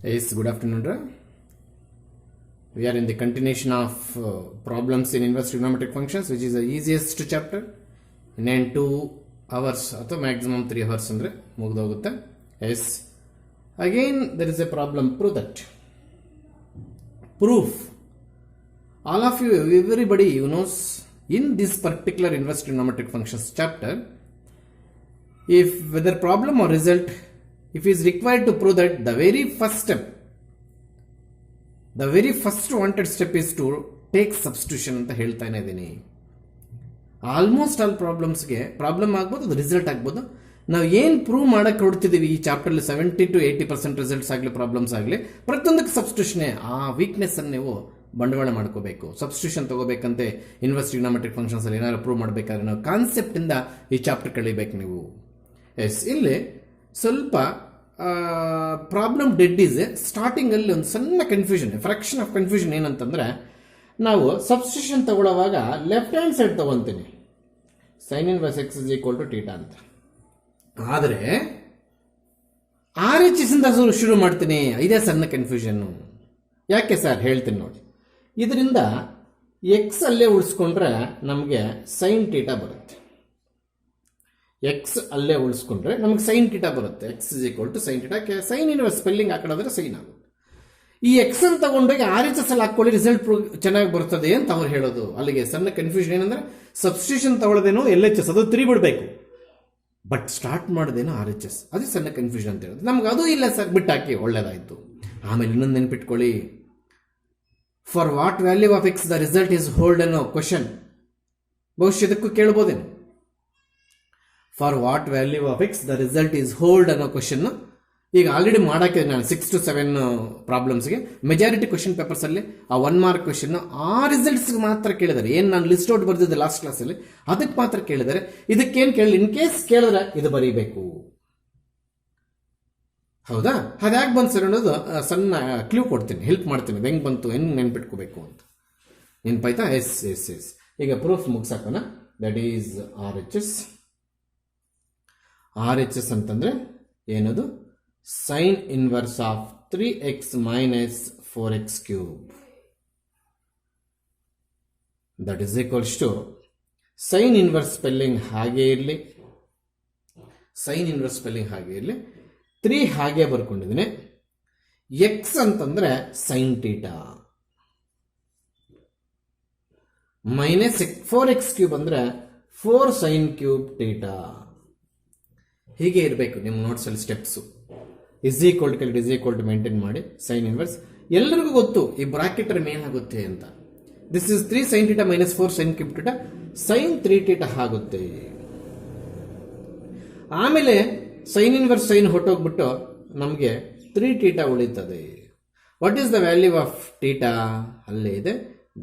Yes, good afternoon. We are in the continuation of problems in inverse trigonometric functions, which is the easiest chapter. In 2 hours or maximum 3 hours andre mugdogutte. Yes. Again, there is a problem. Prove that. Proof. All of you, everybody, you knows in this particular inverse trigonometric functions chapter, if whether problem or result, if is required to prove that the very first step, the very first wanted step is to take substitution ಅಂತ ಹೇಳ್ತಾನೆ ಇದ್ದೀನಿ. Almost all ಪ್ರಾಬ್ಲಮ್ಸ್ಗೆ problem ಆಗ್ಬೋದು, ಅದು result ಆಗ್ಬೋದು. ನಾವು ಏನು prove ಮಾಡಕ್ಕೆ ಹೊಡ್ತಿದ್ದೀವಿ ಈ ಚಾಪ್ಟರ್ಲಿ 70 to 80% ರಿಸಲ್ಟ್ಸ್ ಆಗಲಿ ಪ್ರಾಬ್ಲಮ್ಸ್ ಆಗಲಿ ಪ್ರತಿಯೊಂದಕ್ಕೆ ಸಬ್ಸ್ಟಿಟ್ಯೂಷನೇ. ಆ ವೀಕ್ನೆಸ್ ಅನ್ನು ನೀವು ಬಂಡವಾಳ ಮಾಡ್ಕೋಬೇಕು. ಸಬ್ಸ್ಟಿಟ್ಯೂಷನ್ ತಗೋಬೇಕಂತೆ ಇನ್ವರ್ಸ್ ಟ್ರಿಗೊನೋಮೆಟ್ರಿಕ್ ಫಂಕ್ಷನ್ಸ್ ಅಲ್ಲಿ ಏನಾದ್ರು ಪ್ರೂವ್ ಮಾಡಬೇಕಾದ್ರೆ ನಾವು ಕಾನ್ಸೆಪ್ಟ್ ಇಂದ ಈ ಚಾಪ್ಟರ್ ಕಲಿಬೇಕು ನೀವು. ಎಸ್, ಇಲ್ಲಿ ಸ್ವಲ್ಪ ಪ್ರಾಬ್ಲಮ್ ಡೆಡ್ ಈಸ್ ಸ್ಟಾರ್ಟಿಂಗ್ ಅಲ್ಲಿ ಒಂದು ಸಣ್ಣ ಕನ್ಫ್ಯೂಷನ್, ಫ್ರಾಕ್ಷನ್ ಆಫ್ ಕನ್ಫ್ಯೂಷನ್ ಏನಂತಂದ್ರೆ, ನಾವು ಸಬ್ಸ್ಟಿಟ್ಯೂಷನ್ ತಗೊಳ್ಳುವಾಗ ಲೆಫ್ಟ್ ಹ್ಯಾಂಡ್ ಸೈಡ್ ತಗೊಂತೀನಿ, sine inverse x is equal to theta ಅಂತ. ಆದರೆ ಆರ್ ಎಚ್ ಎಸ್ ಇಂದ ಶುರು ಮಾಡ್ತೀನಿ. ಇದೇ ಸಣ್ಣ ಕನ್ಫ್ಯೂಷನ್. ಯಾಕೆ ಸರ್ ಹೇಳ್ತೀನಿ ನೋಡಿ. ಇದರಿಂದ ಎಕ್ಸ್ ಅಲ್ಲೇ ಉಳಿಸ್ಕೊಂಡ್ರೆ ನಮಗೆ ಸೈನ್ ಟೀಟಾ ಬರುತ್ತೆ. ಎಕ್ಸ್ ಅಲ್ಲೇ ಉಳಿಸ್ಕೊಂಡ್ರೆ ನಮಗೆ ಸೈನ್ ಟೀಟಾ ಬರುತ್ತೆ. X is equal to sine theta. Sine inverse spelling ಹಾಕಿದ್ರೆ ಸೈನ್ ಆಗುತ್ತೆ. ಈ ಎಕ್ಸ್ ಅಂತ ತಗೊಂಡೋಗಿ ಆರ್ ಎಚ್ ಎಸ್ ಅಲ್ಲಿ ಹಾಕೊಳ್ಳಿ, ರಿಸಲ್ಟ್ ಚೆನ್ನಾಗಿ ಬರ್ತದೆ ಅಂತ ಅವ್ರು ಹೇಳೋದು. ಅಲ್ಲಿಗೆ ಸಣ್ಣ ಕನ್ಫ್ಯೂಷನ್ ಏನಂದ್ರೆ, ಸಬ್ಸ್ಟಿಟ್ಯೂಷನ್ ತಗೊಳ್ಳೋದೇನೋ ಎಲ್ ಎಚ್ ಎಸ್, ಅದು 3 ಬಿಡಬೇಕು, ಬಟ್ ಸ್ಟಾರ್ಟ್ ಮಾಡೋದೇನೋ ಆರ್ ಎಚ್ ಎಸ್. ಅದೇ ಸಣ್ಣ ಕನ್ಫ್ಯೂಷನ್ ಅಂತ ಹೇಳೋದು. ನಮ್ಗೆ ಅದು ಇಲ್ಲ ಸರ್, ಬಿಟ್ಟಾಕಿ, ಒಳ್ಳೇದಾಯ್ತು. ಆಮೇಲೆ ಇನ್ನೊಂದು ನೆನ್ಪಿಟ್ಕೊಳ್ಳಿ, for what value of x the result is hold ಅನ್ನೋ ಕ್ವಶನ್ ಬಹುಶಃ ಇದಕ್ಕೂ ಕೇಳ್ಬೋದೇನು. For what value of x the result is hold ಅನ್ನೋ ಕ್ವಶನ್ ಈಗ ಆಲ್ರೆಡಿ ಮಾಡಾಕೆ ನಾನು 6 to 7 ಪ್ರಾಬ್ಲಮ್ಸ್ಗೆ ಮೆಜಾರಿಟಿ ಕ್ವಶನ್ ಪೇಪರ್ಸ್ ಅಲ್ಲಿ ಆ 1 ಮಾರ್ಕ್ ಕ್ವಶನ್ ಆ ರಿಸಲ್ಟ್ಸ್ ಮಾತ್ರ ಕೇಳಿದ್ದಾರೆ. ಏನು ನಾನು ಲಿಸ್ಟ್ ಔಟ್ ಬರ್ದಿದ್ದೆ ಲಾಸ್ಟ್ ಕ್ಲಾಸಲ್ಲಿ, ಅದಕ್ಕೆ ಮಾತ್ರ ಕೇಳಿದ್ದಾರೆ. ಇದಕ್ಕೇನು ಕೇಳಿ, ಇನ್ ಕೇಸ್ ಕೇಳಿದ್ರೆ ಇದು ಬರೀಬೇಕು. ಹೌದಾ? ಅದ್ಯಾಕೆ ಬಂತು ಸರ್ ಅನ್ನೋದು ಸಣ್ಣ ಕ್ಲೂ ಕೊಡ್ತೀನಿ, ಹೆಲ್ಪ್ ಮಾಡ್ತೀನಿ, ಹೆಂಗೆ ಬಂತು, ಹೆಂಗೆ ನೆನ್ಪಿಟ್ಕೋಬೇಕು ಅಂತ. ನೆನ್ಪಾಯ್ತಾ? Yes yes yes. ಈಗ ಪ್ರೂಫ್ ಮುಗಿಸಾಕೋಣ. That is R H S. R H S ಅಂತಂದ್ರೆ ಏನದು? Sine inverse of 3x minus 4x cube. That is equals to sine inverse spelling ಹಾಗೆ ಇರಲಿ, ಸೈನ್ ಇನ್ವರ್ಸ್ ಸ್ಪೆಲ್ಲಿಂಗ್ ಹಾಗೆ ಇರಲಿ, 3 ಹಾಗೆ ಬರ್ಕೊಂಡಿದ್ದೀನಿ. ಎಕ್ಸ್ ಅಂತಂದ್ರೆ sine theta minus 4x cube ಅಂದ್ರೆ 4 ಸೈನ್ ಕ್ಯೂಬ್ ಟೀಟಾ. ಹೀಗೆ ಇರಬೇಕು ನಿಮ್ಮ ನೋಟ್ಸ್ ಅಲ್ಲಿ steps. Is equal to maintain ಮಾಡಿ ಸೈನ್ ಇನ್ವರ್ಸ್. ಎಲ್ಲರಿಗೂ ಗೊತ್ತು ಈ ಬ್ರಾಕೆಟ್ ಏನಾಗುತ್ತೆ ಅಂತ. This is 3 sine theta minus 4 sine cube theta, sine 3 theta ಆಗುತ್ತೆ. ಆಮೇಲೆ ಸೈನ್ ಇನ್ವರ್ಸ್ ಸೈನ್ ಹೊಟ್ಟೋಗ್ಬಿಟ್ಟು ನಮಗೆ 3 ಟೀಟಾ ಉಳಿತದೆ. What is the value of theta? ಅಲ್ಲೇ ಇದೆ,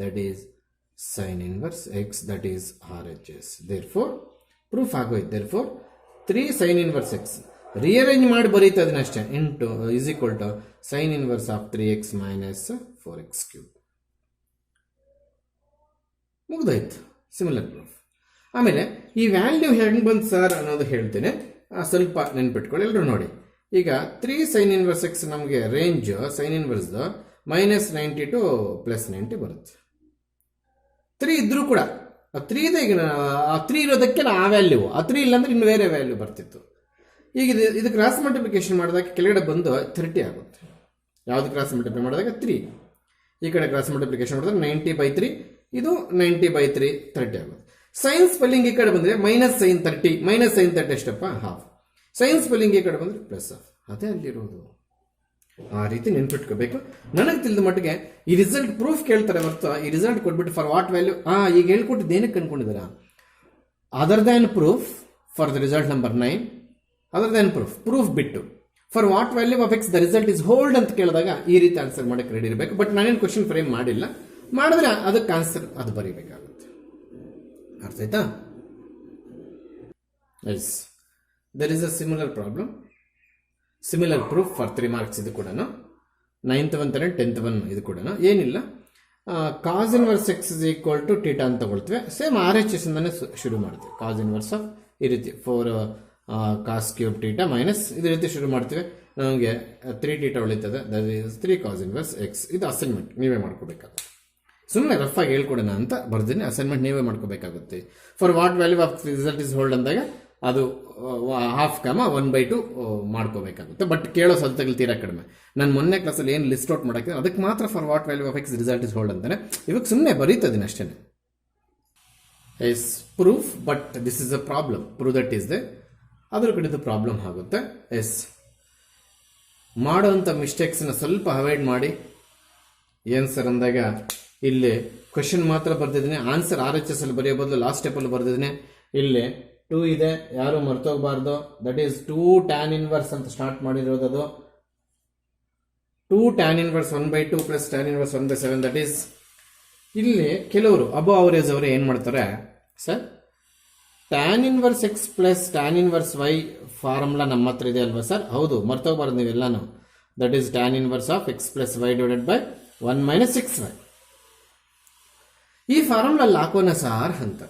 that is sine inverse x, that is R H S. Therefore proof ಆಗೋಯ್ತು. Therefore 3 sine inverse x rearrange ಮಾಡಿ ಬರೀತದೆ ಅಷ್ಟೇ, into is equal to sine inverse of 3x minus 4x cube. ಮುಗ್ದಾಯ್ತು, similar proof. ಆಮೇಲೆ ಈ value ಹೆಂಗೆ ಬಂತು sir ಅನ್ನೋದು ಹೇಳ್ತೇನೆ, ಸ್ವಲ್ಪ ನೆನ್ಪಿಟ್ಕೊಳ್ಳಿ ಎಲ್ಲರೂ ನೋಡಿ. ಈಗ 3 ಸೈನ್ ಇನ್ವರ್ಸ್ ಎಕ್ಸ್ ನಮಗೆ ರೇಂಜ್ ಸೈನ್ ಇನ್ವರ್ಸ್ -90 to +90 ಬರುತ್ತೆ. 3 ಇದ್ರೂ ಕೂಡ 3 ಇದೆ. ಈಗ 3 ಇರೋದಕ್ಕೆ ಆ ವ್ಯಾಲ್ಯೂ, ಆ 3 ಇಲ್ಲಾಂದ್ರೆ ಇನ್ನು ಬೇರೆ ವ್ಯಾಲ್ಯೂ ಬರ್ತಿತ್ತು. ಈಗ ಇದು ಕ್ರಾಸ್ ಮಲ್ಟಿಪ್ಲಿಕೇಶನ್ ಮಾಡಿದಾಗ ಕೆಳಗಡೆ ಬಂದು 30 ಆಗುತ್ತೆ. ಯಾವ್ದು ಕ್ರಾಸ್ ಮಲ್ಟಿಪ್ಲೈ ಮಾಡಿದಾಗ 3, ಈ ಕಡೆ ಕ್ರಾಸ್ ಮಲ್ಟಿಪ್ಲಿಕೇಶನ್ ಮಾಡಿದ್ರೆ 90/3, ಇದು 90/3 30 ಆಗುತ್ತೆ. ಸೈನ್ ಸ್ಪೆಲ್ಲಿಂಗ್ ಈ ಕಡೆ ಬಂದ್ರೆ ಮೈನಸ್ ಸೈನ್ 30 ಎಷ್ಟಪ್ಪ? ಹಾಫ್. ಸೈನ್ ಸ್ಪೆಲ್ಲಿಂಗ್ ಈ ಕಡೆ ಬಂದ್ರೆ ಪ್ಲಸ್ ಹಾಫ್. ಅದೇ ಅಲ್ಲಿರೋದು. ಆ ರೀತಿ ನೆನ್ಪಿಟ್ಕೋಬೇಕು. ನನಗೆ ತಿಳಿದ ಮಟ್ಟಿಗೆ ಈ ರಿಸಲ್ಟ್ ಪ್ರೂಫ್ ಕೇಳ್ತಾರೆ ಹೊರತು ಈ ರಿಸಲ್ಟ್ ಕೊಟ್ಬಿಟ್ಟು ಫಾರ್ ವಾಟ್ ವ್ಯಾಲ್ಯೂ ಈಗ ಹೇಳ್ಕೊಟ್ಟಿದ್ದು ಏನಕ್ಕೆ ಅನ್ಕೊಂಡಿದ್ದೀರಾ? Other than proof for the result number 9, other than proof ಬಿಟ್ಟು for what value of x the result is hold ಅಂತ ಕೇಳಿದಾಗ ಈ ರೀತಿ ಆನ್ಸರ್ ಮಾಡಕ್ಕೆ ರೆಡಿ ಇರಬೇಕು. ಬಟ್ ನಾನೇನು ಕ್ವಶನ್ ಫ್ರೇಮ್ ಮಾಡಿಲ್ಲ, ಮಾಡಿದ್ರೆ ಅದಕ್ಕೆ ಆನ್ಸರ್ ಅದು ಬರೀಬೇಕಾಗುತ್ತೆ. ಅರ್ಥ ಆಯ್ತಾ? Yes, there is a similar problem, similar proof for 3 marks. ಇದು ಕೂಡ 9th 1 10th 1 ಇದು ಕೂಡ ಏನಿಲ್ಲ. Cos inverse x is equal to theta ಅಂತ ತಗೊಳ್ತೀವಿ. ಸೇಮ್ ಆರ್ ಎಚ್ ಎಸ್ ಇಂದಾನೆ ಶುರು ಮಾಡ್ತೀವಿ. ಕಾಸ್ ಇನ್ವರ್ಸ್ ಆಫ್ ಈ ರೀತಿ 4 ಕಾಸ್ ಕ್ಯೂಬ್ ಟೀಟಾ ಮೈನಸ್ ಇದೇ ರೀತಿ ಶುರು ಮಾಡ್ತೀವಿ. ನಮಗೆ 3 ಥೀಟಾ ಉಳಿತದೆ, that is 3 cos inverse x. ಇದು ಅಸೈನ್ಮೆಂಟ್ ನೀವೇ ಮಾಡ್ಕೋಬೇಕಾಗುತ್ತೆ. ಸುಮ್ಮನೆ ರಫ್ ಆಗಿ ಹೇಳ್ಕೊಡೋಣ ಅಂತ ಬರ್ತೀನಿ. ಅಸೈನ್ಮೆಂಟ್ ನೀವೇ ಮಾಡ್ಕೋಬೇಕಾಗುತ್ತೆ. For what value of result is hold ಅಂದಾಗ ಅದು 1/2 ಮಾಡ್ಕೋಬೇಕಾಗುತ್ತೆ. ಬಟ್ ಕೇಳೋ ಸಾಧ್ಯತೆಗಳು ತೀರಾ ಕಡಿಮೆ. ನಾನು ಮೊನ್ನೆ ಕ್ಲಾಸಲ್ಲಿ ಏನು ಲಿಸ್ಟ್ ಔಟ್ ಮಾಡೋಕ್ಕೆ ಅದಕ್ಕೆ ಮಾತ್ರ for what value of x result is hold ಅಂತಾನೆ. ಇವಾಗ ಸುಮ್ಮನೆ ಬರೀತದಿನ ಅಷ್ಟೇ. Yes proof, but this is a problem. Prove that is the ಅದ್ರ ಕಡೆದು ಪ್ರಾಬ್ಲಮ್ ಆಗುತ್ತೆ. ಎಸ್ ಮಾಡೋವಂಥ ಮಿಸ್ಟೇಕ್ಸ್ನ ಸ್ವಲ್ಪ ಅವಾಯ್ಡ್ ಮಾಡಿ. ಏನು ಸರ್ ಅಂದಾಗ ಇಲ್ಲಿ ಕ್ವೆಶನ್ ಮಾತ್ರ ಬರ್ದಿದ್ದೀನಿ, ಆನ್ಸರ್ RHS ಅಲ್ಲಿ ಬರೆಯೋ ಬದಲು ಲಾಸ್ಟ್ ಸ್ಟೆಪ್ಪಲ್ಲಿ ಬರ್ದಿದ್ದೀನಿ. ಇಲ್ಲಿ 2 ಇದೆ, ಯಾರು ಮರ್ತೋಗ್ಬಾರ್ದು. ದಟ್ ಈಸ್ 2 tan ಇನ್ವರ್ಸ್ ಅಂತ ಸ್ಟಾರ್ಟ್ ಮಾಡಿರೋದು. ಅದು 2 tan inverse 1/2 plus tan inverse 1/7. That is ಇಲ್ಲಿ ಕೆಲವರು ಅಬೋ ಅವರೇಜ್ ಅವರು ಏನು ಮಾಡ್ತಾರೆ sir, tan inverse x plus tan inverse y formula ನಮ್ಮ ಹತ್ರ ಇದೆ ಅಲ್ವಾ ಸರ್? ಹೌದು, ಮರ್ತೋಗ್ಬಾರ್ದು ನೀವೆಲ್ಲಾನು. That is tan inverse of x plus y divided by 1 - 6y. ಈ ಫಾರ್ಮುಲಲ್ಲಿ ಹಾಕೋಣ ಸಾರ್ ಅಂತ.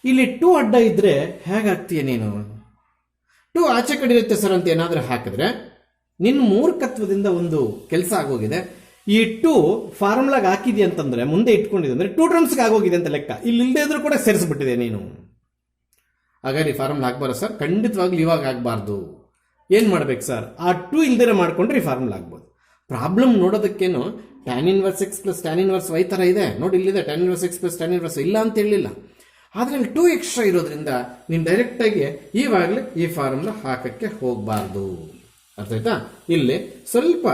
ಇಲ್ಲಿ 2 ಅಡ್ಡ ಇದ್ರೆ ಹೇಗಾಗ್ತೀಯ ನೀನು? 2 ಆಚೆ ಕಡೆ ಇರುತ್ತೆ ಸರ್ ಅಂತ ಏನಾದರೂ ಹಾಕಿದ್ರೆ ನಿನ್ನ ಮೂರ್ಖತ್ವದಿಂದ ಒಂದು ಕೆಲಸ ಆಗೋಗಿದೆ. ಈ 2 ಫಾರ್ಮುಲಾಗ ಹಾಕಿದ್ಯಾ ಅಂತಂದ್ರೆ ಮುಂದೆ ಇಟ್ಕೊಂಡಿದೆ ಅಂದ್ರೆ 2 ಟರ್ಮ್ಸ್ಗೆ ಆಗೋಗಿದೆ ಅಂತ ಲೆಕ್ಕ. ಇಲ್ಲಿ ಇಲ್ಲದೆ ಇದ್ರೂ ಕೂಡ ಸೇರಿಸ್ಬಿಟ್ಟಿದೆ ನೀನು. ಹಾಗಾದ್ರೆ ಈ ಫಾರ್ಮುಲಾ ಹಾಕ್ಬಾರ ಸರ್? ಖಂಡಿತವಾಗ್ಲೂ ಇವಾಗ ಆಗ್ಬಾರ್ದು. ಏನು ಮಾಡ್ಬೇಕು ಸರ್? ಆ 2 ಇಲ್ದಿರ ಮಾಡ್ಕೊಂಡ್ರೆ ಈ ಫಾರ್ಮುಲಾ ಆಗ್ಬೋದು. ಪ್ರಾಬ್ಲಮ್ ನೋಡೋದಕ್ಕೇನು tan inverse x plus tan inverse y ಥರ ಇದೆ ನೋಡಿ. ಇಲ್ಲಿದೆ tan inverse x plus tan inverse ಇಲ್ಲ ಅಂತ ಹೇಳಿಲ್ಲ. ಆದರೆ ಅಲ್ಲಿ 2 ಎಕ್ಸ್ಟ್ರಾ ಇರೋದ್ರಿಂದ ನೀನು ಡೈರೆಕ್ಟಾಗಿ ಇವಾಗಲೇ ಈ ಫಾರ್ಮುಲಾ ಹಾಕಕ್ಕೆ ಹೋಗಬಾರ್ದು. ಅರ್ಥ ಆಯ್ತಾ? ಇಲ್ಲಿ ಸ್ವಲ್ಪ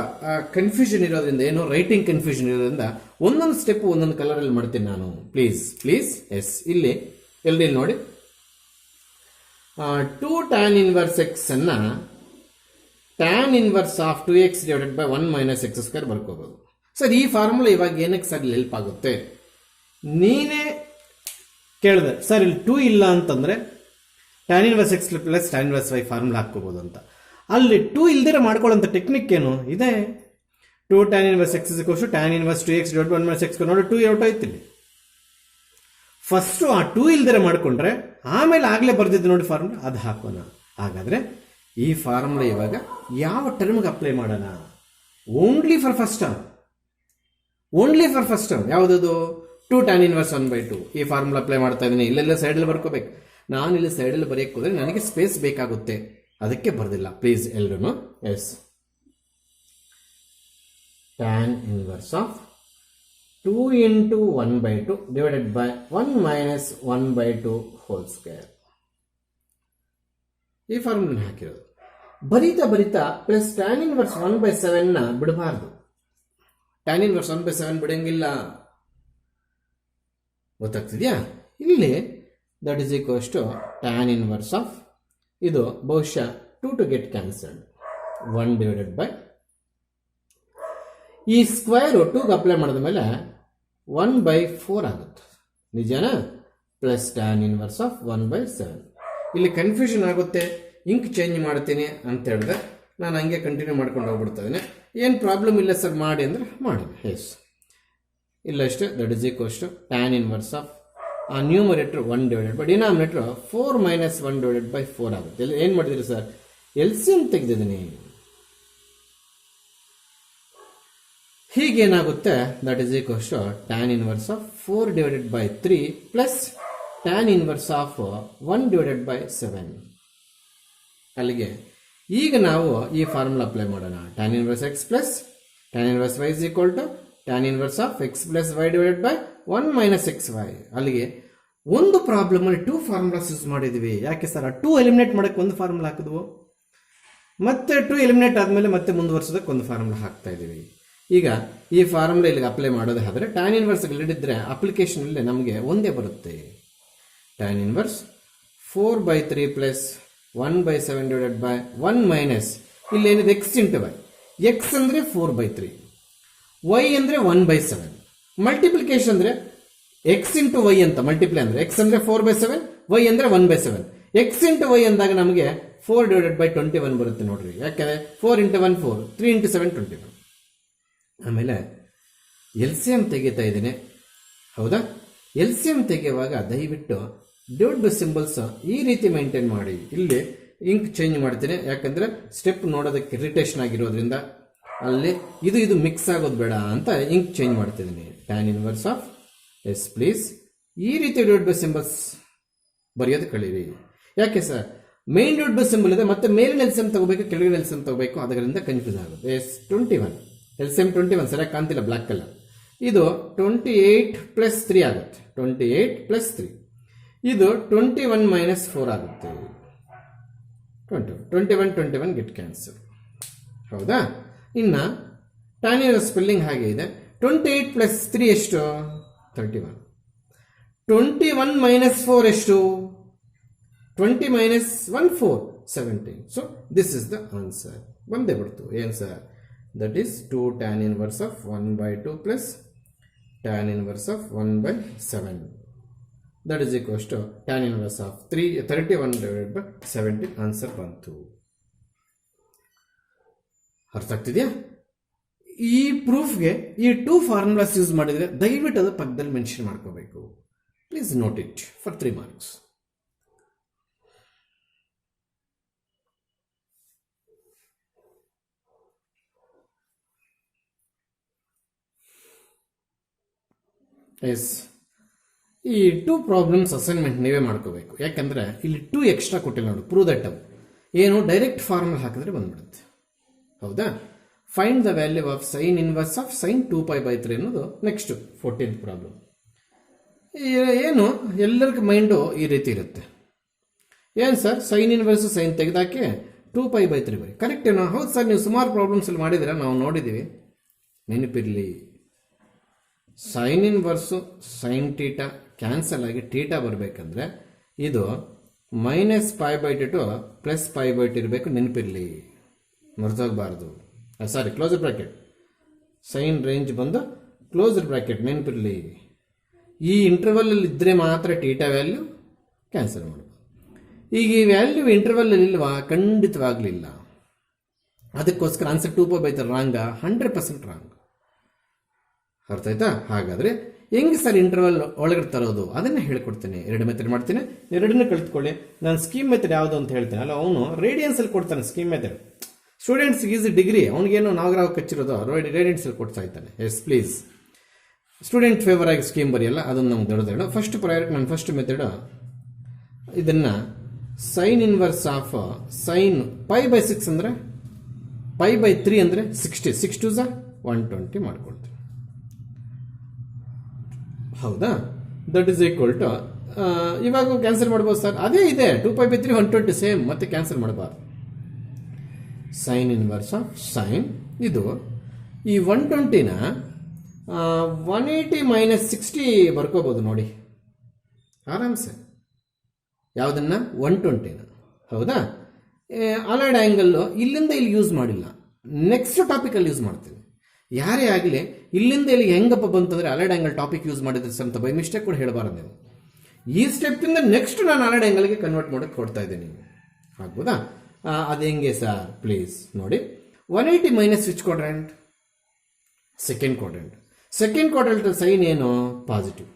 ಕನ್ಫ್ಯೂಷನ್ ಇರೋದ್ರಿಂದ, ಏನೋ ರೈಟಿಂಗ್ ಕನ್ಫ್ಯೂಷನ್ ಇರೋದ್ರಿಂದ ಒಂದೊಂದು ಸ್ಟೆಪ್ ಒಂದೊಂದು ಕಲರಲ್ಲಿ ಮಾಡ್ತೀನಿ ನಾನು. ಪ್ಲೀಸ್. ಎಸ್ ಇಲ್ಲಿ ಎಲ್ಲಿ ನೋಡಿ, 2 tan ಇನ್ವರ್ಸ್ ಎಕ್ಸ್ ಅನ್ನ tan inverse of 2x divided by 1 - x² ಬರ್ಕೋಬಹುದು. ಸರ್ ಈ ಫಾರ್ಮುಲಾ ಇವಾಗ ಏನಕ್ಕೆ ಸರ್ ಹೆಲ್ಪ್ ಆಗುತ್ತೆ? ನೀನೇ ಕೇಳಿದೆ ಸರ್ ಇಲ್ಲಿ 2 ಇಲ್ಲ ಅಂತಂದ್ರೆ tan inverse x plus tan inverse y formula ಹಾಕೋಬಹುದು ಅಂತ. ಅಲ್ಲಿ 2 ಇಲ್ದಿರ ಮಾಡ್ಕೊಳ್ಳೋಂಥ ಟೆಕ್ನಿಕ್ ಏನು ಇದೆ? 2 tan inverse X = tan inverse 2x divided 1 - x² ನೋಡಿ 2 ಔಟ್ ಆಯ್ತು ಇಲ್ಲಿ. ಫಸ್ಟು ಆ 2 ಇಲ್ದಿರ ಮಾಡ್ಕೊಂಡ್ರೆ ಆಮೇಲೆ ಆಗಲೇ ಬರ್ದಿದ್ದು ನೋಡಿ ಫಾರ್ಮುಲಾ, ಅದು ಹಾಕೋಣ. ಹಾಗಾದ್ರೆ ಈ ಫಾರ್ಮುಲಾ ಇವಾಗ ಯಾವ ಟರ್ಮ್ಗೆ ಅಪ್ಲೈ ಮಾಡೋಣ? Only for first term. ಯಾವುದದು? 2 tan ಇನ್ವರ್ಸ್ 1/2. ಈ ಫಾರ್ಮುಲಾ ಅಪ್ಲೈ ಮಾಡ್ತಾ ಇದ್ದೀನಿ. ಇಲ್ಲೆಲ್ಲ ಸೈಡಲ್ಲಿ ಬರ್ಕೋಬೇಕು. ನಾನು ಇಲ್ಲಿ ಸೈಡಲ್ಲಿ ಬರೆಯಕ್ಕೆ ಹೋದ್ರೆ ನನಗೆ ಸ್ಪೇಸ್ ಬೇಕಾಗುತ್ತೆ, ಅದಕ್ಕೆ ಬರ್ದಿಲ್ಲ. ಪ್ಲೀಸ್ ಎಲ್ರೂ yes tan inverse of 2 × 1/2 divided by 1 - 1/2 whole square. ಈ ಫಾರ್ಮುಲಾ ಹಾಕಿರೋದು. ಬರೀತಾ ಪ್ಲಸ್ tan ಇನ್ವರ್ಸ್ 1/7 ಬಿಡಬಾರ್ದು. tan ಇನ್ವರ್ಸ್ 1/7 ಬಿಡಂಗಿಲ್ಲ. ಗೊತ್ತಾಗ್ತಿದ್ಯಾ? ಇಲ್ಲಿ that is equals to tan inverse of, ಇದು ಬಹುಶಃ 2 to get cancelled, 1 divided by ಈ ಸ್ಕ್ವೇರ್ 2ಗೆ ಅಪ್ಲೈ ಮಾಡಿದ ಮೇಲೆ 1/4 ಆಗುತ್ತೆ. ನಿಜನಾ? Plus tan inverse of 1/7. ಇಲ್ಲಿ ಕನ್ಫ್ಯೂಷನ್ ಆಗುತ್ತೆ. ಇಂಕ್ ಚೇಂಜ್ ಮಾಡ್ತೀನಿ ಅಂತ ಹೇಳಿದ್ರೆ ನಾನು ಹಂಗೆ ಕಂಟಿನ್ಯೂ ಮಾಡ್ಕೊಂಡು ಹೋಗ್ಬಿಡ್ತಾ ಇದ್ದೀನಿ. ಏನು ಪ್ರಾಬ್ಲಮ್ ಇಲ್ಲ ಸರ್ ಮಾಡಿ ಅಂದರೆ ಮಾಡಿ. ಎಸ್ ಇಲ್ಲ ಅಷ್ಟೇ. That is equals to tan inverse of ಆ numerator 1 divided by denominator 4 - 1 divided by 4 ಆಗುತ್ತೆ. ಏನು ಮಾಡಿದಿರಿ ಸರ್? LCM ತೆಗೆದಿದ್ದೀನಿ. ಹೀಗೇನಾಗುತ್ತೆ? That is equals to tan inverse of 4 divided by 3 plus tan inverse of 1 divided by 7. ಅಲ್ಲಿಗೆ ಈಗ ನಾವು ಈ ಫಾರ್ಮುಲಾ ಅಪ್ಲೈ ಮಾಡೋಣ. tan inverse x plus tan inverse y is equal to tan inverse of x plus y divided by 1 - 6y. ಅಲ್ಲಿಗೆ ಒಂದು problem ಅಲ್ಲಿ 2 formulas use ಮಾಡಿದ್ವಿ. ಯಾಕೆ ಸರ್? ಆ 2 ಎಲಿಮಿನೇಟ್ ಮಾಡೋಕ್ಕೆ ಒಂದು ಫಾರ್ಮುಲಾ ಹಾಕಿದ್ವು, ಮತ್ತೆ 2 ಎಲಿಮಿನೇಟ್ ಆದಮೇಲೆ ಮತ್ತೆ ಮುಂದುವರ್ಸೋದಕ್ಕೆ ಒಂದು ಫಾರ್ಮುಲಾ ಹಾಕ್ತಾ ಇದ್ದೀವಿ. ಈಗ ಈ ಫಾರ್ಮುಲಾ ಇಲ್ಲಿಗೆ ಅಪ್ಲೈ ಮಾಡೋದು ಆದರೆ tan ಇನ್ವರ್ಸ್ ಇಲ್ಲಿದ್ರೆ ಅಪ್ಲಿಕೇಶನ್ ಇಲ್ಲಿ ನಮಗೆ ಒಂದೇ ಬರುತ್ತೆ. tan inverse 4/3 plus 1/7 divided by 1 minus ಇಲ್ಲೇನಿದೆ x × y. ಎಕ್ಸ್ ಅಂದರೆ 4/3, ವೈ ಅಂದರೆ 1/7. ಮಲ್ಟಿಪ್ಲಿಕೇಶನ್ ಅಂದರೆ ಎಕ್ಸ್ ಇಂಟು ವೈ ಅಂತ ಮಲ್ಟಿಪ್ಲೈ ಅಂದರೆ ಎಕ್ಸ್ ಅಂದರೆ 4/7, ವೈ ಅಂದರೆ 1/7. ಎಕ್ಸ್ ಇಂಟು ವೈ ಅಂದಾಗ ನಮಗೆ 4 ಡಿವೈಡೆಡ್ ಬೈ 21 ಬರುತ್ತೆ ನೋಡ್ರಿ. ಯಾಕೆಂದರೆ 4 × 1 4, 3 × 7 21. ಆಮೇಲೆ LCM ತೆಗಿತಾ ಇದ್ದೀನಿ. ಹೌದಾ? LCM ತೆಗೆಯುವಾಗ ದಯವಿಟ್ಟು ಡಿವೈಡ್ ಬೈ ಸಿಂಬಲ್ಸ್ ಈ ರೀತಿ ಮೇಂಟೈನ್ ಮಾಡಿ. ಇಲ್ಲಿ ಇಂಕ್ ಚೇಂಜ್ ಮಾಡ್ತೀನಿ, ಯಾಕಂದರೆ ಸ್ಟೆಪ್ ನೋಡೋದಕ್ಕೆ ಇರಿಟೇಷನ್ ಆಗಿರೋದ್ರಿಂದ ಅಲ್ಲಿ ಇದು ಮಿಕ್ಸ್ ಆಗೋದು ಬೇಡ ಅಂತ ಇಂಕ್ ಚೇಂಜ್ ಮಾಡ್ತಿದ್ದೀನಿ. Tan inverse of yes please. ಈ ರೀತಿ ಡಿವೈಡ್ ಬೈ ಸಿಂಬಲ್ಸ್ ಬರೆಯೋದು ಕಳೀರಿ. ಯಾಕೆ sir, main divide by symbol ಇದೆ, ಮತ್ತೆ ಮೇಲಿನ ಎಲ್ಸಿಎಂ ತಗೋಬೇಕು, ಕೆಳಗಿನ ಎಲ್ಸಿಎಂ ತಗೋಬೇಕು, ಅದರಿಂದ ಕನ್ಫ್ಯೂಸ್ ಆಗುತ್ತೆ. ಎಸ್ 21 ಎಲ್ಸಿಎಂ 21 ಸರಿಯಾಗಿ ಕಾಣ್ತಿಲ್ಲ ಬ್ಲ್ಯಾಕ್ ಕಲರ್. ಇದು 28 + 3 ಆಗುತ್ತೆ. 28 + 3 ಇದು 21 - 4 ಆಗುತ್ತೆ. 21 ಗೆಟ್ ಕ್ಯಾನ್ಸಲ್. ಹೌದಾ? ಇನ್ನು ಟ್ಯಾನ್ ಇನ್ವರ್ಸ್ ಸ್ಪೆಲ್ಲಿಂಗ್ ಹಾಗೆ ಇದೆ. 28 + 3 ಎಷ್ಟು? 31. 21 - 4 ಎಷ್ಟು? 20 - 1 4 17. So this is the answer. ಬಂದೇ ಬಿಡ್ತು ಏನು sir? That is 2 tan inverse of 1/2 plus tan inverse of 1/7. That is equals to tan inverse of 31 divided by 17. Answer ಬಂತು. ಅರ್ಥ ಆಗ್ತಿದೆಯಾ? ಈ ಪ್ರೂಫ್ಗೆ ಈ 2 ಫಾರ್ಮುಲಾಸ್ ಯೂಸ್ ಮಾಡಿದರೆ ದಯವಿಟ್ಟು ಅದು ಪಕ್ಕದಲ್ಲಿ ಮೆನ್ಷನ್ ಮಾಡ್ಕೋಬೇಕು. Please note it for 3 marks. Yes, ಈ 2 ಪ್ರಾಬ್ಲಮ್ಸ್ ಅಸೈನ್ಮೆಂಟ್ ನೀವೇ ಮಾಡ್ಕೋಬೇಕು. ಯಾಕಂದರೆ ಇಲ್ಲಿ 2 ಎಕ್ಸ್ಟ್ರಾ ಕೊಟ್ಟಿಲ್ಲ ನೋಡಿ. ಪ್ರೂವ್ ದಟ್ ಅವು ಏನು ಡೈರೆಕ್ಟ್ ಫಾರ್ಮುಲಾ ಹಾಕಿದ್ರೆ ಬಂದ್ಬಿಡುತ್ತೆ. ಹೌದಾ? Find the value of sine inverse of sine 2π/3 ಅನ್ನೋದು ನೆಕ್ಸ್ಟ್ 14th ಪ್ರಾಬ್ಲಮ್. ಏನು ಎಲ್ಲರಿಗೂ ಮೈಂಡು ಈ ರೀತಿ ಇರುತ್ತೆ. ಏನು ಸರ್, ಸೈನ್ ಇನ್ವರ್ಸ್ ಸೈನ್ ತೆಗೆದಾಕೆ 2π/3 ಬರೀ ಕರೆಕ್ಟ್ ಏನೋ? ಹೌದು ಸರ್, ನೀವು ಸುಮಾರು ಪ್ರಾಬ್ಲಮ್ಸ್ ಅಲ್ಲಿ ಮಾಡಿದ್ರೆ ನಾವು ನೋಡಿದ್ದೀವಿ. ನೆನಪಿರಲಿ, sine inverse sine theta cancel ಆಗಿ ಟೀಟಾ ಬರಬೇಕಂದ್ರೆ ಇದು -π/2 to +π/2 ಇರಬೇಕು. ನೆನಪಿರಲಿ, ಮರ್ತೋಗಬಾರ್ದು. Sorry, closer bracket sine range ಬಂದು ಕ್ಲೋಸರ್ ಬ್ರ್ಯಾಕೆಟ್ ನೆನಪಿರಲಿ. ಈ ಇಂಟರ್ವಲ್ಲಲ್ಲಿ ಇದ್ದರೆ ಮಾತ್ರ ಟೀಟಾ ವ್ಯಾಲ್ಯೂ ಕ್ಯಾನ್ಸಲ್ ಮಾಡಬೇಕು. ಈಗ ಈ ವ್ಯಾಲ್ಯೂ ಇಂಟರ್ವಲ್ಲಲ್ಲಿ ಇಲ್ವಾ? ಖಂಡಿತವಾಗಲಿಲ್ಲ. ಅದಕ್ಕೋಸ್ಕರ ಆನ್ಸರ್ 2π/3 ರಾಂಗಾ? 100% ರಾಂಗ್. ಅರ್ಥ ಆಯ್ತಾ? ಹಾಗಾದರೆ ಹೆಂಗೆ ಸರ್ ಇಂಟರ್ವಲ್ ಒಳಗಡೆ ತರೋದು ಅದನ್ನು ಹೇಳ್ಕೊಡ್ತೇನೆ. 2 ಮೆಥಡ್ ಮಾಡ್ತೀನಿ, ಎರಡನ್ನೂ ಕಲಿತ್ಕೊಳ್ಳಿ. ನಾನು ಸ್ಕೀಮ್ ಮೆಥಡ್ ಯಾವುದು ಅಂತ ಹೇಳ್ತೇನೆ ಅಲ್ಲ, ಅವನು ರೇಡಿಯನ್ಸಲ್ಲಿ ಕೊಡ್ತಾನೆ scheme method. Students is degree, ಅವನಿಗೇನು ನಾಗರಾವ್ ಕಚ್ಚಿರೋದು ರೇಡಿಯನ್ಸಲ್ಲಿ ಕೊಡ್ತಾ ಇದ್ದಾನೆ. ಎಸ್ ಪ್ಲೀಸ್, ಸ್ಟೂಡೆಂಟ್ ಫೇವರ್ ಆಗಿ ಸ್ಕೀಮ್ ಬರೆಯಲ್ಲ, ಅದನ್ನು ನಮ್ಗೆ ದೊಡ್ಡದೇಳು. ಫಸ್ಟ್ ಪ್ರಯಾರಿಟಿ ನನ್ನ ಫಸ್ಟ್ ಮೆಥಡ್, ಇದನ್ನು ಸೈನ್ ಇನ್ವರ್ಸ್ ಆಫ್ ಸೈನ್ π/6 ಅಂದರೆ π/3 ಅಂದರೆ 60, 6 2 120 ಮಾಡ್ಕೊಳ್ತೀನಿ. ಹೌದಾ? ದಟ್ ಈಸ್ ಈಕ್ವಲ್ ಟು ಇವಾಗ ಕ್ಯಾನ್ಸಲ್ ಮಾಡ್ಬೋದು ಸರ್. ಅದೇ ಇದೆ 2π/3 120 ಸೇಮ್, ಮತ್ತೆ ಕ್ಯಾನ್ಸಲ್ ಮಾಡಬಾರ್ದು. ಸೈನ್ ಇನ್ವರ್ಸ್ ಆಫ್ ಸೈನ್ ಇದು ಈ 120ನ 180 - 60 ಬರ್ಕೋಬೋದು ನೋಡಿ ಆರಾಮ್ಸೆ. ಯಾವುದನ್ನ? 120ನ. ಹೌದಾ? ಅಲೈಡ್ ಆ್ಯಂಗಲ್ಲು ಇಲ್ಲಿಂದ ಇಲ್ಲಿ ಯೂಸ್ ಮಾಡಿಲ್ಲ, ನೆಕ್ಸ್ಟ್ ಟಾಪಿಕಲ್ಲಿ ಯೂಸ್ ಮಾಡ್ತೀವಿ. ಯಾರೇ ಆಗಲಿ ಇಲ್ಲಿಂದ ಇಲ್ಲಿ ಹೆಂಗಪ್ಪ ಬಂತಂದರೆ ಅಲೈಡ್ ಆ್ಯಂಗಲ್ ಟಾಪಿಕ್ ಯೂಸ್ ಮಾಡಿದ್ರೆ ಅಂತ ಬೈ ಮಿಸ್ಟೇಕ್ ಕೂಡ ಹೇಳಬಾರ್ದು ನೀವು. ಈ ಸ್ಟೆಪ್ಪಿಂದ ನೆಕ್ಸ್ಟ್ ನಾನು ಅಲೈಡ್ ಆ್ಯಂಗಲ್ಗೆ ಕನ್ವರ್ಟ್ ಮಾಡೋಕ್ಕೆ ಕೊಡ್ತಾ ಇದ್ದೀನಿ. ಆಗ್ಬೋದಾ? ಅದು ಹೆಂಗೆ ಸರ್? ಪ್ಲೀಸ್ ನೋಡಿ. 180 minus which quadrant? Second quadrant. Second quadrant sine ಏನು? ಪಾಸಿಟಿವ್.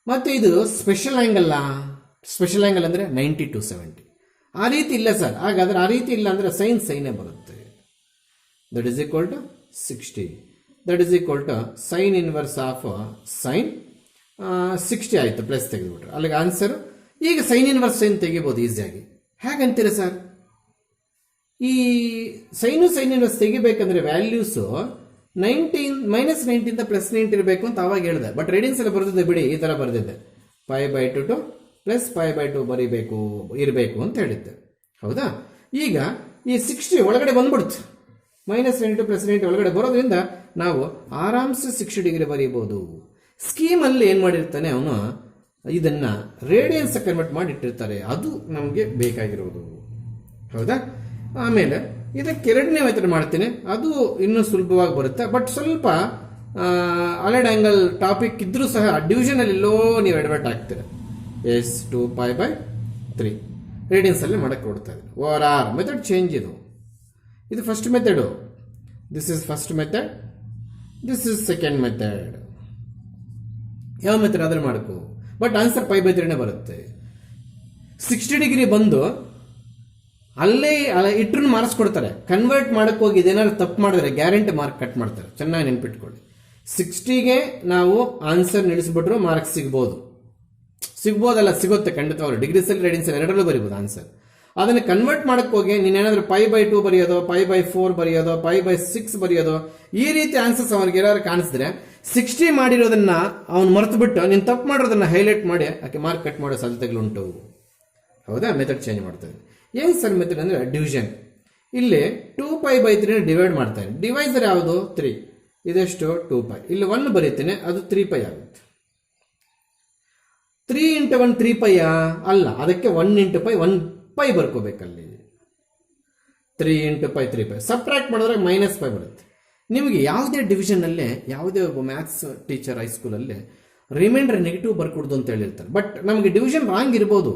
ಮತ್ತು ಇದು ಸ್ಪೆಷಲ್ ಆ್ಯಂಗಲ್ಲ. ಸ್ಪೆಷಲ್ ಆ್ಯಂಗಲ್ ಅಂದರೆ 90 to 70. ಆ ರೀತಿ ಇಲ್ಲ ಸರ್. ಹಾಗಾದರೆ ಆ ರೀತಿ ಇಲ್ಲ ಅಂದರೆ ಸೈನೇ ಬರುತ್ತೆ. That is equal to 60. That is equal to sine inverse of sine 60 ಆಯಿತು, ಪ್ಲಸ್ ತೆಗೆದುಬಿಟ್ರೆ ಅಲ್ಲಿಗೆ ಆನ್ಸರು. ಈಗ ಸೈನ್ ಇನ್ವರ್ಸ್ ಸೈನ್ ತೆಗಿಬೋದು ಈಸಿಯಾಗಿ. ಹೇಗಂತೀರ ಸರ್? ಈ ಸೈನ್ ಇನ್ವರ್ಸ್ ತೆಗಿಬೇಕಂದ್ರೆ ವ್ಯಾಲ್ಯೂಸು -19 +90 ಇರಬೇಕು ಅಂತ ಅವಾಗ ಹೇಳಿದೆ. ಬಟ್ ರೇಡಿಯನ್ಸ್ ಎಲ್ಲ ಬರೆದಿದ್ದೆ ಬಿಡಿ, ಈ ಥರ ಬರೆದಿದ್ದೆ. π/2 to +π/2 ಇರಬೇಕು ಅಂತ ಹೇಳಿದ್ದೆ. ಹೌದಾ? ಈಗ ಈ 60 ಒಳಗಡೆ ಬಂದ್ಬಿಡ್ತು. -90 to +90 ಒಳಗಡೆ ಬರೋದ್ರಿಂದ ನಾವು ಆರಾಮ್ಸೆ 60 ಡಿಗ್ರಿ ಬರೀಬೋದು. ಸ್ಕೀಮಲ್ಲಿ ಏನು ಮಾಡಿರ್ತಾನೆ ಅವನು, ಇದನ್ನು ರೇಡಿಯನ್ಸ್ ಕನ್ವರ್ಟ್ ಮಾಡಿ ಇಟ್ಟಿರ್ತಾರೆ. ಅದು ನಮಗೆ ಬೇಕಾಗಿರೋದು. ಹೌದಾ? ಆಮೇಲೆ ಇದಕ್ಕೆ ಎರಡನೇ ಮೆಥಡ್ ಮಾಡ್ತೀನಿ, ಅದು ಇನ್ನೂ ಸುಲಭವಾಗಿ ಬರುತ್ತೆ. ಬಟ್ ಸ್ವಲ್ಪ ಅಲೈಡ್ ಆ್ಯಂಗಲ್ ಟಾಪಿಕ್ ಇದ್ರೂ ಸಹ ಡಿವಿಷನಲ್ಲಿ ಎಲ್ಲೋ ನೀವು ಎಡವಟ್ ಆಗ್ತೀರ. ಎಸ್ 2π/3 ರೇಡಿಯನ್ಸಲ್ಲಿ ಮಾಡಕ್ಕೆ ಕೊಡ್ತಾ ಇದ್ದೀನಿ. ಓವರ್ ಮೆಥಡ್ ಚೇಂಜ್ ಇದು first method. This is first method, this is second method. ಯಾವ ಮೆಥಡ್ ಆದರೂ ಮಾಡ್ಕೋ, ಬಟ್ ಆನ್ಸರ್ π/3 ಬರುತ್ತೆ. 60 ಡಿಗ್ರಿ ಬಂದು ಅಲ್ಲೇ ಇಟ್ರು ಮಾರ್ಕ್ಸ್ ಕೊಡ್ತಾರೆ. ಕನ್ವರ್ಟ್ ಮಾಡಕ್ಕೆ ಹೋಗಿ ಇದೇನಾದ್ರು ತಪ್ಪು ಮಾಡಿದ್ರೆ ಗ್ಯಾರಂಟಿ ಮಾರ್ಕ್ ಕಟ್ ಮಾಡ್ತಾರೆ. ಚೆನ್ನಾಗಿ ನೆನ್ಪಿಟ್ಕೊಳ್ಳಿ. 60ಗೆ ನಾವು ಆನ್ಸರ್ ನಿಲ್ಲಿಸ್ಬಿಟ್ರು ಮಾರ್ಕ್ಸ್ ಸಿಗ್ಬೋದಲ್ಲ, ಸಿಗುತ್ತೆ ಖಂಡಿತವಾಗ್ಲು. ಡಿಗ್ರೀಸಲ್ಲಿ ರೇಡಿಯನ್ಸಲ್ಲಿ ಎರಡರಲ್ಲೂ ಬರೀಬೋದು ಆನ್ಸರ್. ಅದನ್ನು ಕನ್ವರ್ಟ್ ಮಾಡಕ್ಕೆ ಹೋಗಿ ನೀನೇನಾದ್ರೂ 5/2 ಬರೆಯೋದು, 5/4 ಬರೆಯೋದು, 5/6 ಬರೆಯೋದು, ಈ ರೀತಿ ಆನ್ಸರ್ಸ್ ಅವ್ರಿಗೆ ಏನಾದ್ರು ಕಾಣಿಸಿದ್ರೆ 60 ಮಾಡಿರೋದನ್ನ ಅವ್ನು ಮರೆತು ಬಿಟ್ಟು ನೀನು ತಪ್ಪು ಮಾಡಿರೋದನ್ನ ಹೈಲೈಟ್ ಮಾಡಿ ಆಕೆ ಮಾರ್ಕ್ ಕಟ್ ಮಾಡೋ ಸಾಧ್ಯತೆಗಳುಂಟು. ಹೌದಾ? ಮೆಥಡ್ ಚೇಂಜ್ ಮಾಡ್ತಾರೆ. ಏನು ಸರ್ ಮೆಥಡ್ ಅಂದರೆ ಡಿವಿಷನ್. ಇಲ್ಲಿ 2π/3 ಡಿವೈಡ್ ಮಾಡ್ತಾನೆ. ಡಿವೈಸರ್ ಯಾವುದು? 3. ಇದೆಷ್ಟು? 2π. ಇಲ್ಲಿ 1 ಬರೀತೇನೆ, ಅದು 3π ಆಗುತ್ತೆ. 3 × 1 3π ಅಲ್ಲ, ಅದಕ್ಕೆ 1 × π 1π ಬರ್ಕೋಬೇಕಲ್ಲಿ. 3 × π 3π ಸಬ್ಟ್ರಾಕ್ಟ್ ಮಾಡಿದ್ರೆ -π ಬರುತ್ತೆ. ನಿಮಗೆ ಯಾವುದೇ ಡಿವಿಷನಲ್ಲೇ ಯಾವುದೇ ಒಬ್ಬ ಮ್ಯಾಥ್ಸ್ ಟೀಚರ್ ಹೈಸ್ಕೂಲಲ್ಲಿ ರಿಮೈಂಡರ್ ನೆಗೆಟಿವ್ ಬರ್ಕೊಡ್ದು ಅಂತ ಹೇಳಿರ್ತಾರೆ. ಬಟ್ ನಮಗೆ ಡಿವಿಷನ್ ರಾಂಗ್ ಇರ್ಬೋದು,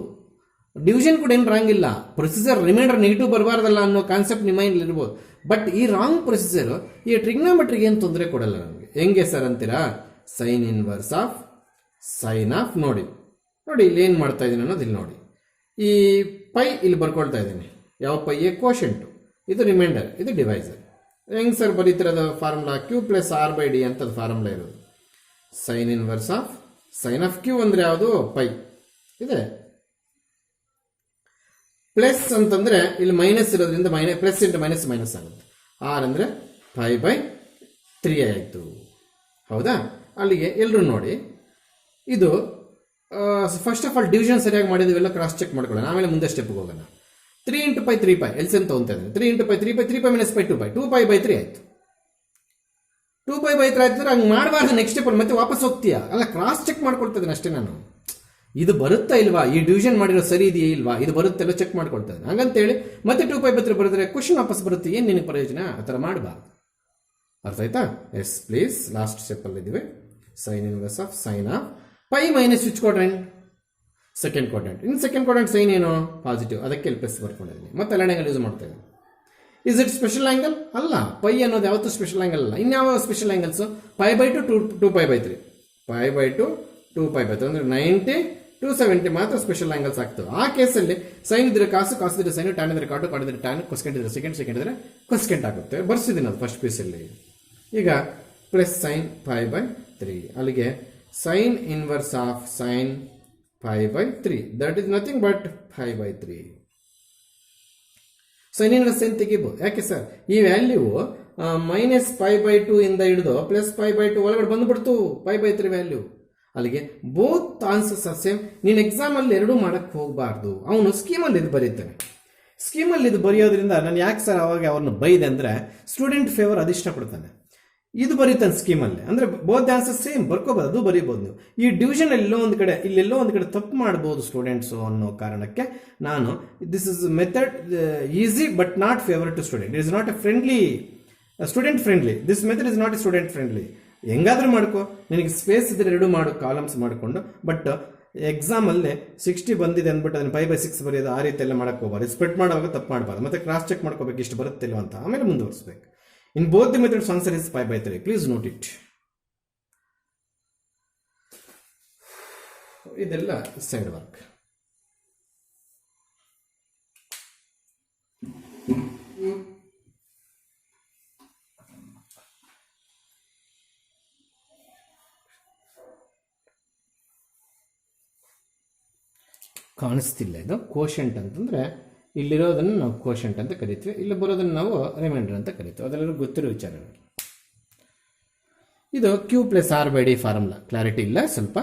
ಡಿವಿಷನ್ ಕೂಡ ಏನು ರಾಂಗ್ ಇಲ್ಲ, ಪ್ರೊಸೀಜರ್ ರಿಮೈಂಡರ್ ನೆಗೆಟಿವ್ ಬರಬಾರ್ದಲ್ಲ ಅನ್ನೋ ಕಾನ್ಸೆಪ್ಟ್ ನಿಮ್ಮ ಮೈಂಡ್ ಇರ್ಬೋದು. ಬಟ್ ಈ ರಾಂಗ್ ಪ್ರೊಸೀಜರ್ ಈ ಟ್ರಿಗ್ನೋಮೆಟ್ರಿಗೆ ಏನು ತೊಂದರೆ ಕೊಡಲ್ಲ ನಮಗೆ. ಹೆಂಗೆ ಸರ್ ಅಂತೀರಾ? Sign inverse of sine of. ನೋಡಿ ಇಲ್ಲಿ ಏನು ಮಾಡ್ತಾ ಇದ್ದೀನಿ ಅನ್ನೋದು ಇಲ್ಲಿ ನೋಡಿ. ಈ ಪೈ ಇಲ್ಲಿ ಬರ್ಕೊಳ್ತಾ ಇದ್ದೀನಿ. ಯಾವ ಪೈ? ಕೋಶೆಂಟು. ಇದು ರಿಮೈಂಡರ್, ಇದು ಡಿವೈಸರ್. ಹೆಂಗೆ ಸರ್ ಬರೀತಿರೋದು? ಫಾರ್ಮುಲಾ Q + R/D ಅಂತದ್ದು ಫಾರ್ಮುಲಾ ಇರೋದು. Sign inverse of sine of Q ಅಂದರೆ ಯಾವುದು? ಪೈ ಇದೆ. ಪ್ಲಸ್ ಅಂತಂದ್ರೆ ಇಲ್ಲಿ ಮೈನಸ್ ಇರೋದ್ರಿಂದ ಪ್ಲಸ್ ಇಂಟು ಮೈನಸ್ ಆಗುತ್ತೆ. R ಅಂದರೆ π/3 ಆಯಿತು. ಹೌದಾ? ಅಲ್ಲಿಗೆ ಎಲ್ಲರೂ ನೋಡಿ. ಇದು ಫಸ್ಟ್ ಆಫ್ ಆಲ್ ಡಿವಿಷನ್ ಸರಿಯಾಗಿ ಮಾಡಿದ್ವಿಲ್ಲ, ಕ್ರಾಸ್ ಚೆಕ್ ಮಾಡ್ಕೊಳ್ಳೋಣ, ಆಮೇಲೆ ಮುಂದೆ ಸ್ಟೆಪ್ಗೆ ಹೋಗೋಣ. 3 × π 3π ಎಲ್ಸಿಎಂ ತಗೊಂತಾ ಇದ್ದೀನಿ. 3 × π 3π 3π - π 2π 2π/3 ಆಯಿತು. 2π/3 ಆಯ್ತು. ಹಂಗೆ ಮಾಡಬಾರ್ದು. ನೆಕ್ಸ್ಟ್ ಸ್ಟೆಪ್ ಮತ್ತೆ ವಾಪಸ್ ಹೋಗ್ತೀಯಾ? ಅಲ್ಲ, ಕ್ರಾಸ್ ಚೆಕ್ ಮಾಡ್ಕೊಳ್ತಾ ಇದ್ದೀನಿ ಅಷ್ಟೇ ನಾನು. ಇದು ಬರುತ್ತಾ ಇಲ್ವಾ, ಈ ಡಿವಿಷನ್ ಮಾಡಿರೋ ಸರಿ ಇದೆಯೇ ಇಲ್ವಾ, ಇದು ಬರುತ್ತೆಲ್ಲ ಚೆಕ್ ಮಾಡ್ಕೊಳ್ತಾ ಇದ್ದೀನಿ. ಹಂಗಂತೇಳಿ ಮತ್ತೆ 2π/3 ಬರೆದ್ರೆ ಕ್ವಶನ್ ವಾಪಸ್ ಬರುತ್ತೆ. ಏನು ನಿನಗೆ ಪ್ರಯೋಜನ? ಆ ಥರ ಮಾಡಬಾರ್ದು. ಅರ್ಥ ಆಯ್ತಾ? Yes please. ಲಾಸ್ಟ್ ಸ್ಟೆಪ್ಪಲ್ಲಿ ಇದ್ದೀವಿ. Sine inverse of sine of pi minus which quadrant? Second quadrant. ಇನ್ನು ಸೆಕೆಂಡ್ ಕ್ವಾಡ್ರೆಂಟ್ ಸೈನ್ ಏನು? ಪಾಸಿಟಿವ್. ಅದಕ್ಕೆ ಇಲ್ಲಿ ಪ್ಲಸ್ ಬರ್ಕೊಂಡಿದ್ದೀನಿ. ಮತ್ತೆ ಲೈನ್ ಆಂಗಲ್ ಯೂಸ್ ಮಾಡ್ತಾ ಇದ್ದೀನಿ. Is it special angle? ಅಲ್ಲ, ಪೈ ಅನ್ನೋದು ಯಾವತ್ತೂ ಸ್ಪೆಷಲ್ ಆಂಗಲ್ ಅಲ್ಲ. ಇನ್ಯಾವ ಸ್ಪೆಷಲ್ ಆಂಗಲ್ಸು? π/2 2π/3 π/2 2π/3 ಅಂದರೆ 90 270 ಮಾತ್ರ ಸ್ಪೆಷಲ್ ಆಂಗಲ್ಸ್ ಆಗ್ತವೆ. ಆ ಕೇಸಲ್ಲಿ ಸೈನ್ ಇದ್ರೆ ಕಾಸು, ಕಾಸು ಇದ್ರೆ ಸೈನ್, ಟ್ಯಾನ್ ಇದ್ರೆ ಕಾಟು, ಕಾಟ್ ಇದ್ರೆ ಟ್ಯಾನ್, ಕೊಸ್ಕೆಂಟ್ ಇದ್ರೆ ಸೆಕೆಂಡ್, ಸೆಕೆಂಡ್ ಇದ್ರೆ ಕೊಸ್ಕೆಂಟ್ ಆಗುತ್ತೆ. ಬರ್ಸಿದ್ದೀನಿ ಅದು ಫಸ್ಟ್ ಪೀಸಲ್ಲಿ. ಈಗ ಪ್ಲಸ್ ಸೈನ್ π/3. ಅಲ್ಲಿಗೆ sine inverse of sine π/3 that is nothing but π/3. Sine inverse ಏನು ತೆಗಿಬೋದು? ಯಾಕೆ ಸರ್? ಈ ವ್ಯಾಲ್ಯೂ -π/2 ಇಂದ ಹಿಡಿದು +π/2 ಒಳಗಡೆ ಬಂದ್ಬಿಡ್ತು π/3 ವ್ಯಾಲ್ಯೂ. ಅಲ್ಲಿಗೆ ಬೋತ್ ಆನ್ಸರ್ಸ್ ಆರ್ ಸೇಮ್. ನೀನು ಎಕ್ಸಾಮಲ್ಲಿ ಎರಡೂ ಮಾಡಕ್ಕೆ ಹೋಗಬಾರ್ದು. ಅವನು ಸ್ಕೀಮಲ್ಲಿ ಇದು ಬರೀತಾನೆ. ಸ್ಕೀಮಲ್ಲಿ ಇದು ಬರೆಯೋದ್ರಿಂದ ನಾನು ಯಾಕೆ ಸರ್ ಅವಾಗ ಅವ್ರನ್ನ ಬೈದೆ ಅಂದರೆ ಸ್ಟೂಡೆಂಟ್ ಫೇವರ್ ಅದು ಇಷ್ಟಪಡ್ತಾನೆ. ಇದು ಬರೀತಾನೆ ಸ್ಕೀಮಲ್ಲಿ ಅಂದರೆ ಬೋತ್ ಆನ್ಸರ್ ಸೇಮ್ ಬರ್ಕೋಬೋದು, ಅದು ಬರೀಬೋದು. ನೀವು ಈ ಡಿವಿಷನ್ ಎಲ್ಲೋ ಒಂದು ಕಡೆ ಇಲ್ಲೆಲ್ಲೋ ಒಂದು ಕಡೆ ತಪ್ಪು ಮಾಡ್ಬೋದು ಸ್ಟೂಡೆಂಟ್ಸು ಅನ್ನೋ ಕಾರಣಕ್ಕೆ ನಾನು this is method easy but not favour to student. It is not a friendly student friendly. This method is not a student friendly. ಹೆಂಗಾದ್ರೂ ಮಾಡ್ಕೋ, ನಿನಗೆ ಸ್ಪೇಸ್ ಇದ್ರೆ ಎರಡು ಮಾಡು, ಕಾಲಮ್ಸ್ ಮಾಡಿಕೊಂಡು. ಬಟ್ ಎಕ್ಸಾಮಲ್ಲಿ 60 ಬಂದಿದೆ ಅಂದ್ಬಿಟ್ಟು ಅದನ್ನು 5/6 ಬರೆಯೋದು ಆ ರೀತಿ ಎಲ್ಲ ಮಾಡಕ್ಕೆ ಹೋಗಬಾರ್ದು. ಸ್ಪ್ರೆಡ್ ಮಾಡುವಾಗ ತಪ್ಪು ಮಾಡಬಾರ್ದು. ಮತ್ತೆ ಕ್ರಾಸ್ ಚೆಕ್ ಮಾಡ್ಕೋಬೇಕು ಇಷ್ಟು ಬರುತ್ತಿಲ್ಲ ಅಂತ, ಆಮೇಲೆ ಮುಂದುವರಿಸಬೇಕು. In both the methods, answer is π/3. Please note it. ಇದೆಲ್ಲ ಸೈಡ್ ವರ್ಕ್. ಕಾಣಿಸ್ತಿಲ್ಲ. ಇದು ಕೋಶೆಂಟ್ ಅಂತಂದ್ರೆ ಇಲ್ಲಿರೋದನ್ನು ನಾವು ಕೋಶೆಂಟ್ ಅಂತ ಕರಿತೀವಿ, ಇಲ್ಲಿ ಬರೋದನ್ನು ನಾವು ರಿಮೈಂಡರ್ ಅಂತ ಕರಿತೀವಿ. ಅದೆಲ್ಲರೂ ಗೊತ್ತಿರೋ ವಿಚಾರಗಳು. ಇದು Q + R/D ಫಾರ್ಮುಲಾ. ಕ್ಲಾರಿಟಿ ಇಲ್ಲ ಸ್ವಲ್ಪ.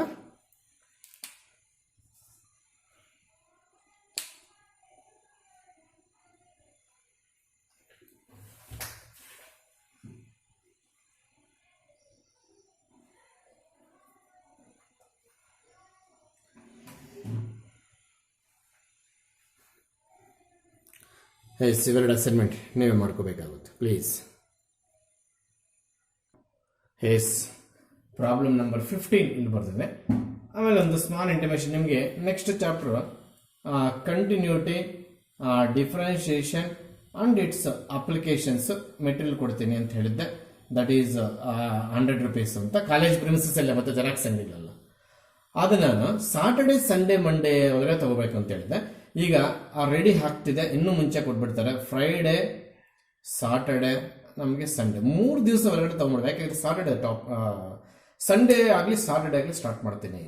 ಇವೆರಡು ಅಸೈನ್ಮೆಂಟ್ ನೀವೇ ಮಾಡ್ಕೋಬೇಕಾಗುತ್ತೆ ಪ್ಲೀಸ್. ಪ್ರಾಬ್ಲಮ್ ನಂಬರ್ 15 ಇಲ್ಲಿ ಬರ್ತದೆ. ಆಮೇಲೆ ಒಂದು ಸ್ಮಾಲ್ ಇಂಟಿಮೇಷನ್ ನಿಮಗೆ. Next chapter continuity, differentiation and it's applications material ಕೊಡ್ತೀನಿ ಅಂತ ಹೇಳಿದ್ದೆ. ದಟ್ ಈಸ್ 100 ರೂಪೀಸ್ ಅಂತ. ಕಾಲೇಜ್ ಪ್ರಿಮಿಸಸ್ ಅಲ್ಲೇ, ಮತ್ತೆ ಜೆರಾಕ್ಸ್ ಅಂಗಡಿಗಳಲ್ಲ. ಅದು ನಾನು ಸಾಟರ್ಡೆ ಸಂಡೇ ಮಂಡೇ ಒಳಗಡೆ ತಗೋಬೇಕು ಅಂತ ಹೇಳಿದೆ. ಈಗ ರೆಡಿ ಆಗ್ತಿದೆ, ಇನ್ನೂ ಮುಂಚೆ ಕೊಟ್ಬಿಡ್ತಾರೆ. ಫ್ರೈಡೆ ಸಾಟರ್ಡೆ ನಮಗೆ ಸಂಡೇ 3 ದಿವಸ ಒಳಗಡೆ ತಗೊಂಡ್ಬಿಡ್ಬೇಕು. ಯಾಕಂದ್ರೆ ಸಾಟರ್ಡೆ ಸಂಡೇ ಆಗಲಿ ಸಾಟರ್ಡೆ ಆಗಲಿ ಸ್ಟಾರ್ಟ್ ಮಾಡ್ತೀನಿ.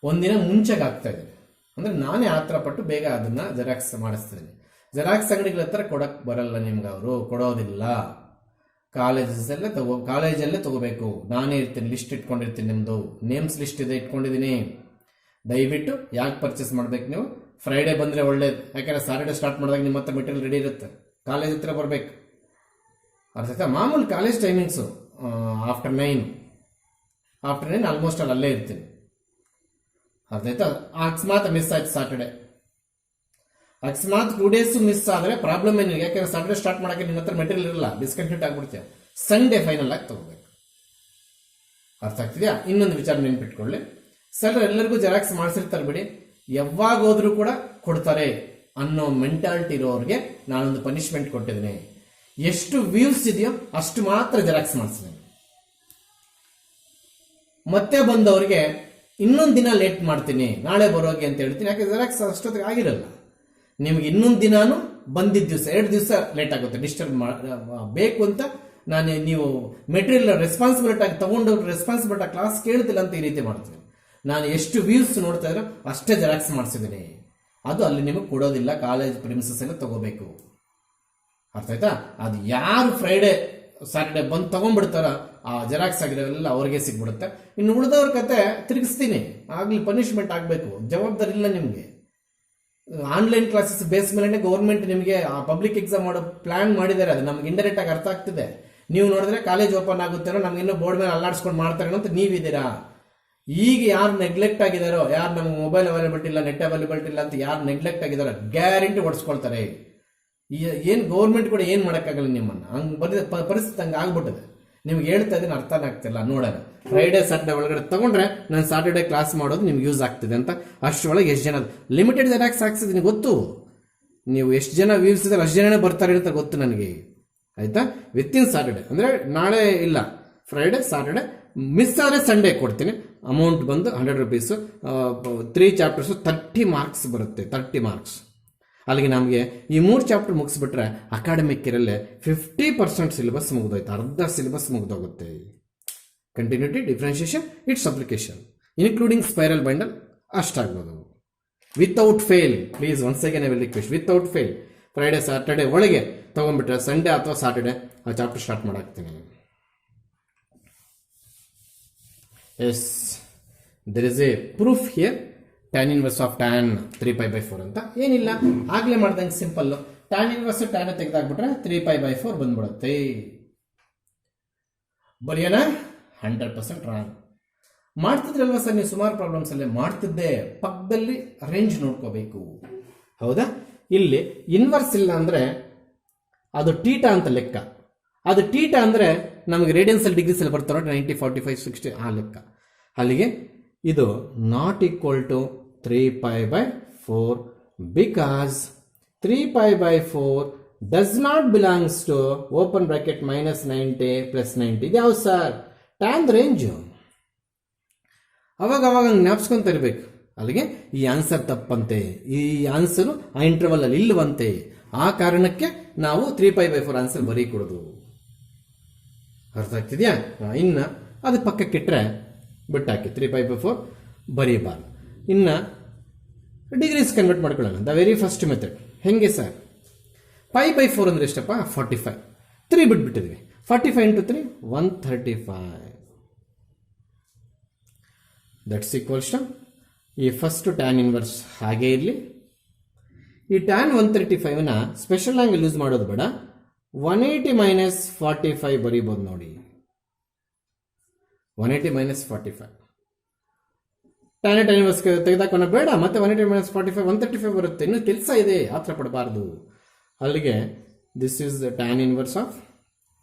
ಒಂದಿನ ಮುಂಚೆಗೆ ಆಗ್ತಾ ಇದೆ ಅಂದರೆ ನಾನೇ ಆತರ ಪಟ್ಟು ಬೇಗ ಅದನ್ನ ಜೆರಾಕ್ಸ್ ಮಾಡಿಸ್ತೀನಿ. ಜೆರಾಕ್ಸ್ ಅಂಗಡಿಗಳ ಹತ್ರ ಕೊಡಕ್ ಬರಲ್ಲ ನಿಮ್ಗೆ, ಅವರು ಕೊಡೋದಿಲ್ಲ. ಕಾಲೇಜಲ್ಲೇ ತಗೋಬೇಕು. ನಾನೇ ಇರ್ತೀನಿ, ಲಿಸ್ಟ್ ಇಟ್ಕೊಂಡಿರ್ತೀನಿ. ನಿಮ್ಮದು ನೇಮ್ಸ್ ಲಿಸ್ಟ್ ಇದೆ, ಇಟ್ಕೊಂಡಿದ್ದೀನಿ. ದಯವಿಟ್ಟು ಯಾಕೆ ಪರ್ಚೇಸ್ ಮಾಡ್ಬೇಕು ನೀವು? ಫ್ರೈಡೇ ಬಂದರೆ ಒಳ್ಳೇದು. ಯಾಕಂದರೆ ಸಾಟರ್ಡೆ ಸ್ಟಾರ್ಟ್ ಮಾಡಿದಾಗ ನಿಮ್ಮ ಹತ್ರ ಮೆಟೀರಿಯಲ್ ರೆಡಿ ಇರುತ್ತೆ. ಕಾಲೇಜ್ ಹತ್ರ ಬರಬೇಕು. ಅರ್ಥ ಆಯ್ತಾ? ಮಾಮೂಲಿ ಕಾಲೇಜ್ ಟೈಮಿಂಗ್ಸು ಆಫ್ಟರ್ 9 ಆಲ್ಮೋಸ್ಟ್ ಅಲ್ಲೇ ಇರ್ತೀನಿ. ಅರ್ಥ ಆಯ್ತಾ? ಅಕಸ್ಮಾತ್ ಮಿಸ್ ಆಯ್ತು ಸಾಟರ್ಡೆ, ಅಕಸ್ಮಾತ್ 2 ಡೇಸ್ ಮಿಸ್ ಆದರೆ ಪ್ರಾಬ್ಲಮ್ ಏನಿಲ್ಲ. ಯಾಕಂದ್ರೆ ಸಾಟರ್ಡೆ ಸ್ಟಾರ್ಟ್ ಮಾಡೋಕ್ಕೆ ನಿಮ್ಮ ಹತ್ರ ಮೆಟೀರಿಯಲ್ ಇರಲ್ಲ, ಡಿಸ್ಕಂಟಿನ್ಯೂಟ್ ಆಗ್ಬಿಡ್ತೀವಿ. ಸಂಡೇ ಫೈನಲ್ ಆಗಿ ತಗೋಬೇಕು. ಅರ್ಥ ಆಗ್ತಿದೆಯಾ? ಇನ್ನೊಂದು ವಿಚಾರ ನೆನ್ಪಿಟ್ಕೊಳ್ಳಿ, ಸರ್ ಎಲ್ಲರಿಗೂ ಜೆರಾಕ್ಸ್ ಮಾಡಿಸಿರ್ತಾರೆ ಬಿಡಿ, ಯಾವಾಗ ಹೋದ್ರೂ ಕೂಡ ಕೊಡ್ತಾರೆ ಅನ್ನೋ ಮೆಂಟಾಲಿಟಿ ಇರೋರಿಗೆ ನಾನೊಂದು ಪನಿಷ್ಮೆಂಟ್ ಕೊಟ್ಟಿದ್ದೀನಿ. ಎಷ್ಟು ವ್ಯೂಸ್ ಇದೆಯೋ ಅಷ್ಟು ಮಾತ್ರ ಜೆರಾಕ್ಸ್ ಮಾಡಿಸಿದ್ದೀನಿ. ಮತ್ತೆ ಬಂದವರಿಗೆ ಇನ್ನೊಂದು ದಿನ ಲೇಟ್ ಮಾಡ್ತೀನಿ, ನಾಳೆ ಬರೋಗೆ ಅಂತ ಹೇಳ್ತೀನಿ. ಯಾಕೆ ಜೆರಾಕ್ಸ್ ಅಷ್ಟೊತ್ತಿಗೆ ಆಗಿರಲ್ಲ. ನಿಮ್ಗೆ ಇನ್ನೊಂದು ದಿನಾನು ಬಂದಿದ್ದ ದಿವಸ 2 ದಿವಸ ಲೇಟ್ ಆಗುತ್ತೆ. ಡಿಸ್ಟರ್ಬ್ ಬೇಕು ಅಂತ ನೀವು ಮೆಟೀರಿಯಲ್ ರೆಸ್ಪಾನ್ಸಿಬಿಲಿಟಿ ಆಗಿ ತಗೊಂಡು ರೆಸ್ಪಾನ್ಸಿಬಿಲಿಟಿ ಕ್ಲಾಸ್ ಕೇಳ್ತಿಲ್ಲ ಅಂತ ಈ ರೀತಿ ಮಾಡ್ತೀನಿ. ನಾನು ಎಷ್ಟು ವ್ಯೂಸ್ ನೋಡ್ತಾ ಇದ್ರು ಅಷ್ಟೇ ಜೆರಾಕ್ಸ್ ಮಾಡಿಸಿದ್ದೀನಿ. ಅದು ಅಲ್ಲಿ ನಿಮಗೆ ಕೊಡೋದಿಲ್ಲ, ಕಾಲೇಜ್ ಪ್ರಿಮಿಸಸ್ ಎಲ್ಲ ತಗೋಬೇಕು. ಅರ್ಥ ಆಯ್ತಾ? ಅದು ಯಾರು ಫ್ರೈಡೆ ಸಾಟರ್ಡೆ ಬಂದು ತಗೊಂಡ್ಬಿಡ್ತಾರ ಆ ಜೆರಾಕ್ಸ್ ಆಗಿರೋವೆಲ್ಲ ಅವ್ರಿಗೆ ಸಿಗ್ಬಿಡುತ್ತೆ. ಇನ್ನು ಉಳಿದವ್ರ ಕತೆ ತಿರುಗಿಸ್ತೀನಿ, ಆಗ್ಲಿ ಪನಿಷ್ಮೆಂಟ್ ಆಗಬೇಕು. ಜವಾಬ್ದಾರಿ ಇಲ್ಲ ನಿಮಗೆ. ಆನ್ಲೈನ್ ಕ್ಲಾಸಸ್ ಬೇಸ್ ಮೇಲೆ ಗೌರ್ಮೆಂಟ್ ನಿಮಗೆ ಪಬ್ಲಿಕ್ ಎಕ್ಸಾಮ್ ಮಾಡೋ ಪ್ಲಾನ್ ಮಾಡಿದ್ದಾರೆ. ಅದು ನಮ್ಗೆ ಇಂಡೈರೆಕ್ಟ್ ಆಗಿ ಅರ್ಥ ಆಗ್ತಿದೆ. ನೀವು ನೋಡಿದ್ರೆ ಕಾಲೇಜ್ ಓಪನ್ ಆಗುತ್ತಾರೋ ನಮ್ಗೆ ಇನ್ನೂ ಬೋರ್ಡ್ ಮೇಲೆ ಅಲ್ಲಾಡ್ಸ್ಕೊಂಡು ಮಾಡ್ತಾರೆ ಅಂತ ನೀವಿದ್ದೀರಾ. ಈಗ ಯಾರು ನೆಗ್ಲೆಕ್ಟ್ ಆಗಿದಾರೋ, ಯಾರು ನಮ್ಗೆ ಮೊಬೈಲ್ ಅವೈಲೇಬಿಲಿಟಿ ಇಲ್ಲ, ನೆಟ್ ಅವೈಲೇಬಿಲಿಟಿ ಇಲ್ಲ ಅಂತ ಯಾರು ನೆಗ್ಲೆಕ್ಟ್ ಆಗಿದಾರೋ ಗ್ಯಾರಂಟಿ ಓಡಿಸ್ಕೊಳ್ತಾರೆ. ಏನು ಗೌರ್ಮೆಂಟ್ ಕೂಡ ಏನು ಮಾಡೋಕ್ಕಾಗಲ್ಲ ನಿಮ್ಮನ್ನು. ಹಂಗೆ ಪರಿಸ್ಥಿತಿ ಹಂಗೆ ಆಗ್ಬಿಟ್ಟಿದೆ. ನಿಮ್ಗೆ ಹೇಳ್ತಾ ಇದ್ದೀನಿ, ಅರ್ಥನೇ ಆಗ್ತಿಲ್ಲ. ನೋಡೋಣ, ಫ್ರೈಡೆ ಸಾಟರ್ಡೆ ಒಳಗಡೆ ತಗೊಂಡ್ರೆ ನಾನು ಸಾಟರ್ಡೆ ಕ್ಲಾಸ್ ಮಾಡೋದು ನಿಮ್ಗೆ ಯೂಸ್ ಆಗ್ತಿದೆ ಅಂತ. ಅಷ್ಟರೊಳಗೆ ಎಷ್ಟು ಜನ ಲಿಮಿಟೆಡ್ ಜೆರಾಕ್ಸ್ ಹಾಕ್ಸಿದ್ದೀನಿ ಗೊತ್ತು. ನೀವು ಎಷ್ಟು ಜನ ವ್ಯೂಸ್ ಇದ್ದಾರೆ ಅಷ್ಟು ಜನನೇ ಬರ್ತಾರೆ ಅಂತ ಗೊತ್ತು ನನಗೆ. ಆಯ್ತಾ? ವಿತಿನ್ ಸಾಟರ್ಡೆ ಅಂದರೆ ನಾಳೆ ಇಲ್ಲ, ಫ್ರೈಡೆ ಸಾಟರ್ಡೆ ಮಿಸ್ ಆದರೆ ಸಂಡೇ ಕೊಡ್ತೀನಿ. ಅಮೌಂಟ್ ಬಂದು 100 ರೂಪೀಸು. 3 ಚಾಪ್ಟರ್ಸು 30 ಮಾರ್ಕ್ಸ್ ಬರುತ್ತೆ. 30 ಮಾರ್ಕ್ಸ್. ಅಲ್ಲಿಗೆ ನಮಗೆ ಈ 3 ಚಾಪ್ಟರ್ ಮುಗಿಸ್ಬಿಟ್ರೆ ಅಕಾಡೆಮಿಕ್ ಇರಲ್ಲೇ 50% ಸಿಲೆಬಸ್ ಮುಗಿದೋಯ್ತು. ಅರ್ಧ ಸಿಲೆಬಸ್ ಮುಗಿದೋಗುತ್ತೆ. Continuity, differentiation, its application including spiral binding ಅಷ್ಟಾಗ್ಬೋದು. Without fail, please once again I will request, without fail Friday Saturday ಒಳಗೆ ತೊಗೊಂಡ್ಬಿಟ್ರೆ ಸಂಡೇ ಅಥವಾ ಸಾಟರ್ಡೆ ಆ ಚಾಪ್ಟರ್ ಸ್ಟಾರ್ಟ್ ಮಾಡಾಕ್ತೀನಿ. Yes, there is a proof here, tan inverse of tan 3π/4 ಅಂತ. ಏನಿಲ್ಲ, ಆಗ್ಲೇ ಮಾಡ್ದಂಗೆ ಸಿಂಪಲ್. tan inverse tan ತೆಗೆದಾಕ್ಬಿಟ್ರೆ 3π/4 ಬಂದ್ಬಿಡುತ್ತೆ. ಬರೆಯೋಣ? 100% ರಾಂಗ್. ಮಾಡ್ತಿದ್ರಲ್ವ ಸರ್ ನೀವು ಸುಮಾರು ಪ್ರಾಬ್ಲಮ್ಸ್ ಅಲ್ಲೇ ಮಾಡ್ತಿದ್ದೆ. ಪಕ್ಕದಲ್ಲಿ ರೇಂಜ್ ನೋಡ್ಕೋಬೇಕು. ಹೌದಾ? ಇಲ್ಲಿ ಇನ್ವರ್ಸ್ ಇಲ್ಲ ಅಂದ್ರೆ ಅದು ಟೀಟಾ ಅಂತ ಲೆಕ್ಕ. ಅದು ಟೀಟಾ ಅಂದ್ರೆ ನಮಗೆ ರೇಡಿಯನ್ಸ್ ಅಲ್ಲಿ ಡಿಗ್ರೀಸ್ ಅಲ್ಲಿ ಬರ್ತಾರೆ 90, 45, 60 ಆ ಲೆಕ್ಕ. ಅಲ್ಲಿಗೆ ಇದು not equal to 3π/4 because 3π/4 does not belongs to open bracket -90 +90. ಇದು ಯಾವ ಸರ್? Tan range. ಅವಾಗ ಜ್ಞಾಪಿಸ್ಕೊಂತ ಇರಬೇಕು. ಅಲ್ಲಿಗೆ ಈ ಆನ್ಸರ್ ತಪ್ಪಂತೆ, ಈ ಆನ್ಸರು ಆ ಇಂಟರ್ವಲ್ ಅಲ್ಲಿ ಇಲ್ಲವಂತೆ. ಆ ಕಾರಣಕ್ಕೆ ನಾವು 3π/4 ಆನ್ಸರ್ ಬರೀ ಕೊಡೋದು. ಅರ್ಥ ಆಗ್ತಿದ್ಯಾ? ಇನ್ನು ಅದು ಪಕ್ಕಕ್ಕಿಟ್ರೆ ಬಿಟ್ಟಾಕಿ 3π/4 ಬರೀಬಾರ್ದು. ಇನ್ನು ಡಿಗ್ರೀಸ್ ಕನ್ವರ್ಟ್ ಮಾಡ್ಕೊಳ್ಳೋಣ. ದ ವೆರಿ ಫಸ್ಟ್ ಮೆಥಡ್ ಹೆಂಗೆ ಸರ್? π/4 ಅಂದ್ರೆ ಎಷ್ಟಪ್ಪ? 45. 3 ಬಿಟ್ಬಿಟ್ಟಿದ್ವಿ. 45 × 3 135. ದಟ್ಸ್ ಈಕ್ವಲ್ಸ್ ಟು ಈ ಫಸ್ಟ್ ಟ್ಯಾನ್ ಇನ್ವರ್ಸ್ ಹಾಗೆ ಇರಲಿ. ಈ ಟ್ಯಾನ್ 135ನ ಸ್ಪೆಷಲ್ ಆಂಗಲ್ ಯೂಸ್ ಮಾಡೋದು ಬೇಡ, 180 - 45 ಬರೀಬೋದು ನೋಡಿ. 180 - 45 ಟ್ಯಾನ್ ಇನ್ವರ್ಸ್ ತೆಗೆದಾಕೋಣ ಬೇಡ. ಮತ್ತೆ 180 - 45 135 ಬರುತ್ತೆ. ಇನ್ನೂ ಕೆಲಸ ಇದೆ, ಆತರ ಪಡಬಾರ್ದು. ಅಲ್ಲಿಗೆ this is the tan inverse of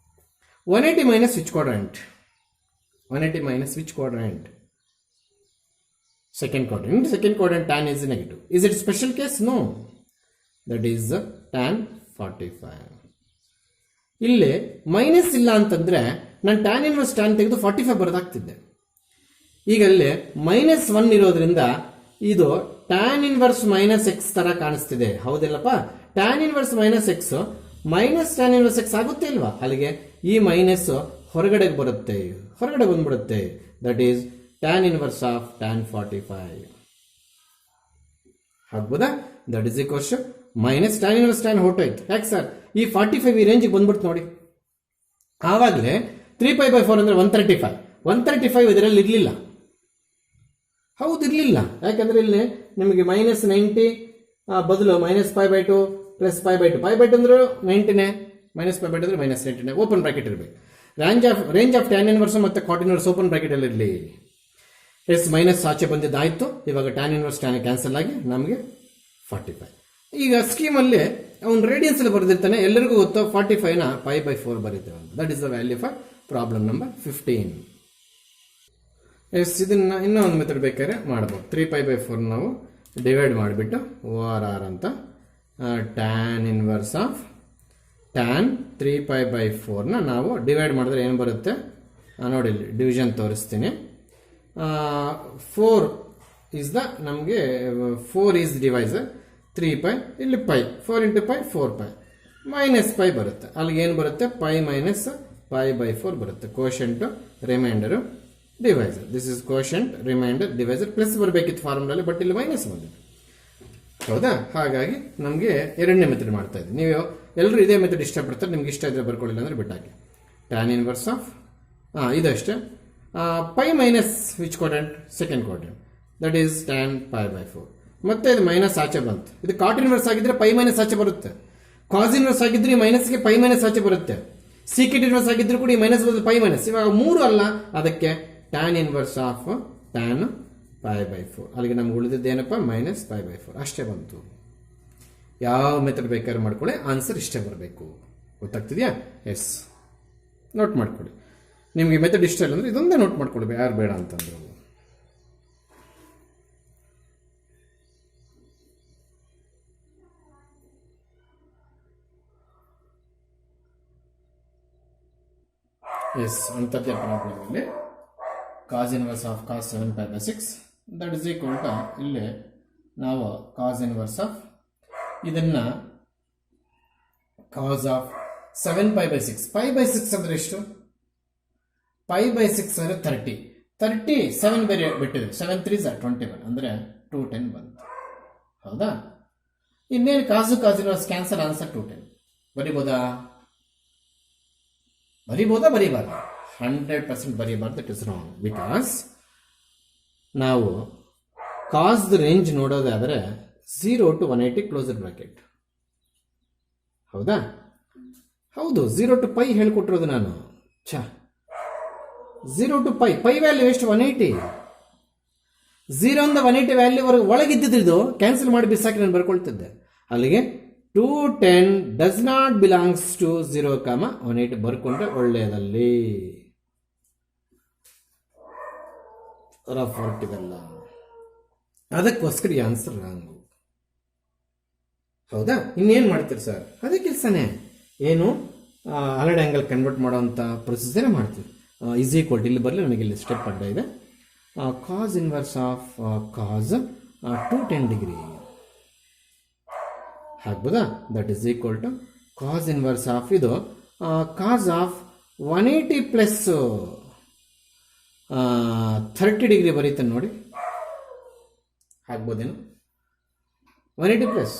180 - which quadrant? 180 - which quadrant? Second quadrant. In the second quadrant tan is negative. Is it special case? No. That is tan 45. ಇಲ್ಲಿ ಮೈನಸ್ ಇಲ್ಲ ಅಂತಂದ್ರೆ ನಾನು ಟ್ಯಾನ್ ಇನ್ವರ್ಸ್ ಟ್ಯಾನ್ ತೆಗೆದು 45 ಬರೋದಾಗ್ತಿದ್ದೆ. ಈಗ ಅಲ್ಲಿ -1 ಇರೋದ್ರಿಂದ ಇದು tan inverse -x ತರ ಕಾಣಿಸ್ತಿದೆ, ಹೌದಿಲ್ಲಪ್ಪ? Tan inverse -x minus tan inverse x ಆಗುತ್ತೆ ಇಲ್ವಾ? ಅಲ್ಲಿಗೆ ಈ ಮೈನಸ್ ಹೊರಗಡೆ ಬರುತ್ತೆ, ಹೊರಗಡೆ ಬಂದ್ಬಿಡುತ್ತೆ. That is tan inverse of tan 45 ಆಗ್ಬೋದಾ? That is equals minus tan inverse tan ಹೊರಟೋಯ್ತು. ಯಾಕೆ ಸರ್? ಈ 45 ಈ ರೇಂಜಿಗೆ ಬಂದ್ಬಿಡ್ತು ನೋಡಿ. ಆವಾಗಲೇ 3π/4 ಅಂದ್ರೆ 135. 135 ಇದರಲ್ಲಿ ಇರಲಿಲ್ಲ, ಹೌದು ಇರಲಿಲ್ಲ. ಯಾಕಂದ್ರೆ ಇಲ್ಲಿ ನಿಮಗೆ -90 ಬದಲು -π/2 + π/2. π/2 ಅಂದ್ರೆ 90ನೇ, -π/2 ಅಂದ್ರೆ -90ನೇ. ಓಪನ್ ಬ್ರಾಕೆಟ್ ಇರಬೇಕು. ರೇಂಜ್ ಆಫ್ ಟ್ಯಾನ್ ಇನ್ವರ್ಸ್ ಮತ್ತೆ ಕಾಟ್ ಇನ್ವರ್ಸ್ ಓಪನ್ ಬ್ರಾಕೆಟ್ ಅಲ್ಲಿ ಇರಲಿ. ಎಸ್ ಮೈನಸ್ ಆಚೆ ಬಂದಿದ್ದಾಯ್ತು. ಇವಾಗ ಟ್ಯಾನ್ ಇನ್ವರ್ಸ್ ಟ್ಯಾನ್ ಕ್ಯಾನ್ಸಲ್ ಆಗಿ ನಮಗೆ 45. ಈಗ ಸ್ಕೀಮಲ್ಲಿ ಅವ್ನು ರೇಡಿಯನ್ಸ್ ಅಲ್ಲಿ ಬರೆದಿರ್ತಾನೆ, ಎಲ್ಲರಿಗೂ ಗೊತ್ತು 45ನ π/4 ಬರೀತೇವೆ. That is the value for problem number 15. Yes ಇದನ್ನ ಇನ್ನೂ ಒಂದು ಮೆಥಡ್ ಬೇಕಾದ್ರೆ ಮಾಡ್ಬೋದು. 3π/4 ನಾವು ಡಿವೈಡ್ ಮಾಡಿಬಿಟ್ಟು OR ಅಂತ ಟ್ಯಾನ್ ಇನ್ವರ್ಸ್ ಆಫ್ ಟ್ಯಾನ್ 3π/4ನ ನಾವು ಡಿವೈಡ್ ಮಾಡಿದ್ರೆ ಏನು ಬರುತ್ತೆ ನೋಡಿ, ಡಿವಿಷನ್ ತೋರಿಸ್ತೀನಿ. 4 ಈಸ್ ದ ನಮಗೆ 4 ಈಸ್ ಡಿವೈಸರ್, 3π ಇಲ್ಲಿ π, 4 × π 4π -π ಬರುತ್ತೆ. ಅಲ್ಲಿಗೆ ಏನು ಬರುತ್ತೆ? π - π/4 ಬರುತ್ತೆ. Quotient remainder divisor. This is quotient remainder divisor. Plus ಬರಬೇಕಿತ್ತು ಫಾರ್ಮುಲಲ್ಲಿ, ಬಟ್ ಇಲ್ಲಿ ಮೈನಸ್ ಬಂದಿದೆ, ಹೌದಾ? ಹಾಗಾಗಿ ನಮಗೆ ಎರಡನೇ ಮೆಥಡ್ ಮಾಡ್ತಾ ಇದ್ದೀವಿ. ನೀವು ಎಲ್ಲರೂ ಇದೇ ಮೆಥಡ್ ಇಷ್ಟಪಡ್ತಾರೆ, ನಿಮ್ಗೆ ಇಷ್ಟ ಇದ್ರೆ ಬರ್ಕೊಳ್ಳಿಲ್ಲ ಅಂದ್ರೆ ಬಿಟ್ಟಾಕಿ. ಟ್ಯಾನ್ ಇನ್ವರ್ಸ್ ಆಫ್ ಇದಷ್ಟೇ π minus which quadrant? Second quadrant. That is tan π/4. ಮತ್ತೆ ಇದು ಮೈನಸ್ ಆಚೆ ಬಂತು. ಇದು ಕಾಟ್ ಇನ್ವರ್ಸ್ ಆಗಿದ್ರೆ π ಮೈನಸ್ ಆಚೆ ಬರುತ್ತೆ. ಕಾಸ್ ಇನ್ವರ್ಸ್ ಆಗಿದ್ರೆ ಈ ಮೈನಸ್ಗೆ π ಮೈನಸ್ ಆಚೆ ಬರುತ್ತೆ. ಸೀಕೆಟ್ ಇನ್ವರ್ಸ್ ಆಗಿದ್ರು ಕೂಡ ಈ ಮೈನಸ್ ಬರುತ್ತೆ, π ಮೈನಸ್. ಇವಾಗ 3 ಅಲ್ಲ, ಅದಕ್ಕೆ ಟ್ಯಾನ್ ಇನ್ವರ್ಸ್ ಆಫ್ ಟ್ಯಾನ್ π/4. ಅಲ್ಲಿಗೆ ನಮ್ಗೆ ಉಳಿದಿದ್ದೇನಪ್ಪ? -π/4 ಅಷ್ಟೇ ಬಂತು. ಯಾವ ಮೆಥಡ್ ಬೇಕಾದ್ರೆ ಮಾಡ್ಕೊಳ್ಳಿ, ಆನ್ಸರ್ ಇಷ್ಟೇ ಬರಬೇಕು. ಗೊತ್ತಾಗ್ತಿದೆಯಾ? ಎಸ್, ನೋಟ್ ಮಾಡ್ಕೊಳ್ಳಿ. ನಿಮಗೆ ಮೆಥಡ್ ಇಷ್ಟ ಇಲ್ಲ ಅಂದ್ರೆ ಇದೊಂದೇ ನೋಟ್ ಮಾಡ್ಕೊಳ್ಳಿ, ಯಾರು ಬೇಡ ಅಂತಂದ್ರು. ಎಸ್, ಅಂತರ್ಜಾಲ ಪ್ರಾಬ್ಲಮಲ್ಲಿ cos inverse of cos 7π/6 that is equal to ಇಲ್ಲಿ ನಾವು ಕಾಸ್ ಇನ್ವರ್ಸ್ ಆಫ್ ಇದನ್ನ ಕಾಸ್ ಆಫ್ 7π/6. π/6 ಅಂದ್ರೆ ಎಷ್ಟು? π/6 ಅಂದ್ರೆ 30. 7 ಬೇರೆ ಬಿಟ್ಟಿದೆ. 7 3 21 ಅಂದ್ರೆ 210 ಬಂತು, ಹೌದಾ? ಇನ್ನೇನು ಕಾಸು ಇನ್ವರ್ಸ್ ಕ್ಯಾನ್ಸಲ್, ಆನ್ಸರ್ 210. ಬರಿಬೋದಾ? ಬರಿಬಾರ್ದು? 100% ಬರೀಬಾರ್ದು. It is wrong. ಬಿಕಾಸ್ ನಾವು ಕಾಸ್ ರೇಂಜ್ ನೋಡೋದಾದ್ರೆ 0 to 180 ಕ್ಲೋಸರ್ ಬ್ರಾಕೆಟ್, ಹೌದಾ? ಹೌದು, 0 to π ಹೇಳ್ಕೊಟ್ಟಿರೋದು ನಾನು. 0 to π ವ್ಯಾಲ್ಯೂ ಎಷ್ಟು? 180. 0 ಇಂದ 180 ವ್ಯಾಲ್ಯೂ ಒಳಗಿದ್ದಿದ್ದು ಕ್ಯಾನ್ಸಲ್ ಮಾಡಿ ಬಿಸಾಕಿ ನಾನು ಬರ್ಕೊಳ್ತಿದ್ದೆ. ಅಲ್ಲಿಗೆ 210 ಡಸ್ ನಾಟ್ ಬಿಲಾಂಗ್ಸ್ ಟು 0, 180 ಬರ್ಕೊಂಡ್ರೆ ಒಳ್ಳೆಯದಲ್ಲಿ. ರಫ್ ವರ್ಕ್ ಇದೆಲ್ಲ, ಅದಕ್ಕೋಸ್ಕರ ಈ ಆನ್ಸರ್ ರಾಂಗು, ಹೌದಾ? ಇನ್ನೇನು ಮಾಡ್ತೀರಿ ಸರ್? ಅದೇ ಕೆಲಸನೇ. ಏನು ಅಲರ್ಡ್ ಆ್ಯಂಗಲ್ ಕನ್ವರ್ಟ್ ಮಾಡೋವಂಥ ಪ್ರೊಸೀಜರೇ ಮಾಡ್ತೀವಿ. ಈಸ್ ಈಕ್ವಲ್ ಟು ಇಲ್ಲಿ ಬರಲಿ, ನನಗೆ ಇಲ್ಲಿ ಸ್ಟೆಪ್ ಅಡ್ಡ ಇದೆ. Cos inverse of cos 210 degree ಆಗ್ಬೋದಾ? That is equal to cos inverse of ಇದು ಕಾಸ್ ಆಫ್ 180 ಪ್ಲಸ್ 30 ಡಿಗ್ರಿ ಬರೀತಾನೆ ನೋಡಿ. ಆಗ್ಬೋದೇನು? 180 ಪ್ಲಸ್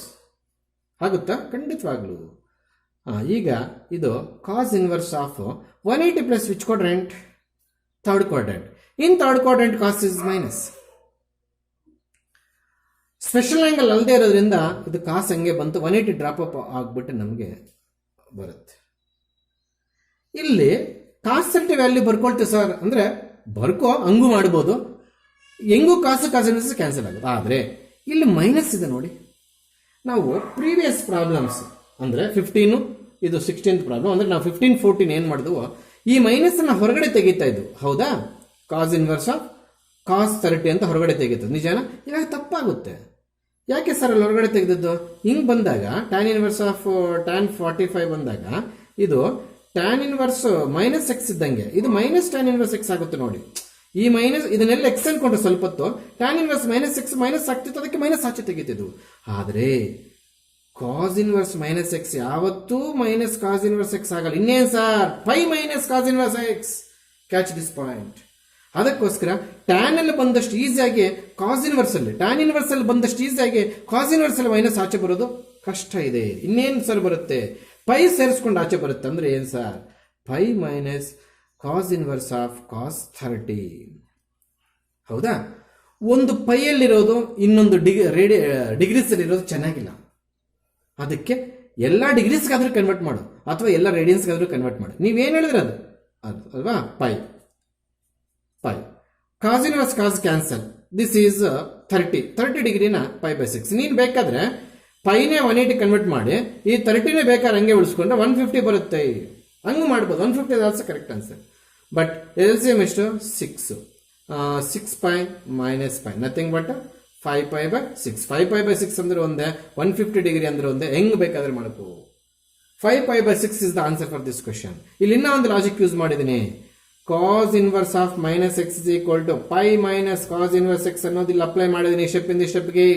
ಆಗುತ್ತಾ? ಖಂಡಿತವಾಗ್ಲೂ. ಈಗ ಇದು cos inverse of 180 plus which quadrant? Third quadrant. In third quadrant cos is minus. Special angle ಅಲ್ಲದೆ ಇರೋದ್ರಿಂದ ಇದು ಕಾಸ್ ಹಂಗೆ ಬಂತು, 180 ಡ್ರಾಪ್ ಅಪ್ ಆಗ್ಬಿಟ್ಟು ನಮಗೆ ಬರುತ್ತೆ. ಇಲ್ಲಿ ಕಾಸ್ 30 ವ್ಯಾಲ್ಯೂ ಬರ್ಕೊಳ್ತೇವೆ ಸರ್ ಅಂದ್ರೆ ಬರ್ಕೋ, ಹಂಗೂ ಮಾಡ್ಬೋದು, ಹೆಂಗೂ ಕಾಸು ಕ್ಯಾನ್ಸಲ್ ಆಗುತ್ತೆ. ಆದರೆ ಇಲ್ಲಿ ಮೈನಸ್ ಇದೆ ನೋಡಿ. ನಾವು ಪ್ರೀವಿಯಸ್ ಪ್ರಾಬ್ಲಮ್ಸ್ ಅಂದರೆ 15 ಇದು 16th ಪ್ರಾಬ್ಲಮ್ ಅಂದರೆ ನಾವು 15 14 ಏನು ಮಾಡಿದ್ವು, ಈ ಮೈನಸ್ನ ಹೊರಗಡೆ ತೆಗಿತಾ ಇದ್ವು, ಹೌದಾ? ಕಾಸ್ ಇನ್ವರ್ಸ್ ಆಫ್ ಕಾಸ್ 30 ಅಂತ ಹೊರಗಡೆ ತೆಗಿತದೆ, ನಿಜಾನ? ಇವಾಗ ತಪ್ಪಾಗುತ್ತೆ. ಯಾಕೆ ಸರ್ ಅಲ್ಲಿ ಹೊರಗಡೆ ತೆಗೆದದ್ದು? ಹಿಂಗೆ ಬಂದಾಗ ಟ್ಯಾನ್ ಇನ್ವರ್ಸ್ ಆಫ್ ಟ್ಯಾನ್ 45 ಬಂದಾಗ ಇದು ಟ್ಯಾನ್ ಇನ್ವರ್ಸ್ -x ಇದ್ದಂಗೆ, ಇದು ಮೈನಸ್ ಟ್ಯಾನ್ ಇನ್ವರ್ಸ್ x ಆಗುತ್ತೆ ನೋಡಿ. ಈ ಮೈನಸ್ ಇದನ್ನೆಲ್ಲ ಎಕ್ಸ್ ಅನ್ಕೊಂಡ್ರೆ ಸ್ವಲ್ಪ ಹೊತ್ತು tan inverse minus x minus ಆಗ್ತಿತ್ತು, ಅದಕ್ಕೆ ಮೈನಸ್ ಆಚೆ ತೆಗಿತಿದ್ವು. ಆದರೆ ಕಾಸ್ ಇನ್ವರ್ಸ್ ಮೈನಸ್ ಎಕ್ಸ್ ಯಾವತ್ತೂ ಮೈನಸ್ ಕಾಸ್ ಇನ್ವರ್ಸ್ ಎಕ್ಸ್ ಆಗಲ್ಲ. ಇನ್ನೇನು sir, pi minus cos inverse x, catch this point. ಅದಕ್ಕೋಸ್ಕರ ಟ್ಯಾನ್ ಅಲ್ಲಿ ಬಂದಷ್ಟು ಈಸಿಯಾಗಿ ಕಾಸ್ ಇನ್ವರ್ಸ್ ಅಲ್ಲಿ, ಟ್ಯಾನ್ ಇನ್ವರ್ಸ್ ಅಲ್ಲಿ ಬಂದಷ್ಟು ಈಸಿಯಾಗಿ ಕಾಸ್ ಇನ್ವರ್ಸ್ ಅಲ್ಲಿ ಮೈನಸ್ ಆಚೆ ಬರೋದು ಕಷ್ಟ ಇದೆ. ಇನ್ನೇನು ಸರ್ ಬರುತ್ತೆ, ಪೈ ಸೇರಿಸ್ಕೊಂಡು ಆಚೆ ಬರುತ್ತೆ. ಅಂದ್ರೆ ಏನು sir, pi minus cos inverse of cos 30. ಹೌದಾ? ಒಂದು ಪೈಯಲ್ಲಿರೋದು ಇನ್ನೊಂದು ಡಿಗ್ರೀಸ್ ಅಲ್ಲಿ ಇರೋದು ಚೆನ್ನಾಗಿಲ್ಲ. ಅದಕ್ಕೆ ಎಲ್ಲ ಡಿಗ್ರೀಸ್ಗಾದ್ರೂ ಕನ್ವರ್ಟ್ ಮಾಡು ಅಥವಾ ಎಲ್ಲ ರೇಡಿಯನ್ಸ್ಗಾದ್ರೂ ಕನ್ವರ್ಟ್ ಮಾಡು. ನೀವೇನು ಹೇಳಿದ್ರೆ ಅದು ಅಲ್ವಾ, pi pi cos inverse cos cancel, this is 30 ಡಿಗ್ರಿನ ಪೈ ಬೈ 6. ನೀನು ಬೇಕಾದ್ರೆ ಪೈನೇ 180 ಕನ್ವರ್ಟ್ ಮಾಡಿ ಈ 30ನೇ ಬೇಕಾದ್ರೆ ಹಂಗೆ ಉಳಿಸ್ಕೊಂಡ್ರೆ 150 ಬರುತ್ತೆ. ಹಂಗೆ ಮಾಡ್ಬೋದು, 150 is also correct answer. But LCM ಎಷ್ಟು, 6 pi minus pi, nothing but 5 pi by 6. 5 pi by 6 ಅಂದ್ರೆ ಒಂದೇ, 150 ಡಿಗ್ರಿ ಅಂದ್ರೆ ಒಂದೇ, ಹೆಂಗ್ ಬೇಕಾದ್ರೆ ಮಾಡ್ಕೋ. 5 pi by 6 is the answer for this question. ಇಲ್ಲಿ ಇನ್ನೂ ಒಂದು ಲಾಜಿಕ್ ಯೂಸ್ ಮಾಡಿದ್ದೀನಿ. Cos inverse of minus x is equal to pi minus cos inverse x ಅನ್ನೋದು ಇಲ್ಲಿ ಅಪ್ಲೈ ಮಾಡಿದ್ದೀನಿ ಸ್ಟೆಪ್ ಇಂದ ಸ್ಟೆಪ್ಗೆ.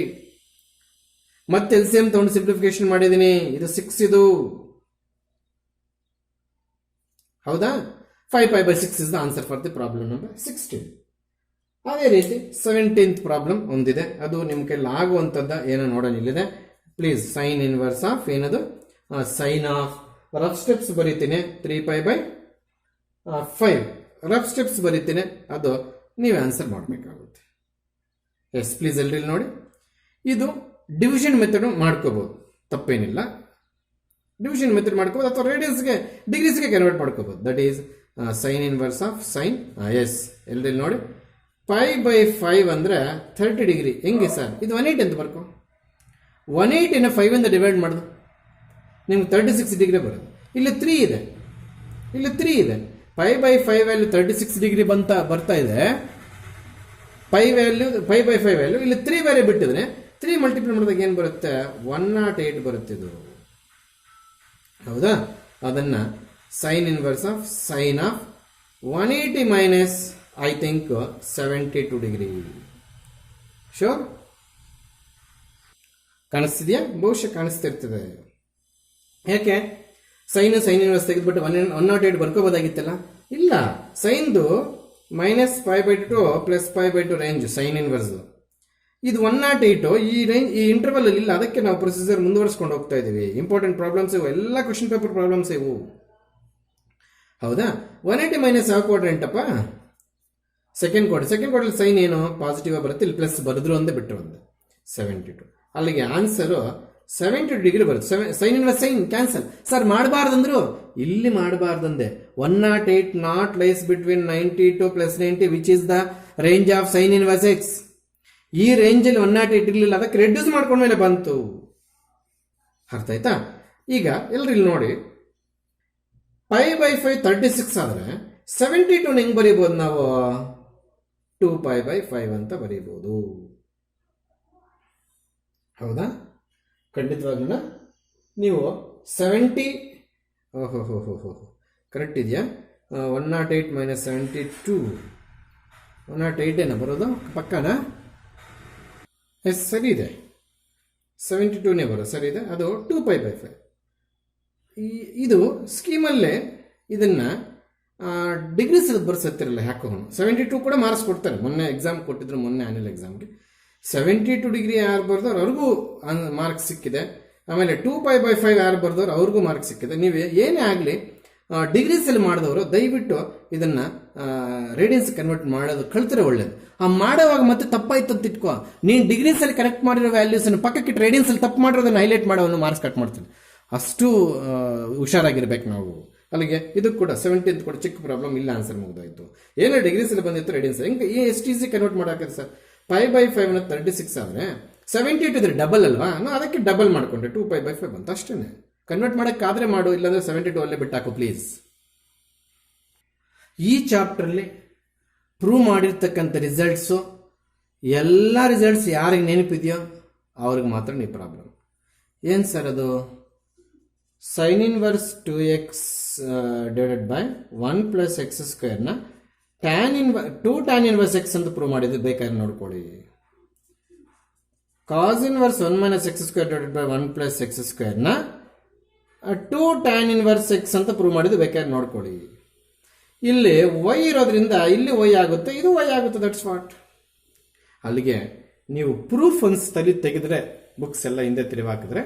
ಮತ್ತೆ LCM ತಗೊಂಡು ಸಿಂಪ್ಲಿಫಿಕೇಶನ್ ಮಾಡಿದ್ದೀನಿ. ಇದು 6 ಇದು. ಹೌದಾ? 5 pi by 6 is the answer for the problem number 16. ಅದೇ ರೀತಿ 17th ಪ್ರಾಬ್ಲಮ್ ಒಂದಿದೆ, ಅದು ನಿಮ್ಮ ಕೈಲಿ ಆಗುವಂಥದ್ದು ಏನೋ ನೋಡೋಣ. ಇಲ್ಲಿದೆ ಪ್ಲೀಸ್, ಸೈನ್ ಇನ್ವರ್ಸ್ ಆಫ್ ಏನದು, ಸೈನ್ ಆಫ್ ರಫ್ ಸ್ಟೆಪ್ಸ್ ಬರೀತೀನಿ 3 ಪೈ ಬೈ 5 ರಫ್ ಸ್ಟೆಪ್ಸ್ ಬರೀತೀನಿ, ಅದು ನೀವು ಆನ್ಸರ್ ಮಾಡಬೇಕಾಗುತ್ತೆ. ಎಸ್ ಪ್ಲೀಸ್ ಎಲ್ರಿ ನೋಡಿ. ಇದು ಡಿವಿಷನ್ ಮೆಥಡ್ ಮಾಡ್ಕೋಬಹುದು, ತಪ್ಪೇನಿಲ್ಲ. ಡಿವಿಷನ್ ಮೆಥಡ್ ಮಾಡ್ಕೋಬಹುದು ಅಥವಾ ರೇಡಿಯನ್ಸ್ಗೆ ಡಿಗ್ರೀಸ್ಗೆ ಕನ್ವರ್ಟ್ ಮಾಡ್ಕೋಬಹುದು. That is sine inverse of sine. Yes ಎಲ್ರಿ ನೋಡಿ, ಪೈ ಬೈ 5 ಅಂದ್ರೆ 30 ಡಿಗ್ರಿ. ಹೆಂಗೆ ಸರ್, ಇದು 180 ಅಂತ ಬರ್ಕೊ. 180ನ 5 ಇಂದ ಡಿವೈಡ್ ಮಾಡೋದು ನಿಮ್ಗೆ 36 ಡಿಗ್ರಿ ಬರೋದು. ಇಲ್ಲಿ 3 ಇದೆ, ಇಲ್ಲಿ 3 ಇದೆ. ಪೈ ಬೈ 5 ವ್ಯಾಲ್ಯೂ 36 ಡಿಗ್ರಿ ಬರ್ತಾ ಇದೆ. ಪೈ ಬೈ 5 ವ್ಯಾಲ್ಯೂ ಇಲ್ಲಿ 3 ಬೇರೆ ಬಿಟ್ಟಿದ್ರೆ 3 ಮಲ್ಟಿಪ್ಲೈ ಮಾಡಿದಾಗ ಏನು ಬರುತ್ತೆ, 108 ಬರುತ್ತೆ ಇದು. ಹೌದಾ? ಅದನ್ನ sine inverse of sine of 180 minus I think 72 degree. Sure ಕಾಣಿಸ್ತಿದ್ಯಾ? ಬಹುಶಃ ಕಾಣಿಸ್ತಿರ್ತದೆ. ಯಾಕೆ ಸೈನ್ ಇನ್ವರ್ಸ್ ತೆಗೆದ್ಬಿಟ್ಟು 108 ಬರ್ಕೋಬೋದಾಗಿತ್ತಲ್ಲ. ಇಲ್ಲ, ಸೈನ್ದು minus 5/2 plus 5/2 range sine inverse. ಇದು 108 ಈ ರೇಂಜ್ ಈ ಇಂಟರ್ವಲ್ ಅಲ್ಲಿ ಇಲ್ಲ. ಅದಕ್ಕೆ ನಾವು ಪ್ರೊಸೀಜರ್ ಮುಂದುವರಿಸ್ಕೊಂಡು ಹೋಗ್ತಾ ಇದೀವಿ. ಇಂಪಾರ್ಟೆಂಟ್ ಪ್ರಾಬ್ಲಮ್ಸ್ ಇವು, ಎಲ್ಲ ಕ್ವಶನ್ ಪೇಪರ್ ಪ್ರಾಬ್ಲಮ್ಸ್ ಇವು. ಹೌದಾ? 180 ಮೈನಸ್ ಯಾವ ಕ್ವಾಡ್ರೆಂಟ್ ಅಪ್ಪ, ಸೆಕೆಂಡ್ ಕ್ವಾಡ್ರಲ್ಲಿ ಸೈನ್ ಏನು ಪಾಸಿಟಿವ್ ಬರುತ್ತೆ. ಇಲ್ಲಿ ಪ್ಲಸ್ ಬರೆದ್ರು ಒಂದೇ ಬಿಟ್ಟರು ಒಂದೇ 72. ಅಲ್ಲಿಗೆ ಆನ್ಸರು 72 ಡಿಗ್ರಿ ಬರುತ್ತೆ. Sine inverse sine cancel. Sir ಮಾಡಬಾರ್ದಂದ್ರು, ಇಲ್ಲಿ ಮಾಡಬಾರ್ದಂದೆ. 108 not lies between 92 plus 90 which is the range of sine inverse x. ಈ ರೇಂಜಲ್ಲಿ 108 ಇರಲಿಲ್ಲ, ಅದಕ್ಕೆ ರೆಡ್ಯೂಸ್ ಮಾಡ್ಕೊಂಡ್ಮೇಲೆ ಬಂತು. ಅರ್ಥ ಆಯ್ತಾ? ಈಗ ಎಲ್ರಿ ಇಲ್ಲಿ ನೋಡಿ, ಪೈ ಬೈ 5 36 ಆದ್ರೆ 72 ಹೆಂಗ್ ಬರೀಬಹುದು ನಾವು, 2 ಪೈ ಬೈ 5 ಅಂತ ಬರೀಬಹುದು. ಹೌದಾ? ಖಂಡಿತವಾಗ್ಲೂ ನೀವು 70 ಕರೆಕ್ಟ್ ಇದೆಯಾ? 108 ಮೈನಸ್ 72 108 ಏನ ಬರೋದು ಪಕ್ಕನಾ? ಎಸ್ ಸರಿ ಇದೆ, 72ನೇ ಬರೋದು ಸರಿ ಇದೆ. ಅದು 2 ಪೈ ಬೈ 5. ಇದು ಸ್ಕೀಮಲ್ಲೇ ಇದನ್ನ ಡಿಗ್ರೀಸ್ ಬರ್ಸತ್ತಿರಲ್ಲ ಹಾಕೋಣ. 72 ಕೂಡ ಮಾರ್ಕ್ಸ್ ಕೊಡ್ತಾರೆ. ಮೊನ್ನೆ ಎಕ್ಸಾಮ್ ಕೊಟ್ಟಿದ್ರು, ಮೊನ್ನೆ ಆನ್ಯುವಲ್ ಎಕ್ಸಾಮ್ಗೆ 72 ಡಿಗ್ರಿ ಯಾರು ಬರ್ದವ್ರು ಅವ್ರಿಗೂ ಮಾರ್ಕ್ಸ್ ಸಿಕ್ಕಿದೆ. ಆಮೇಲೆ 2 ಪೈ ಬೈ 5 ಯಾರು ಬರ್ದವ್ರು ಅವ್ರಿಗೂ ಮಾರ್ಕ್ಸ್ ಸಿಕ್ಕಿದೆ. ನೀವು ಏನೇ ಆಗಲಿ ಡಿಗ್ರೀಸ್ ಅಲ್ಲಿ ಮಾಡಿದವರು ದಯವಿಟ್ಟು ಇದನ್ನ ರೇಡಿಯನ್ಸ್ ಕನ್ವರ್ಟ್ ಮಾಡೋದು ಕಲ್ತಿರೋ ಒಳ್ಳೇದು. ಆ ಮಾಡೋವಾಗ ಮತ್ತೆ ತಪ್ಪಾಯ್ತು ಅಂತ ಇಟ್ಕೋ, ನೀನು ಡಿಗ್ರೀಸ್ ಅಲ್ಲಿ ಕರೆಕ್ಟ್ ಮಾಡಿರೋ ವ್ಯಾಲ್ಯೂಸ್ ಪಕ್ಕಕ್ಕೆ ರೇಡಿಯನ್ಸ್ ಅಲ್ಲಿ ತಪ್ಪು ಮಾಡಿರೋದನ್ನ ಹೈಲೈಟ್ ಮಾಡೋನು ಮಾರ್ಕ್ಸ್ ಕಟ್ ಮಾಡ್ತೀನಿ. ಅಷ್ಟು ಹುಷಾರಾಗಿರ್ಬೇಕು ನಾವು. ಅಲ್ಲಿಗೆ ಇದು ಕೂಡ 17th ಕೂಡ ಚಿಕ್ಕ ಪ್ರಾಬ್ಲಮ್, ಇಲ್ಲ ಆನ್ಸರ್ ಮುಗಿದೋಯ್ತು. ಏನೋ ಡಿಗ್ರೀಸ್ ಅಲ್ಲಿ ಬಂದಿತ್ತು ರೇಡಿಯನ್ಸ್ ಹೆಂಗೆ ಎಷ್ಟು ಈಸಿ ಕನ್ವರ್ಟ್ ಮಾಡೋಕೆ ಸರ್. ಪೈ ಬೈ 5 ನ 36 ಆದರೆ 72 ಇದ್ರೆ ಡಬಲ್ ಅಲ್ವಾ, ನಾನು ಅದಕ್ಕೆ ಡಬಲ್ ಮಾಡ್ಕೊಂಡೆ 2 ಪೈ ಬೈ 5 ಅಂತ ಅಷ್ಟೇ. ಕನ್ವರ್ಟ್ ಮಾಡೋಕ್ಕಾದ್ರೆ ಮಾಡು, ಇಲ್ಲಾಂದ್ರೆ 72 ಅಲ್ಲೇ ಬಿಟ್ಟಾಕು ಪ್ಲೀಸ್. ಈ ಚಾಪ್ಟರ್ಲಿ ಪ್ರೂವ್ ಮಾಡಿರ್ತಕ್ಕಂಥ ರಿಸಲ್ಟ್ಸು ಎಲ್ಲ ರಿಸಲ್ಟ್ಸ್ ಯಾರಿಗೆ ನೆನಪಿದೆಯೋ ಅವ್ರಿಗೆ ಮಾತ್ರ ನೀವು ಪ್ರಾಬ್ಲಮ್. ಏನು ಸರ್ ಅದು? Sine inverse 2x divided by 1 plus x ಸ್ಕ್ವೇರ್ನ ಟೂ ಟ್ಯಾನ್ ಇನ್ವರ್ಸ್ ಎಕ್ಸ್ ಅಂತ ಪ್ರೂವ್ ಮಾಡಿದ್ದು ಬೇಕಾದ್ರೆ ನೋಡ್ಕೊಳ್ಳಿ. Cos inverse 1 minus x square divided by 1 plus x ಸ್ಕ್ವೇರ್ನ ಟೂ ಟ್ಯಾನ್ ಇನ್ವರ್ಸ್ ಎಕ್ಸ್ ಅಂತ ಪ್ರೂವ್ ಮಾಡಿದ್ದು ಬೇಕಾದ್ರೆ ನೋಡ್ಕೊಳ್ಳಿ. ಇಲ್ಲಿ ವೈ ಇರೋದ್ರಿಂದ ಇಲ್ಲಿ ವೈ ಆಗುತ್ತೆ, ಇದು ವೈ ಆಗುತ್ತೆ. That's what. ಅಲ್ಲಿಗೆ ನೀವು ಪ್ರೂಫ್ ಒಂದು ತೆಗೆದ್ರೆ ಬುಕ್ಸ್ ಎಲ್ಲ ಹಿಂದೆ ತಿರುಗಿ ಹಾಕಿದ್ರೆ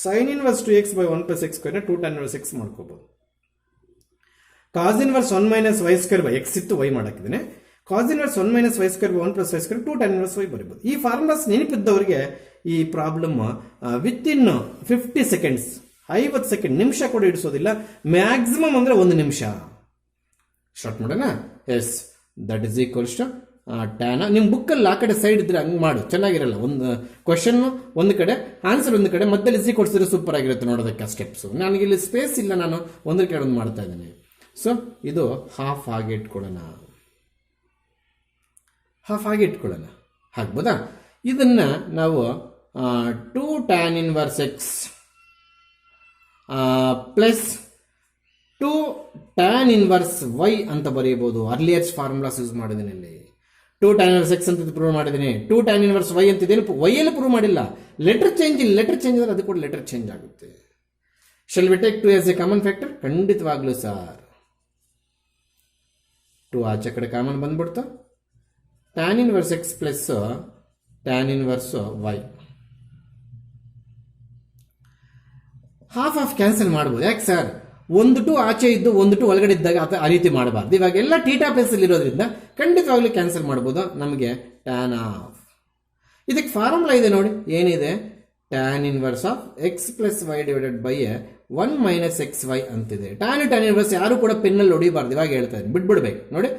sine inverse 2x by 1 plus x ಸ್ಕ್ವೇರ್ನ ಟೂ ಟ್ಯಾನ್ ಇನ್ವರ್ಸ್ ಎಕ್ಸ್ ಮಾಡ್ಕೋಬಹುದು. Cos inverse 1 minus y square by x ಇತ್ತು, ವೈ ಮಾಡಾಕಿದ್ದೇನೆ. Cos inverse 1 minus y square by 1 plus y square two tan inverse y ಬರೀಬಹುದು. ಈ formulas ನೆನಪಿದ್ದವರಿಗೆ ಈ problem within 50 seconds 50 second ನಿಮಿಷ ಕೂಡ ಇಡಿಸೋದಿಲ್ಲ. ಮ್ಯಾಕ್ಸಿಮಮ್ ಅಂದ್ರೆ 1 ನಿಮಿಷ. ಸ್ಟಾರ್ಟ್ ಮಾಡೋಣ. Yes, that is equals to tan. ನಿಮ್ಮ ಬುಕ್ಕಲ್ಲಿ ಆ ಕಡೆ ಸೈಡ್ ಇದ್ರೆ ಹಂಗೆ ಮಾಡು, ಚೆನ್ನಾಗಿರಲ್ಲ. ಒಂದು ಕ್ವಶನ್ ಒಂದು ಕಡೆ, ಆನ್ಸರ್ ಒಂದು ಕಡೆ, ಮಧ್ಯದಲ್ಲಿ ಇಸಿ ಕೊಡ್ಸಿದ್ರೆ ಸೂಪರ್ ಆಗಿರುತ್ತೆ ನೋಡೋದಕ್ಕೆ. ಸ್ಟೆಪ್ಸು ನನಗೆ ಇಲ್ಲಿ ಸ್ಪೇಸ್ ಇಲ್ಲ, ನಾನು ಒಂದ್ರ ಕಡೆ ಒಂದು ಮಾಡ್ತಾ ಇದ್ದೀನಿ. ಸೊ ಇದು ಹಾಫ್ ಆಗಿ ಇಟ್ಕೊಳ್ಳೋಣ, ಹಾಫ್ ಆಗಿ ಇಟ್ಕೊಳ್ಳೋಣ. ಆಗ್ಬೋದಾ? ಇದನ್ನ ನಾವು two tan inverse x plus two tan inverse y ಅಂತ ಬರೀಬಹುದು. ಅರ್ಲಿಯರ್ಸ್ ಫಾರ್ಮುಲಾಸ್ ಯೂಸ್ ಮಾಡಿದ್ದೀನಿ ಇಲ್ಲಿ. ಟೂ ಟ್ಯಾನ್ ಇನ್ವರ್ಸ್ ಎಕ್ಸ್ ಅಂತ ಪ್ರೂವ್ ಮಾಡಿದ್ದೀನಿ. ಟೂ ಟ್ಯಾನ್ ಇನ್ವರ್ಸ್ ವೈ ಅಂತಿದ್ದೇನೆ, ವೈಯಲ್ಲಿ ಪ್ರೂವ್ ಮಾಡಿಲ್ಲ. ಲೆಟರ್ ಚೇಂಜ್ ಇಲ್ಲ. ಲೆಟರ್ ಚೇಂಜ್ ಆದರೆ ಅದು ಕೂಡ ಲೆಟರ್ ಚೇಂಜ್ ಆಗುತ್ತೆ. Shall we take 2 as a common factor? ಖಂಡಿತವಾಗ್ಲೂ ಸರ್. 2 ಆಚೆ ಕಡೆ ಕಾಮನ್ ಬಂದ್ಬಿಡ್ತು. Tan inverse x plus tan inverse y half of cancel ಮಾಡ್ಬೋದು. ಯಾಕೆ ಸರ್? ಒಂದು ಟು ಆಚೆ ಇದ್ದು ಒಂದು ಟು ಒಳಗಡೆ ಇದ್ದಾಗ ಆ ರೀತಿ ಮಾಡಬಾರ್ದು. ಇವಾಗ ಎಲ್ಲ ಟೀಟಾ ಪ್ಲೇಸ್ ಅಲ್ಲಿ ಇರೋದ್ರಿಂದ ಖಂಡಿತವಾಗ್ಲೂ ಕ್ಯಾನ್ಸಲ್ ಮಾಡ್ಬೋದು. ನಮಗೆ ಟ್ಯಾನ್ ಆಫ್, ಇದಕ್ಕೆ ಫಾರ್ಮುಲಾ ಇದೆ ನೋಡಿ, ಏನಿದೆ? Tan inverse of x plus y divided by 1 minus x y ಅಂತಿದೆ. ಟ್ಯಾನ್ ಇನ್ವರ್ಸ್ ಯಾರು ಕೂಡ ಪೆನ್ನಲ್ಲಿ ಹೊಡಿಬಾರ್ದು. ಇವಾಗ ಹೇಳ್ತಾ ಇದ್ದೀನಿ, ಬಿಟ್ಬಿಡ್ಬೇಕು ನೋಡಿ.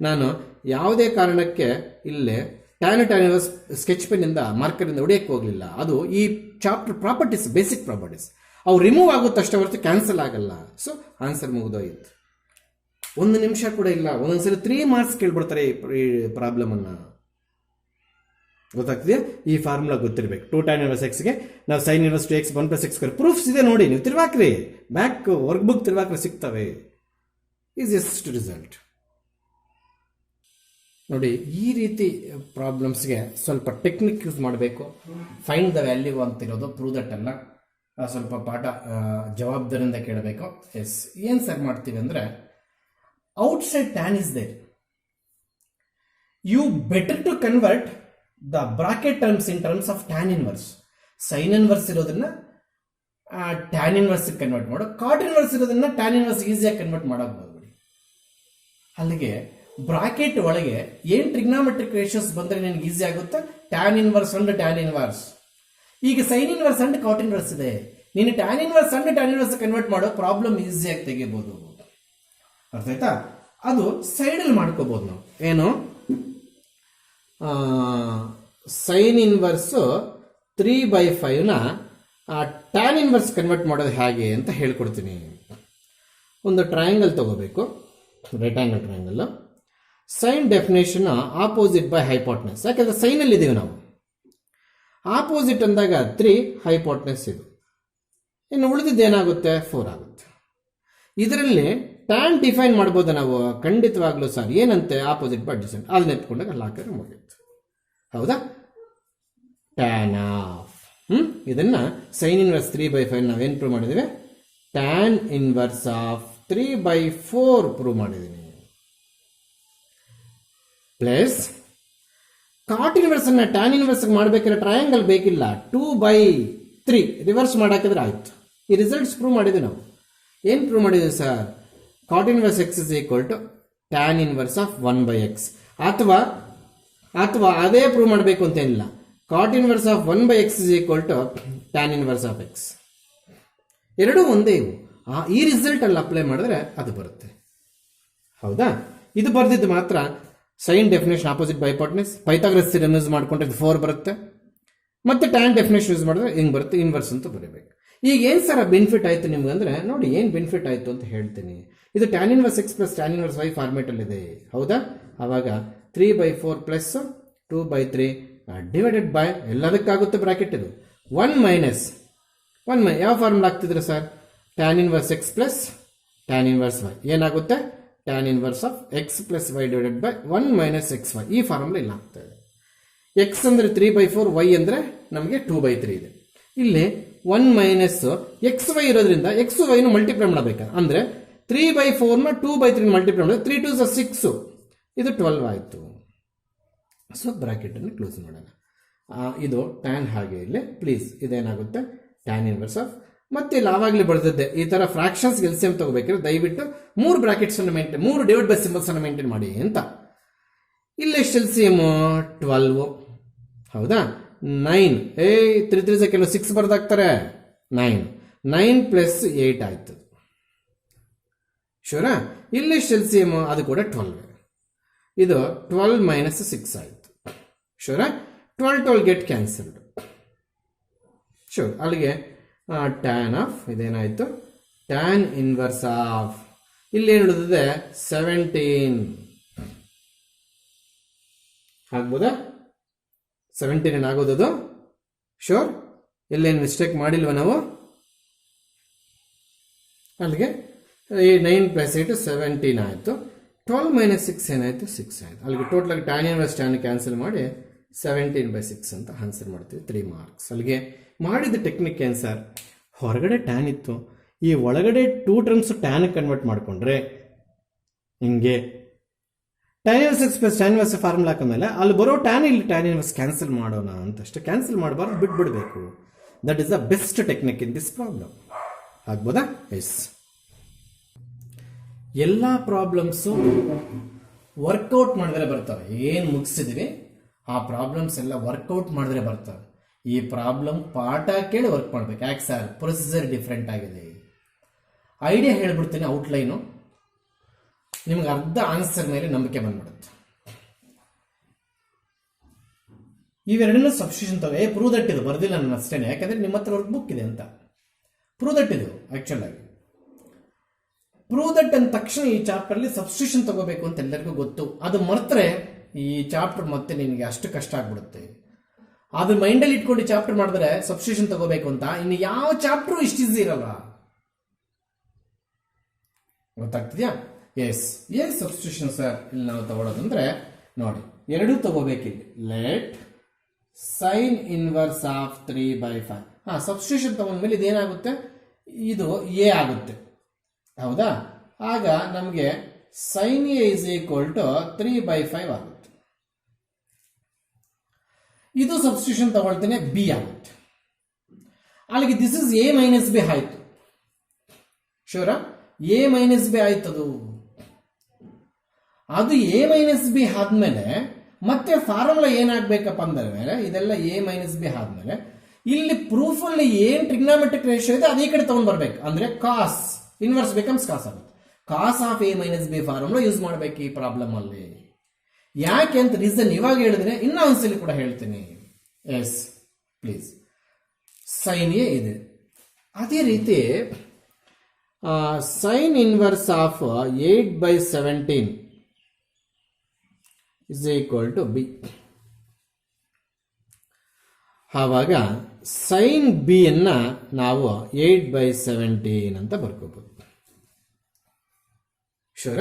ನಾನು ಯಾವುದೇ ಕಾರಣಕ್ಕೆ ಇಲ್ಲೇ ಟ್ಯಾನ್ ಇನ್ವರ್ಸ್ ಸ್ಕೆಚ್ ಪೆನ್ನಿಂದ ಮಾರ್ಕರಿಂದ ಹೊಡಿಯಕ್ಕೆ ಹೋಗಲಿಲ್ಲ. ಅದು ಈ ಚಾಪ್ಟರ್ ಪ್ರಾಪರ್ಟೀಸ್, ಬೇಸಿಕ್ ಪ್ರಾಪರ್ಟೀಸ್, ಅವು ರಿಮೂವ್ ಆಗುತ್ತೆ ಅಷ್ಟೇ ಹೊರತು ಕ್ಯಾನ್ಸಲ್ ಆಗಲ್ಲ. ಸೊ ಆನ್ಸರ್ ಮುಗಿದೋಯ್ತು. 1 ನಿಮಿಷ ಕೂಡ ಇಲ್ಲ. ಒಂದೊಂದ್ಸರಿ 3 ಮಾರ್ಕ್ಸ್ ಕೇಳ್ಬಿಡ್ತಾರೆ ಈ ಪ್ರಾಬ್ಲಮ್ ಅನ್ನ. ಗೊತ್ತಾಗ್ತಿದೆಯಾ? ಈ ಫಾರ್ಮುಲಾ ಗೊತ್ತಿರಬೇಕು. ಟೂ ಟ್ಯಾನ್ ಇನ್ವರ್ಸ್ ಎಕ್ಸ್ಗೆ ನಾವು sine inverse 2x 1 plus x square proofs ಇದೆ ನೋಡಿ. ನೀವು ತಿರ್ವಾಕ್ರಿ, ಬ್ಯಾಕ್ ವರ್ಕ್ ಬುಕ್ ತಿರ್ವಾಕ್ರಿ, ಸಿಗ್ತವೆ. ಈಸಿಯೆಸ್ಟ್ ರಿಸಲ್ಟ್ ನೋಡಿ. ಈ ರೀತಿ ಪ್ರಾಬ್ಲಮ್ಸ್ಗೆ ಸ್ವಲ್ಪ ಟೆಕ್ನಿಕ್ ಯೂಸ್ ಮಾಡಬೇಕು. ಫೈಂಡ್ ದ ವ್ಯಾಲ್ಯೂ ಅಂತಿರೋದು, ಪ್ರೂವ್ ದಟ್ ಅಲ್ಲ. ಸ್ವಲ್ಪ ಪಾಠ ಜವಾಬ್ದಾರಿಯಿಂದ ಕೇಳಬೇಕು. ಎಸ್, ಏನು ಸರ್ ಮಾಡ್ತೀವಿ ಅಂದರೆ, outside tan is there, you better to convert the bracket terms in terms of tan inverse. Sine inverse ಇರೋದನ್ನ ಟ್ಯಾನ್ ಇನ್ವರ್ಸ್ ಕನ್ವರ್ಟ್ ಮಾಡೋ, ಕಾಟ್ ಇನ್ವರ್ಸ್ ಇರೋದನ್ನ ಟ್ಯಾನ್ ಇನ್ವರ್ಸ್ ಈಸಿಯಾಗಿ ಕನ್ವರ್ಟ್ ಮಾಡೋದು. ಅಲ್ಲಿಗೆ ಬ್ರಾಕೆಟ್ ಒಳಗೆ ಏನ್ ಟ್ರಿಗ್ನಾಮೆಟ್ರಿಕ್ ರೇಷಿಯೋಸ್ ಬಂದರೆ ನಿನಗೆ ಈಸಿ ಆಗುತ್ತೆ? Tan inverse and tan inverse. ಈಗ sine inverse and cot inverse ಇದೆ. ನೀನು tan inverse and tan inverse convert ಮಾಡೋ ಪ್ರಾಬ್ಲಮ್ ಈಸಿಯಾಗಿ ತೆಗಿಬಹುದು. ಅರ್ಥ ಆಯ್ತಾ? ಅದು ಸೈಡಲ್ಲಿ ಮಾಡ್ಕೋಬಹುದು ನಾವು. ಏನು? ಸೈನ್ ಇನ್ವರ್ಸ್ 3/5ನ ಟ್ಯಾನ್ ಇನ್ವರ್ಸ್ ಕನ್ವರ್ಟ್ ಮಾಡೋದು ಹೇಗೆ ಅಂತ ಹೇಳ್ಕೊಡ್ತೀನಿ. ಒಂದು ಟ್ರಯಾಂಗಲ್ ತಗೋಬೇಕು, rectangle triangle. Sine definition opposite by hypotenuse. ಯಾಕಂದ್ರೆ ಸೈನಲ್ಲಿ ಇದೀವಿ ನಾವು. ಆಪೋಸಿಟ್ ಅಂದಾಗ 3, ಹೈಪೋಟೆನಸ್ ಇದು. ಇನ್ನು ಉಳಿದಿದ್ದು ಏನಾಗುತ್ತೆ? 4 ಆಗುತ್ತೆ. ಇದರಲ್ಲಿ ಟ್ಯಾನ್ ಡಿಫೈನ್ ಮಾಡ್ಬೋದು ನಾವು. ಖಂಡಿತವಾಗ್ಲೂ ಸರ್ ಏನಂತೆ? Opposite by adjacent. ಅದನ್ನ ಎತ್ಕೊಂಡಾಗ ಅಲ್ಲಿ ಹಾಕಿದ್ರೆ ಮುಗಿಯುತ್ತೆ. ಹೌದಾ? ಟ್ಯಾನ್ ಆಫ್ ಇದನ್ನ ಸೈನ್ ಇನ್ವರ್ಸ್ 3/5 ನಾವೇನು ಪ್ರೂವ್ ಮಾಡಿದ್ದೀವಿ? ಟ್ಯಾನ್ ಇನ್ವರ್ಸ್ ಆಫ್ 3/4 ಪ್ರೂವ್ ಮಾಡಿದ್ದೀನಿ. ಪ್ಲಸ್ ಕಾಟ್ ಇನ್ವರ್ಸ್ ಅನ್ನ ಟ್ಯಾನ್ ಇನ್ವರ್ಸ್ ಮಾಡಬೇಕಾದ್ರೆ ಟ್ರಯಾಂಗಲ್ ಬೇಕಿಲ್ಲ, 2/3 ರಿವರ್ಸ್ ಮಾಡಾಕಿದ್ರೆ ಆಯ್ತು. ಈ ರಿಸಲ್ಟ್ಸ್ ಪ್ರೂವ್ ಮಾಡಿದ್ವಿ ನಾವು. ಏನು ಪ್ರೂವ್ ಮಾಡಿದ್ವಿ sir? Cot inverse x is equal to tan inverse of 1/x. ಅಥವಾ ಅದೇ ಪ್ರೂವ್ ಮಾಡಬೇಕು ಅಂತ ಏನಿಲ್ಲ. Cot inverse of 1/x is equal to tan inverse of x. ಎರಡೂ ಒಂದೇ ಇವು. ಈ ರಿಸಲ್ಟ್ ಅಲ್ಲಿ ಅಪ್ಲೈ ಮಾಡಿದ್ರೆ ಅದು ಬರುತ್ತೆ. ಹೌದಾ? ಇದು ಬರ್ದಿದ್ದು ಮಾತ್ರ sine definition opposite by hypotenuse. Pythagoras theorem use ಮಾಡ್ಕೊಂಡ್ರೆ 4 ಬರುತ್ತೆ. ಮತ್ತೆ ಟ್ಯಾನ್ ಡೆಫಿನೇಷನ್ ಯೂಸ್ ಮಾಡಿದ್ರೆ ಹಿಂಗೆ ಬರುತ್ತೆ, ಇನ್ವರ್ಸ್ ಅಂತ ಬರೀಬೇಕು. ಈಗ ಏನು ಸರ್ ಬೆನಿಫಿಟ್ ಆಯಿತು ನಿಮ್ಗೆ ಅಂದರೆ, ನೋಡಿ ಏನು ಬೆನಿಫಿಟ್ ಆಯಿತು ಅಂತ ಹೇಳ್ತೀನಿ. ಇದು tan inverse x plus tan inverse y ಫಾರ್ಮೇಟಲ್ಲಿದೆ. ಹೌದಾ? ಆವಾಗ 3/4 ಪ್ಲಸ್ 2/3 ಡಿವೈಡೆಡ್ ಬೈ ಎಲ್ಲದಕ್ಕಾಗುತ್ತೆ ಬ್ರಾಕೆಟ್. ಇದು 1 ಮೈನಸ್ ಯಾವ ಫಾರ್ಮುಲಾ ಆಗ್ತಿದ್ರೆ sir? Tan inverse x plus tan inverse y ಏನಾಗುತ್ತೆ? Tan inverse of x plus y divided by 1 minus x y. ಈ formula ಇಲ್ಲ ಆಗ್ತದೆ. ಎಕ್ಸ್ ಅಂದರೆ 3/4, ವೈ ಅಂದರೆ ನಮಗೆ 2/3 ಇದೆ. ಇಲ್ಲಿ 1 ಮೈನಸ್ ಎಕ್ಸ್ ವೈ ಇರೋದ್ರಿಂದ ಎಕ್ಸ್ ವೈನು ಮಲ್ಟಿಪ್ಲೈ ಮಾಡಬೇಕು. ಅಂದರೆ 3/4ನ 2/3 ಮಲ್ಟಿಪ್ಲೈ ಮಾಡಿದ್ರೆ 3 2 6, ಇದು 12 ಆಯಿತು. ಸೊ ಬ್ರಾಕೆಟನ್ನು ಕ್ಲೋಸ್ ಮಾಡೋಣ. ಇದು ಟ್ಯಾನ್ ಹಾಗೆ ಇಲ್ಲಿ ಪ್ಲೀಸ್ ಇದೇನಾಗುತ್ತೆ ಟ್ಯಾನ್ ಇನ್ವರ್ಸ್ ಆಫ್. ಮತ್ತೆ ಇಲ್ಲಿ ಆವಾಗಲೇ ಬರೆದಿದ್ದೆ ಈ ಥರ ಫ್ರಾಕ್ಷನ್ಸ್ ಎಲ್ಸಿಎಂ ತಗೋಬೇಕಾದ್ರೆ ದಯವಿಟ್ಟು 3 ಬ್ರಾಕೆಟ್ಸನ್ನು ಮೇಂಟೈನ್ 3 ಡಿವೈಡ್ ಬೈ ಸಿಂಬಲ್ಸನ್ನು ಮೇಂಟೈನ್ ಮಾಡಿ ಅಂತ. ಇಲ್ಲಿ ಎಷ್ಟು ಎಲ್ಸಿಎಮ್ 12, ಹೌದಾ? 9 3 3 ಸೆಕೆಂಡ್ 6 ಬರ್ದಾಕ್ತಾರೆ 9 ಪ್ಲಸ್ 8 ಆಯ್ತು. ಶೂರಾ? ಇಲ್ಲಿ ಎಷ್ಟು ಎಲ್ಸಿಎಮ್ ಅದು ಕೂಡ 12. ಇದು 12 ಮೈನಸ್ 6 ಆಯಿತು. ಶೂರಾ? 12 ಗೆಟ್ ಕ್ಯಾನ್ಸಲ್ಡ್. ಶೂರ್. ಅಲ್ಲಿಗೆ ಟ್ಯಾನ್ ಆಫ್ ಇದೇನಾಯಿತು ಟ್ಯಾನ್ ಇನ್ವರ್ಸ್ ಆಫ್ ಇಲ್ಲಿ ಏನು ಉಳಿದಿದೆ 17 ಆಗ್ಬೋದಾ? 17 ಆಗೋದದು. ಶೋರ್? ಎಲ್ಲೇನು ಮಿಸ್ಟೇಕ್ ಮಾಡಿಲ್ವ ನಾವು? ಅಲ್ಲಿಗೆ 9 ಪ್ಲಸ್ 8 17 ಆಯಿತು. 12 ಮೈನಸ್ 6 ಏನಾಯಿತು 6 ಆಯಿತು. ಅಲ್ಲಿಗೆ ಟೋಟಲಾಗಿ ಟ್ಯಾನ್ ಇನ್ವರ್ಸ್ ಟ್ಯಾನ್ ಕ್ಯಾನ್ಸಲ್ ಮಾಡಿ 17/6 ಅಂತ ಆನ್ಸರ್ ಮಾಡ್ತೀವಿ. 3 ಮಾರ್ಕ್ಸ್. ಅಲ್ಲಿಗೆ ಮಾಡಿದ ಟೆಕ್ನಿಕ್ ಏನು ಸರ್? ಹೊರಗಡೆ ಟ್ಯಾನ್ ಇತ್ತು, ಈ ಒಳಗಡೆ 2 ಟರ್ಮ್ಸ್ ಟ್ಯಾನ್ ಕನ್ವರ್ಟ್ ಮಾಡಿಕೊಂಡ್ರೆ ಹಿಂಗೆ tan inverse x plus tan inverse formula ಹಾಕೊಂಡ್ಮೇಲೆ ಅಲ್ಲಿ ಬರೋ ಟ್ಯಾನ್ ಇಲ್ಲಿ ಟ್ಯಾನ್ ಇನ್ವರ್ಸ್ ಕ್ಯಾನ್ಸಲ್ ಮಾಡೋಣ ಅಂತಷ್ಟೇ. ಕ್ಯಾನ್ಸಲ್ ಮಾಡಬಾರ್ದು, ಬಿಟ್ಬಿಡಬೇಕು. That is the best technique in this problem. ಆಗ್ಬೋದಾ? ಎಸ್. ಎಲ್ಲ ಪ್ರಾಬ್ಲಮ್ಸು ವರ್ಕೌಟ್ ಮಾಡಿದ್ರೆ ಬರ್ತವೆ. ಏನು ಮುಗಿಸಿದ್ವಿ ಆ ಪ್ರಾಬ್ಲಮ್ಸ್ ಎಲ್ಲ ವರ್ಕೌಟ್ ಮಾಡಿದ್ರೆ ಬರ್ತವೆ. ಈ ಪ್ರಾಬ್ಲಮ್ ಪಾಠ ಕೇಳಿ ವರ್ಕ್ ಮಾಡ್ಬೇಕು. ಯಾಕೆ ಸರ್? ಪ್ರೊಸೀಜರ್ ಡಿಫ್ರೆಂಟ್ ಆಗಿದೆ. ಐಡಿಯಾ ಹೇಳ್ಬಿಡ್ತೀನಿ, ಔಟ್ಲೈನು ನಿಮ್ಗೆ ಅರ್ಧ ಆನ್ಸರ್ ಮೇಲೆ ನಂಬಿಕೆ ಬಂದ್ಬಿಡುತ್ತೆ. ಇವೆರಡನ್ನೂ ಸಬ್ಸ್ಟಿಟ್ಯೂಷನ್ ತಗೋ. ಪ್ರೂವ್ ದಟ್ ಇದು ಬರ್ದಿಲ್ಲ ನಾನು ಅಷ್ಟೇ, ಯಾಕಂದ್ರೆ ನಿಮ್ಮ ಹತ್ರ ವರ್ಕ್ ಬುಕ್ ಇದೆ ಅಂತ. ಪ್ರೂವ್ ದಟ್ ಇದು ಆಕ್ಚುಲ್ ಆಗಿ ಪ್ರೂವ್ ದಟ್ ಅಂದ ತಕ್ಷಣ ಈ ಚಾಪ್ಟರ್ಲಿ ಸಬ್ಸ್ಟಿಟ್ಯೂಷನ್ ತಗೋಬೇಕು ಅಂತ ಎಲ್ಲರಿಗೂ ಗೊತ್ತು. ಅದು ಮರ್ತರೆ ಈ ಚಾಪ್ಟರ್ ಮತ್ತೆ ನಿನಗೆ ಅಷ್ಟು ಕಷ್ಟ ಆಗ್ಬಿಡುತ್ತೆ. ಅದು ಮೈಂಡಲ್ಲಿ ಇಟ್ಕೊಂಡು ಚಾಪ್ಟರ್ ಮಾಡಿದ್ರೆ ಸಬ್ಸ್ಟಿಟ್ಯೂಷನ್ ತಗೋಬೇಕು ಅಂತ ಇನ್ನು ಯಾವ ಚಾಪ್ಟರ್ ಇಷ್ಟು ಈಸಿ ಇರಲ್ಲ. ಗೊತ್ತಾಗ್ತಿದ್ಯಾ? ಎಸ್. ಏನ್ ಸಬ್ಸ್ಟಿಟ್ಯೂಷನ್ ಸರ್ ಇಲ್ಲಿ ನಾವು ತಗೊಳ್ಳೋದಂದ್ರೆ ನೋಡಿ, ಎರಡೂ ತಗೋಬೇಕಿಲ್ಲಿ. Let sine inverse of 3/5. Substitution ತಗೊಂಡ್ಮೇಲೆ ಇದೇನಾಗುತ್ತೆ, ಇದು ಎ ಆಗುತ್ತೆ. ಹೌದಾ? ಆಗ ನಮಗೆ sine A is equal to 3/5 ಆಗುತ್ತೆ. ಇದು ಸಬ್ಸ್ಟಿಟ್ಯೂಷನ್ ತಗೊಳ್ತೇನೆ, ಬಿ ಆಗುತ್ತೆ. ಅಲ್ಲಿಗೆ this is a minus b ಆಯ್ತು. ಶೂರಾ? ಎ ಮೈನಸ್ ಬಿ ಆಯ್ತದು. ಅದು ಎ ಮೈನಸ್ ಬಿ ಆದ್ಮೇಲೆ ಮತ್ತೆ ಫಾರ್ಮುಲಾ ಏನಾಗಬೇಕಪ್ಪ ಅಂದ್ರೆ ಇದೆಲ್ಲ ಎ ಮೈನಸ್ ಬಿ ಆದ್ಮೇಲೆ ಇಲ್ಲಿ ಪ್ರೂಫ್ ಅಲ್ಲಿ ಏನ್ ಟ್ರಿಗ್ನಾಮೆಟ್ರಿಕ್ ರೇಷಿಯೋ ಇದೆ ಅದೇ ಕಡೆ ತಗೊಂಡ್ ಬರ್ಬೇಕು. ಅಂದ್ರೆ ಕಾಸ್ ಇನ್ವರ್ಸ್ ಬಿಕಮ್ಸ್ ಕಾಸ್ ಆಗುತ್ತೆ. Cos of a minus b formula use ಮಾಡ್ಬೇಕು ಈ ಪ್ರಾಬ್ಲಮ್ ಅಲ್ಲಿ. ಯಾಕೆ ಅಂತ ರೀಸನ್ ಇವಾಗ ಹೇಳಿದ್ರೆ ಇನ್ನೂ ಒಂದ್ಸಲಿ ಕೂಡ ಹೇಳ್ತೀನಿ. Yes please. ಸೈನ್ ಎ ಇದೆ. ಅದೇ ರೀತಿ sine inverse of 8/17 is equal to B. ಆವಾಗ ಸೈನ್ ಬಿ ಅನ್ನ ನಾವು 8/17 ಅಂತ ಬರ್ಕೋಬಹುದು. ಶೂರ?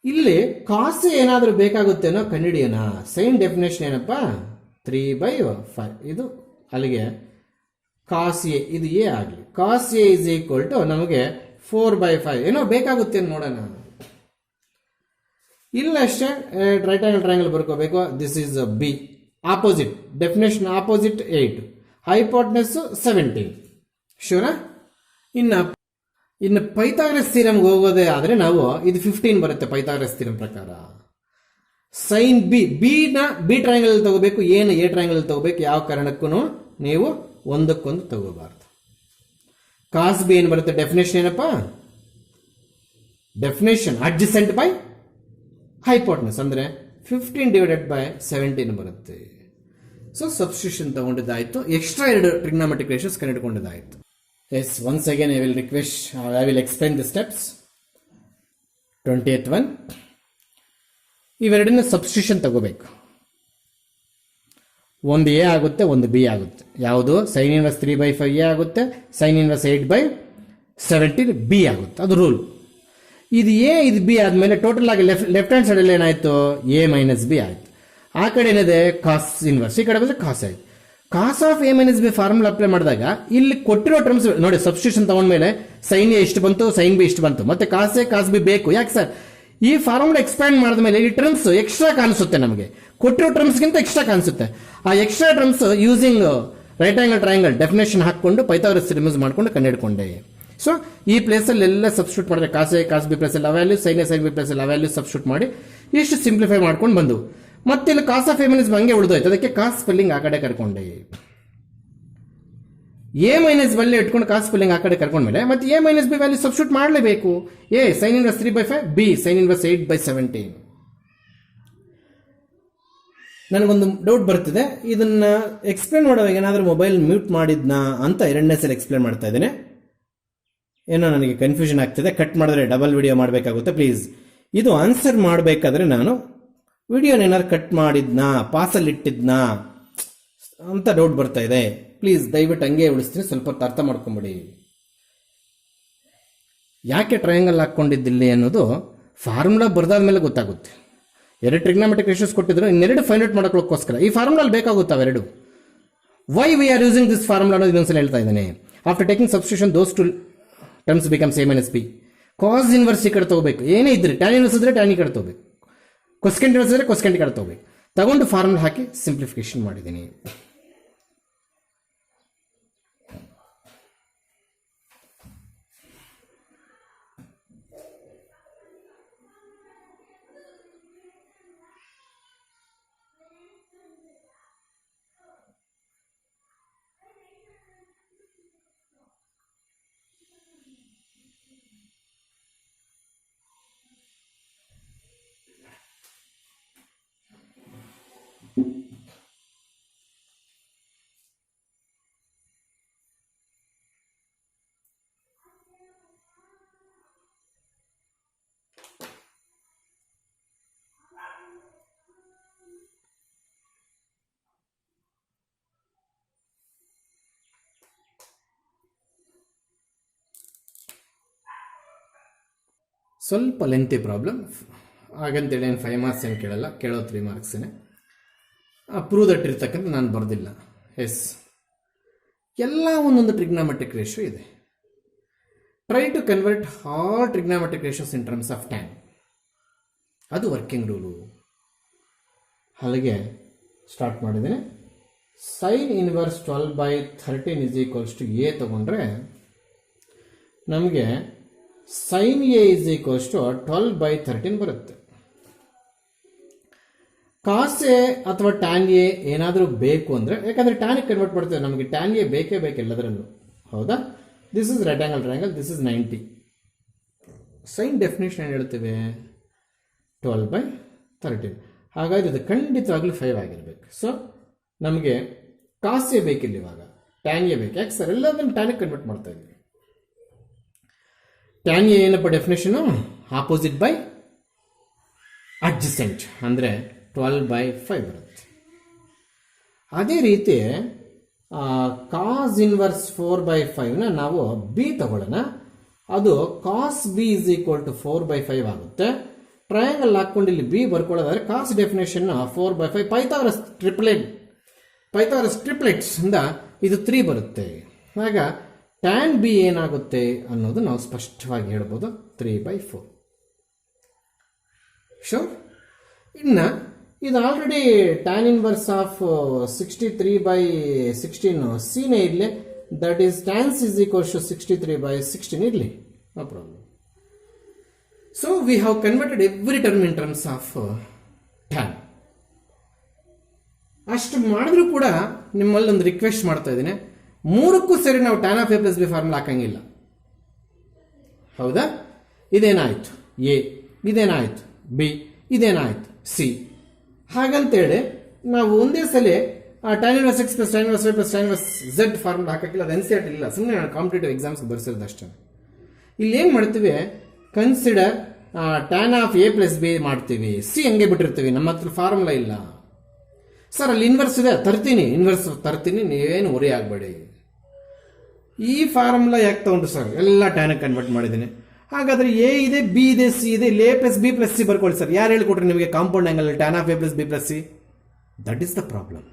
ಇಲ್ಲಿ ಕಾಸ್ ಏನಾದರೂ ಬೇಕಾಗುತ್ತೇನೋ ಕಂಡುಹಿಡಿಯೋಣ. ಸೈನ್ ಡೆಫಿನೇಷನ್ ಏನಪ್ಪ? 3/5. ಇದು ಅಲ್ಲಿಗೆ ಕಾಸ್ ಎ, ಇದು ಎ ಆಗಲಿ. Cos a is equal to ನಮಗೆ 4/5 ಏನೋ ಬೇಕಾಗುತ್ತೆ ನೋಡೋಣ. ಇಲ್ಲ ಅಷ್ಟೇ ರೈಟ್ ಆಂಗಲ್ ಟ್ರಯಾಂಗಲ್ ಬರ್ಕೋಬೇಕು. This is b. Opposite definition opposite 8, hypotenuse 17. Sure? ಇನ್ನು ಪೈಥಾಗರಸ್ ಥಿಯರಮ್ಗೆ ಹೋಗೋದೇ ಆದರೆ ನಾವು ಇದು 15 ಬರುತ್ತೆ ಪೈಥಾಗರಸ್ ಥಿಯರಮ್ ಪ್ರಕಾರ. ಸೈನ್ ಬಿನ ಬಿ ಟ್ರಯಾಂಗಲ್ ತಗೋಬೇಕು, ಏನು ಎ ಟ್ರಯಾಂಗಲ್ ತಗೋಬೇಕು. ಯಾವ ಕಾರಣಕ್ಕೂ ನೀವು ಒಂದಕ್ಕೊಂದು ತಗೋಬಾರ್ದು. ಕಾಸ್ ಬಿ ಏನು ಬರುತ್ತೆ? ಡೆಫಿನೇಷನ್ ಏನಪ್ಪ? ಡೆಫಿನೇಷನ್ ಅಡ್ಜಸೆಂಟ್ ಬೈ ಹೈಪೋಟೆನಸ್ ಅಂದ್ರೆ 15/17 ಬರುತ್ತೆ. ಸೊ ಸಬ್ಸ್ಟಿಟ್ಯೂಷನ್ ತಗೊಂಡಿದ್ದಾಯ್ತು. ಎಕ್ಸ್ಟ್ರಾ 2 ಟ್ರಿಗ್ನಾಮೆಟ್ರಿಕ್ ರೇಷಿಯೋಸ್ ಕಂಡುಹಿಡ್ಕೊಂಡಿದ್ದಾಯ್ತು. Yes, once again I will explain the steps. 20th one, ಇವೆರಡನ್ನ ಸಬ್ಸ್ಟಿಟ್ಯೂಷನ್ ತಗೋಬೇಕು. ಒಂದು ಎ ಆಗುತ್ತೆ, ಒಂದು ಬಿ ಆಗುತ್ತೆ. ಯಾವುದು? ಸೈನ್ ಇನ್ವರ್ಸ್ 3/5 ಎ ಆಗುತ್ತೆ, ಸೈನ್ ಇನ್ವರ್ಸ್ 8/17 ಬಿ ಆಗುತ್ತೆ. ಅದು ರೂಲ್. ಇದು ಎ ಇದು ಬಿ ಆದಮೇಲೆ ಟೋಟಲ್ ಆಗಿ ಲೆಫ್ಟ್ ಹ್ಯಾಂಡ್ ಸೈಡಲ್ಲಿ ಏನಾಯಿತು ಎ ಮೈನಸ್ ಬಿ ಆಯಿತು. ಆ ಕಡೆ ಏನಿದೆ ಕಾಸ್ ಇನ್ವರ್ಸ್, ಈ ಕಡೆ ಬಂದರೆ ಕಾಸ್ ಆಯಿತು. Cos of a minus b formula apply ಮಾಡಿದಾಗ ಇಲ್ಲಿ ಕೊಟ್ಟಿರೋ ಟರ್ಮ್ಸ್ ನೋಡಿ, ಸಬ್ಸ್ಟಿಟ್ಯೂಷನ್ ತಗೊಂಡ್ಮೇಲೆ ಸೈನ್ ಎ ಇಷ್ಟು ಬಂತು, ಸೈನ್ ಬಿ ಇಷ್ಟು ಬಂತು, ಮತ್ತೆ ಕಾಸ್ ಎ ಕಾಸ್ ಬಿ ಬೇಕು. ಯಾಕೆ ಸರ್? ಈ ಫಾರ್ಮುಲಾ ಎಕ್ಸ್ಪ್ಯಾಂಡ್ ಮಾಡಿದ್ಮೇಲೆ ಈ ಟರ್ಮ್ಸ್ ಎಕ್ಸ್ಟ್ರಾ ಕಾಣಿಸುತ್ತೆ, ನಮಗೆ ಕೊಟ್ಟಿರೋ ಟರ್ಮ್ಸ್ಗಿಂತ ಎಕ್ಸ್ಟ್ರಾ ಕಾಣಿಸುತ್ತೆ. ಆ extra terms using right angle triangle definition ಹಾಕೊಂಡು ಪೈಥಾಗರಸ್ ರಿಮೂವ್ ಮಾಡ್ಕೊಂಡು ಕಂಡುಹಿಡ್ಕೊಂಡೆ. ಸೊ ಈ ಪ್ಲೇಸಲ್ಲಿ ಎಲ್ಲ ಸಬ್ಸ್ಟಿಟ್ಯೂಟ್ ಮಾಡಿದ್ರೆ cos a cos b plus ಎಲ್ಲ value, sine a sine b plus ಎಲ್ಲ ವ್ಯಾಲ್ಯೂ ಸಬ್ಸ್ಟಿಟ್ಯೂಟ್ ಮಾಡಿ ಇಷ್ಟು ಸಿಂಪ್ಲಿಫೈ ಮಾಡ್ಕೊಂಡು ಬಂದು ಮತ್ತೆ ಇಲ್ಲಿ cos of a minus b ಹಂಗೆ ಉಳಿದೋಯ್ತು. ಅದಕ್ಕೆ ಕಾಸ್ ಸ್ಪೆಲ್ಲಿಂಗ್ ಆ ಕಡೆ ಕರ್ಕೊಂಡೆ. ಎ ಮೈನಸ್ ವ್ಯಾಲ್ಯೂ ಇಟ್ಕೊಂಡು ಕಾಸ್ ಸ್ಪೆಲ್ಲಿಂಗ್ ಆ ಕಡೆ ಕರ್ಕೊಂಡ್ಮೇಲೆ ಮತ್ತೆ a minus b value substitute ಮಾಡಲೇಬೇಕು. A sine inverse 3/5, b sine inverse 8/17. ನನಗೊಂದು ಡೌಟ್ ಬರ್ತಿದೆ, ಇದನ್ನ ಎಕ್ಸ್ಪ್ಲೇನ್ ಮಾಡುವಾಗ ಏನಾದರೂ ಮೊಬೈಲ್ ಮ್ಯೂಟ್ ಮಾಡಿದ್ನಾ ಅಂತ ಎರಡನೇ ಸಲ ಎಕ್ಸ್ಪ್ಲೇನ್ ಮಾಡ್ತಾ ಇದ್ದೇನೆ. ಏನೋ ನನಗೆ ಕನ್ಫ್ಯೂಷನ್ ಆಗ್ತಿದೆ, ಕಟ್ ಮಾಡಿದ್ರೆ ಡಬಲ್ ವಿಡಿಯೋ ಮಾಡಬೇಕಾಗುತ್ತೆ. ಪ್ಲೀಸ್ ಇದು ಆನ್ಸರ್ ಮಾಡಬೇಕಾದ್ರೆ ನಾನು ವಿಡಿಯೋನ ಏನಾದ್ರು ಕಟ್ ಮಾಡಿದ್ನಾ, ಪಾಸಲ್ಲಿ ಇಟ್ಟಿದ್ನಾ ಅಂತ ಡೌಟ್ ಬರ್ತಾ ಇದೆ. ಪ್ಲೀಸ್ ದಯವಿಟ್ಟು ಹಂಗೆ ಉಳಿಸ್ತೀನಿ, ಸ್ವಲ್ಪ ಹೊತ್ತು ಅರ್ಥ ಮಾಡ್ಕೊಂಬಿಡಿ. ಯಾಕೆ ಟ್ರಯಾಂಗಲ್ ಹಾಕ್ಕೊಂಡಿದ್ದಿಲ್ಲಿ ಅನ್ನೋದು ಫಾರ್ಮುಲಾ ಬರ್ದಾದ್ಮೇಲೆ ಗೊತ್ತಾಗುತ್ತೆ. 2 ಟ್ರಿಗ್ನಾಮೆಟ್ರಿಕ್ ರೇಷಿಯೋಸ್ ಕೊಟ್ಟಿದ್ರು, ಇನ್ನೆರಡು ಫೈಂಡ್ ಔಟ್ ಮಾಡೋಕ್ಕೋಸ್ಕರ ಈ ಫಾರ್ಮುಲಾ ಬೇಕಾಗುತ್ತೆ ಅವೆರಡು. Why we are using this formula ಅನ್ನೋದು ಇನ್ನೊಂದ್ಸಲ ಹೇಳ್ತಾ ಇದ್ದೇನೆ. After taking substitution those two terms becomes A minus B. Cos inverse ಈ ಕಡೆ ತಗೋಬೇಕು, ಏನೇ ಇದ್ರೆ ಟ್ಯಾನ್ ಇನ್ವರ್ಸ್ ಇದ್ರೆ ಟ್ಯಾನ್ ಈ ಕಡೆ ತಗೋಬೇಕು, ಕೊಸ್ಕೆಂಟ್ ಇನ್ವರ್ಸ್ ಇದ್ರೆ ಕೊಸ್ಕೆಂಟ್ ಈ ಕಡೆ ತಗೋಬೇಕು. ತಗೊಂಡು ಫಾರ್ಮುಲಾ ಹಾಕಿ ಸಿಂಪ್ಲಿಫಿಕೇಶನ್ ಮಾಡಿದ್ದೀನಿ. ಸ್ವಲ್ಪ ಲೆಂತಿ ಪ್ರಾಬ್ಲಮ್, ಹಾಗಂತೇಳಿ ಏನು 5 ಮಾರ್ಕ್ಸ್ ಏನು ಕೇಳಲ್ಲ, ಕೇಳೋ 3 ಮಾರ್ಕ್ಸೇ. ಪ್ರೂವ್ ದಟ್ ಇರ್ತಕ್ಕಂಥ ನಾನು ಬರೆದಿಲ್ಲ. ಎಸ್, ಎಲ್ಲ ಒಂದೊಂದು ಟ್ರಿಗ್ನಾಮೆಟ್ರಿಕ್ ರೇಷಿಯೋ ಇದೆ. Try to convert all trigonometric ratios in terms of tan. ಅದು ವರ್ಕಿಂಗ್ ರೂಲು. ಅಲ್ಲಿಗೆ ಸ್ಟಾರ್ಟ್ ಮಾಡಿದ್ದೇನೆ. Sine inverse 12/13 is equals to A ತಗೊಂಡ್ರೆ ನಮಗೆ sine A is equals to 12/13 ಬರುತ್ತೆ. ಕಾಸ್ ಎ ಅಥವಾ ಟ್ಯಾನ್ ಎ ಏನಾದರೂ ಬೇಕು ಅಂದರೆ, ಯಾಕಂದರೆ ಟ್ಯಾನಿಗೆ ಕನ್ವರ್ಟ್ ಮಾಡ್ತೇವೆ, ನಮಗೆ ಟ್ಯಾನ್ ಎ ಬೇಕೇ ಬೇಕೆಲ್ಲದರಲ್ಲೂ, ಹೌದಾ? This is right angle triangle, this is 90. Sine definition ಏನು ಹೇಳ್ತೇವೆ? 12/13. ಹಾಗಾಗಿ ಅದು ಖಂಡಿತವಾಗ್ಲೂ 5 ಆಗಿರಬೇಕು. ಸೊ ನಮಗೆ ಕಾಸ್ ಎ ಬೇಕಿಲ್ಲ, ಇವಾಗ ಟ್ಯಾನ್ ಎ ಬೇಕು. ಯಾಕೆ ಸರ್? ಎಲ್ಲದನ್ನು ಟ್ಯಾನಿಗೆ ಕನ್ವರ್ಟ್ ಮಾಡ್ತಾ ಇದ್ದೀವಿ. ಟ್ಯಾನ್ ಎ ಏನಪ್ಪ ಡೆಫಿನೇಷನು? ಆಪೋಸಿಟ್ ಬೈ ಅಡ್ಜಸೆಂಟ್, ಅಂದರೆ 12/5 ಬರುತ್ತೆ. ಅದೇ ರೀತಿ ಕಾಸ್ ಇನ್ವರ್ಸ್ 4/5ನ ನಾವು ಬಿ ತಗೊಳ್ಳೋಣ. ಅದು ಕಾಸ್ ಬಿ ಇಸ್ ಈಕ್ವಲ್ ಟು 4/5 ಆಗುತ್ತೆ. ಟ್ರಯಾಂಗಲ್ ಹಾಕ್ಕೊಂಡು ಇಲ್ಲಿ ಬಿ ಬರ್ಕೊಳ್ಳೋದಾದ್ರೆ ಕಾಸ್ ಡೆಫಿನೇಷನ್ 4/5 ಪೈಥಾಗರಸ್ ಟ್ರಿಪ್ಲೆಟ್ಸ್ ಇಂದ ಇದು 3 ಬರುತ್ತೆ. ಆಗ ಟ್ಯಾನ್ ಬಿ ಏನಾಗುತ್ತೆ ಅನ್ನೋದು ನಾವು ಸ್ಪಷ್ಟವಾಗಿ ಹೇಳ್ಬೋದು, 3/4. ಶೋರ್. ಇನ್ನು ಇದು ಆಲ್ರೆಡಿ ಟ್ಯಾನ್ ಇನ್ವರ್ಸ್ ಆಫ್ 63/16 ಸಿನೇ ಇರಲಿ, that is tans is equals to 63/16 ಇರಲಿ, no problem. So we have converted every term in terms of tan. ಅಷ್ಟು ಮಾಡಿದ್ರೂ ಕೂಡ ನಿಮ್ಮಲ್ಲಿ ಒಂದು ರಿಕ್ವೆಸ್ಟ್ ಮಾಡ್ತಾ ಇದ್ದೀನಿ, 3ಕ್ಕೂ ಸರಿ ನಾವು tan of a plus b formula ಹಾಕಂಗಿಲ್ಲ, ಹೌದಾ? ಇದೇನಾಯ್ತು ಎ, ಇದೇನಾಯ್ತು ಬಿ, ಇದೇನಾಯ್ತು ಸಿ. ಹಾಗಂತೇಳಿ ನಾವು ಒಂದೇ ಸಲ tan inverse x plus tan inverse y plus tan inverse z formula ಹಾಕಕ್ಕಿಲ್ಲ. ಅದು NCERT ಇಲ್ಲ, ಸುಮ್ಮನೆ ನಾನು ಕಾಂಪಿಟೇಟಿವ್ ಎಕ್ಸಾಮ್ಸ್ಗೆ ಬರ್ಸಿರೋದು ಅಷ್ಟೇ. ಇಲ್ಲಿ ಏನು ಮಾಡ್ತೀವಿ? Consider tan of a plus B ಮಾಡ್ತೀವಿ, ಸಿ ಹಂಗೆ ಬಿಟ್ಟಿರ್ತೀವಿ, ನಮ್ಮ ಹತ್ರ ಫಾರ್ಮುಲಾ ಇಲ್ಲ. ಸರ್ ಅಲ್ಲಿ ಇನ್ವರ್ಸ್ ಇದೆ, ಇನ್ವರ್ಸ್ ತರ್ತೀನಿ, ನೀವೇನು ಹೊರೆ ಆಗಬೇಡಿ. ಈ ಫಾರ್ಮುಲಾ ಯಾಕೆ ತಗೊಂಡು ಸರ್? ಎಲ್ಲ ಟ್ಯಾನಿಗೆ ಕನ್ವರ್ಟ್ ಮಾಡಿದ್ದೀನಿ. ಹಾಗಾದ್ರೆ ಎ ಇದೆ, ಬಿ ಇದೆ, ಸಿ ಇದೆ, ಇಲ್ಲಿ a plus b plus c ಬರ್ಕೊಳ್ಳಿ ಸರ್. ಯಾರು ಹೇಳ್ಕೊಟ್ರಿ ನಿಮಗೆ compound angle tan of a plus b plus c? That is the problem.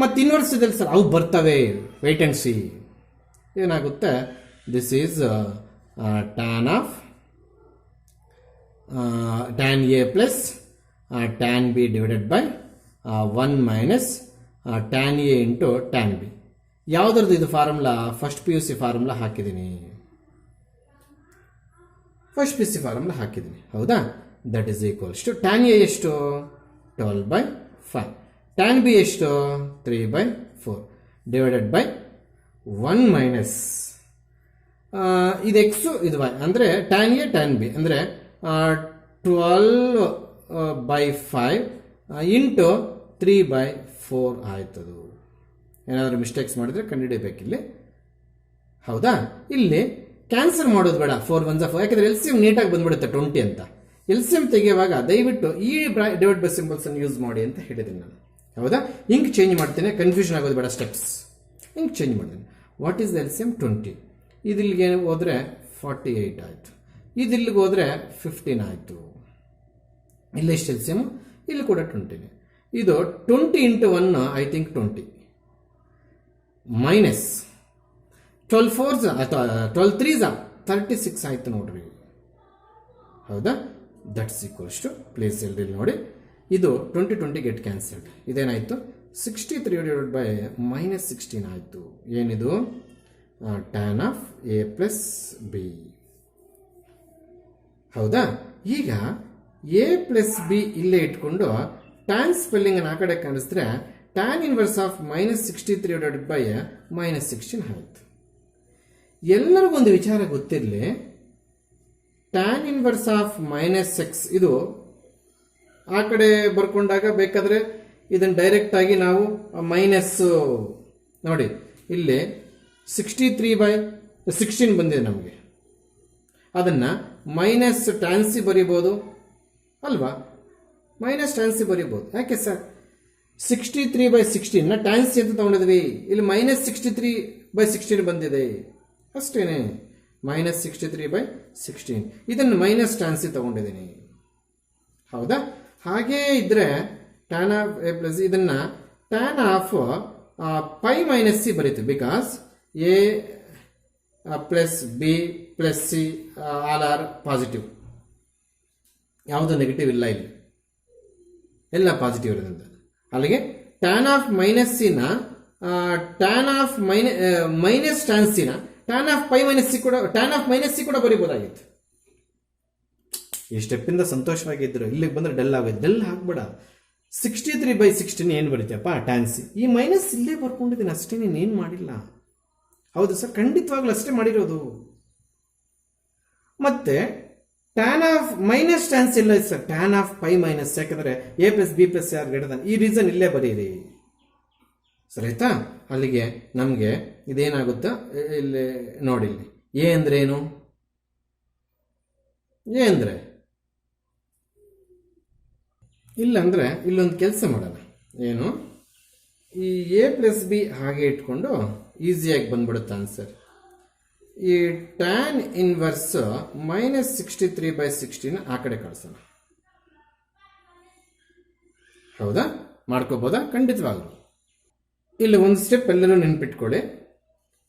ಮತ್ತು ಇನ್ವರ್ಸ್ ಇದೆ ಸರ್, ಅವು ಬರ್ತವೆ, ವೇಟ್ ಆ್ಯಂಡ್ ಸಿ. ಏನಾಗುತ್ತೆ, this is tan a plus tan b divided by 1 minus tan a into tan b. ಯಾವುದ್ರದ್ದು ಇದು ಫಾರ್ಮುಲಾ? First P U C formula ಹಾಕಿದ್ದೀನಿ. ಹೌದಾ? That is equals to tan a ಎಷ್ಟು? 12/5. tan ಬಿ ಎಷ್ಟು? 3/4 divided by 1 minus ಇದು x ಇದು Y, ಅಂದರೆ tan ಎ tan ಬಿ ಅಂದರೆ 12/5 ಇಂಟು 3/4 ಆಯ್ತದು. ಏನಾದರೂ ಮಿಸ್ಟೇಕ್ಸ್ ಮಾಡಿದ್ರೆ ಕಂಡುಹಿಡಿಯಬೇಕಿಲ್ಲಿ. ಹೌದಾ? ಇಲ್ಲಿ ಕ್ಯಾನ್ಸಲ್ ಮಾಡೋದು ಬೇಡ, 4 1 4, ಯಾಕಂದರೆ ಎಲ್ ಸಿ ಎಮ್ ನೀಟಾಗಿ ಬಂದ್ಬಿಡುತ್ತೆ 20 ಅಂತ. ಎಲ್ ಸಿ ಎಮ್ ತೆಗೆಯುವಾಗ ದಯವಿಟ್ಟು ಈ ಡಿವೈಡ್ ಬೈ ಸಿಂಬಲ್ಸ್ ಅನ್ನು ಯೂಸ್ ಮಾಡಿ ಅಂತ ಹೇಳಿದ್ದೀನಿ ನಾನು. ಹೌದಾ? ಹಿಂಗೆ ಚೇಂಜ್ ಮಾಡ್ತೇನೆ, ಕನ್ಫ್ಯೂಷನ್ ಆಗೋದು ಬೇಡ ಸ್ಟೆಪ್ಸ್. ಹಿಂಗೆ ಚೇಂಜ್ ಮಾಡ್ತೇನೆ. What is the L C M? 20. ಇದಿಲ್ಲಿಗೆ ಹೋದರೆ 48 ಆಯಿತು, ಇದಿಲ್ಲಿಗೆ ಹೋದರೆ 15 ಆಯಿತು. ಇಲ್ಲಿ ಎಷ್ಟು ಎಲ್ ಸಿ ಎಮ್? ಇಲ್ಲಿ ಕೂಡ 20. ಇದು 20 into 1 I think 20 minus 12 4s ಅಥವಾ 12 3s 36 ಆಯಿತು ನೋಡ್ರಿ. ಹೌದಾ? ದಟ್ಸ್ ಈಕ್ವಲ್ಸ್ ಟು, ಪ್ಲೇಸ್ ಎಲ್ರಿ ನೋಡಿ, ಇದು 20 20 ಗೆಟ್ ಕ್ಯಾನ್ಸಲ್ಡ್. ಇದೇನಾಯಿತು? 63 ಡಿವೈಡೆಡ್ ಬೈ -16 ಆಯಿತು. ಏನಿದು? tan of a plus B. ಹೌದಾ? ಈಗ ಎ ಪ್ಲಸ್ ಬಿ ಇಲ್ಲೇ ಇಟ್ಕೊಂಡು ಟ್ಯಾನ್ ಸ್ಪೆಲ್ಲಿಂಗ್ ಆ ಕಡೆ ಕಾಣಿಸಿದ್ರೆ tan inverse of -63 divided by -16 ಆಯಿತು. ಎಲ್ಲರಿಗೊಂದು ವಿಚಾರ ಗೊತ್ತಿರಲಿ, tan ಇನ್ವರ್ಸ್ ಆಫ್ -x ಇದು ಆ ಕಡೆ ಬರ್ಕೊಂಡಾಗ ಬೇಕಾದರೆ ಇದನ್ನು ಡೈರೆಕ್ಟ್ ಆಗಿ ನಾವು ಮೈನಸ್ ನೋಡಿ, ಇಲ್ಲಿ 63/16 ಬಂದಿದೆ ನಮಗೆ, ಅದನ್ನು ಮೈನಸ್ tan ಸಿ ಬರೀಬೋದು ಅಲ್ವಾ? ಮೈನಸ್ tan ಸಿ ಬರೀಬೋದು. ಯಾಕೆ ಸರ್? 63/16 tan ಸಿ ಅಂತ ತಗೊಂಡಿದ್ವಿ, ಇಲ್ಲಿ -63/16 ಬಂದಿದೆ ಅಷ್ಟೇನೆ. -63/16 ಇದನ್ನು ಮೈನಸ್ tan ಸಿ ತಗೊಂಡಿದ್ದೀನಿ. ಹೌದಾ? ಹಾಗೇ ಇದ್ರೆ tan ಆಫ್ ಎ ಪ್ಲಸ್ ಇದನ್ನು tan of pi minus c ಬರೀತೀವಿ. Because a plus b plus c all are positive, ಯಾವುದು ನೆಗೆಟಿವ್ ಇಲ್ಲ, ಇಲ್ಲಿ ಎಲ್ಲ ಪಾಸಿಟಿವ್ ಇರೋದ್ರಿಂದ. ಅಲ್ಲಿಗೆ tan ಆಫ್ ಮೈನಸ್ ಸಿನ tan ಆಫ್ ಮೈನಸ್ tan ಸಿನ tan of pi minus c ಕೂಡ tan ಆಫ್ ಮೈನಸ್ ಸಿ ಕೂಡ ಬರೀಬೋದಾಗಿತ್ತು. ಈ ಸ್ಟೆಪ್ಪಿಂದ ಸಂತೋಷವಾಗಿದ್ದರು. ಇಲ್ಲಿಗೆ ಬಂದರೆ ಡೆಲ್ ಆಗೋದು. ಡೆಲ್ ಹಾಕ್ಬೇಡ. 63/16 ಏನು ಬರೀತೀಯಪ್ಪ? tan C. ಈ ಮೈನಸ್ ಇಲ್ಲೇ ಬರ್ಕೊಂಡಿದ್ದೀನಿ ಅಷ್ಟೇ, ನೀನೇನು ಮಾಡಿಲ್ಲ. ಹೌದು ಸರ್, ಖಂಡಿತವಾಗ್ಲೂ ಅಷ್ಟೇ ಮಾಡಿರೋದು. ಮತ್ತೆ tan of minus tan c ಇಲ್ಲ sir, tan of pi minus, ಯಾಕಂದರೆ a plus b plus are greater than, ಈ ರೀಸನ್ ಇಲ್ಲೇ ಬರೀರಿ. ಸರಿ ಆಯ್ತಾ? ಅಲ್ಲಿಗೆ ನಮಗೆ ಇದೇನಾಗುತ್ತಾ ಇಲ್ಲಿ ನೋಡಿ, ಇಲ್ಲಿ ಎ ಅಂದ್ರೆ ಏನು? ಎ ಅಂದರೆ ಇಲ್ಲ ಅಂದರೆ ಇಲ್ಲೊಂದು ಕೆಲಸ ಮಾಡೋಣ. ಏನು? ಈ ಎ ಪ್ಲಸ್ ಬಿ ಹಾಗೆ ಇಟ್ಕೊಂಡು ಈಸಿಯಾಗಿ ಬಂದ್ಬಿಡುತ್ತೆ ಆನ್ಸರ್. ಈ tan ಇನ್ವರ್ಸ್ -63/16 ಆ ಕಡೆ ಕಳಿಸೋಣ. ಹೌದಾ? ಮಾಡ್ಕೋಬೋದಾ? ಖಂಡಿತವಾಗ್ಲು. ಇಲ್ಲಿ ಒಂದು ಸ್ಟೆಪ್ ಎಲ್ಲರೂ ನೆನ್ಪಿಟ್ಕೊಳ್ಳಿ.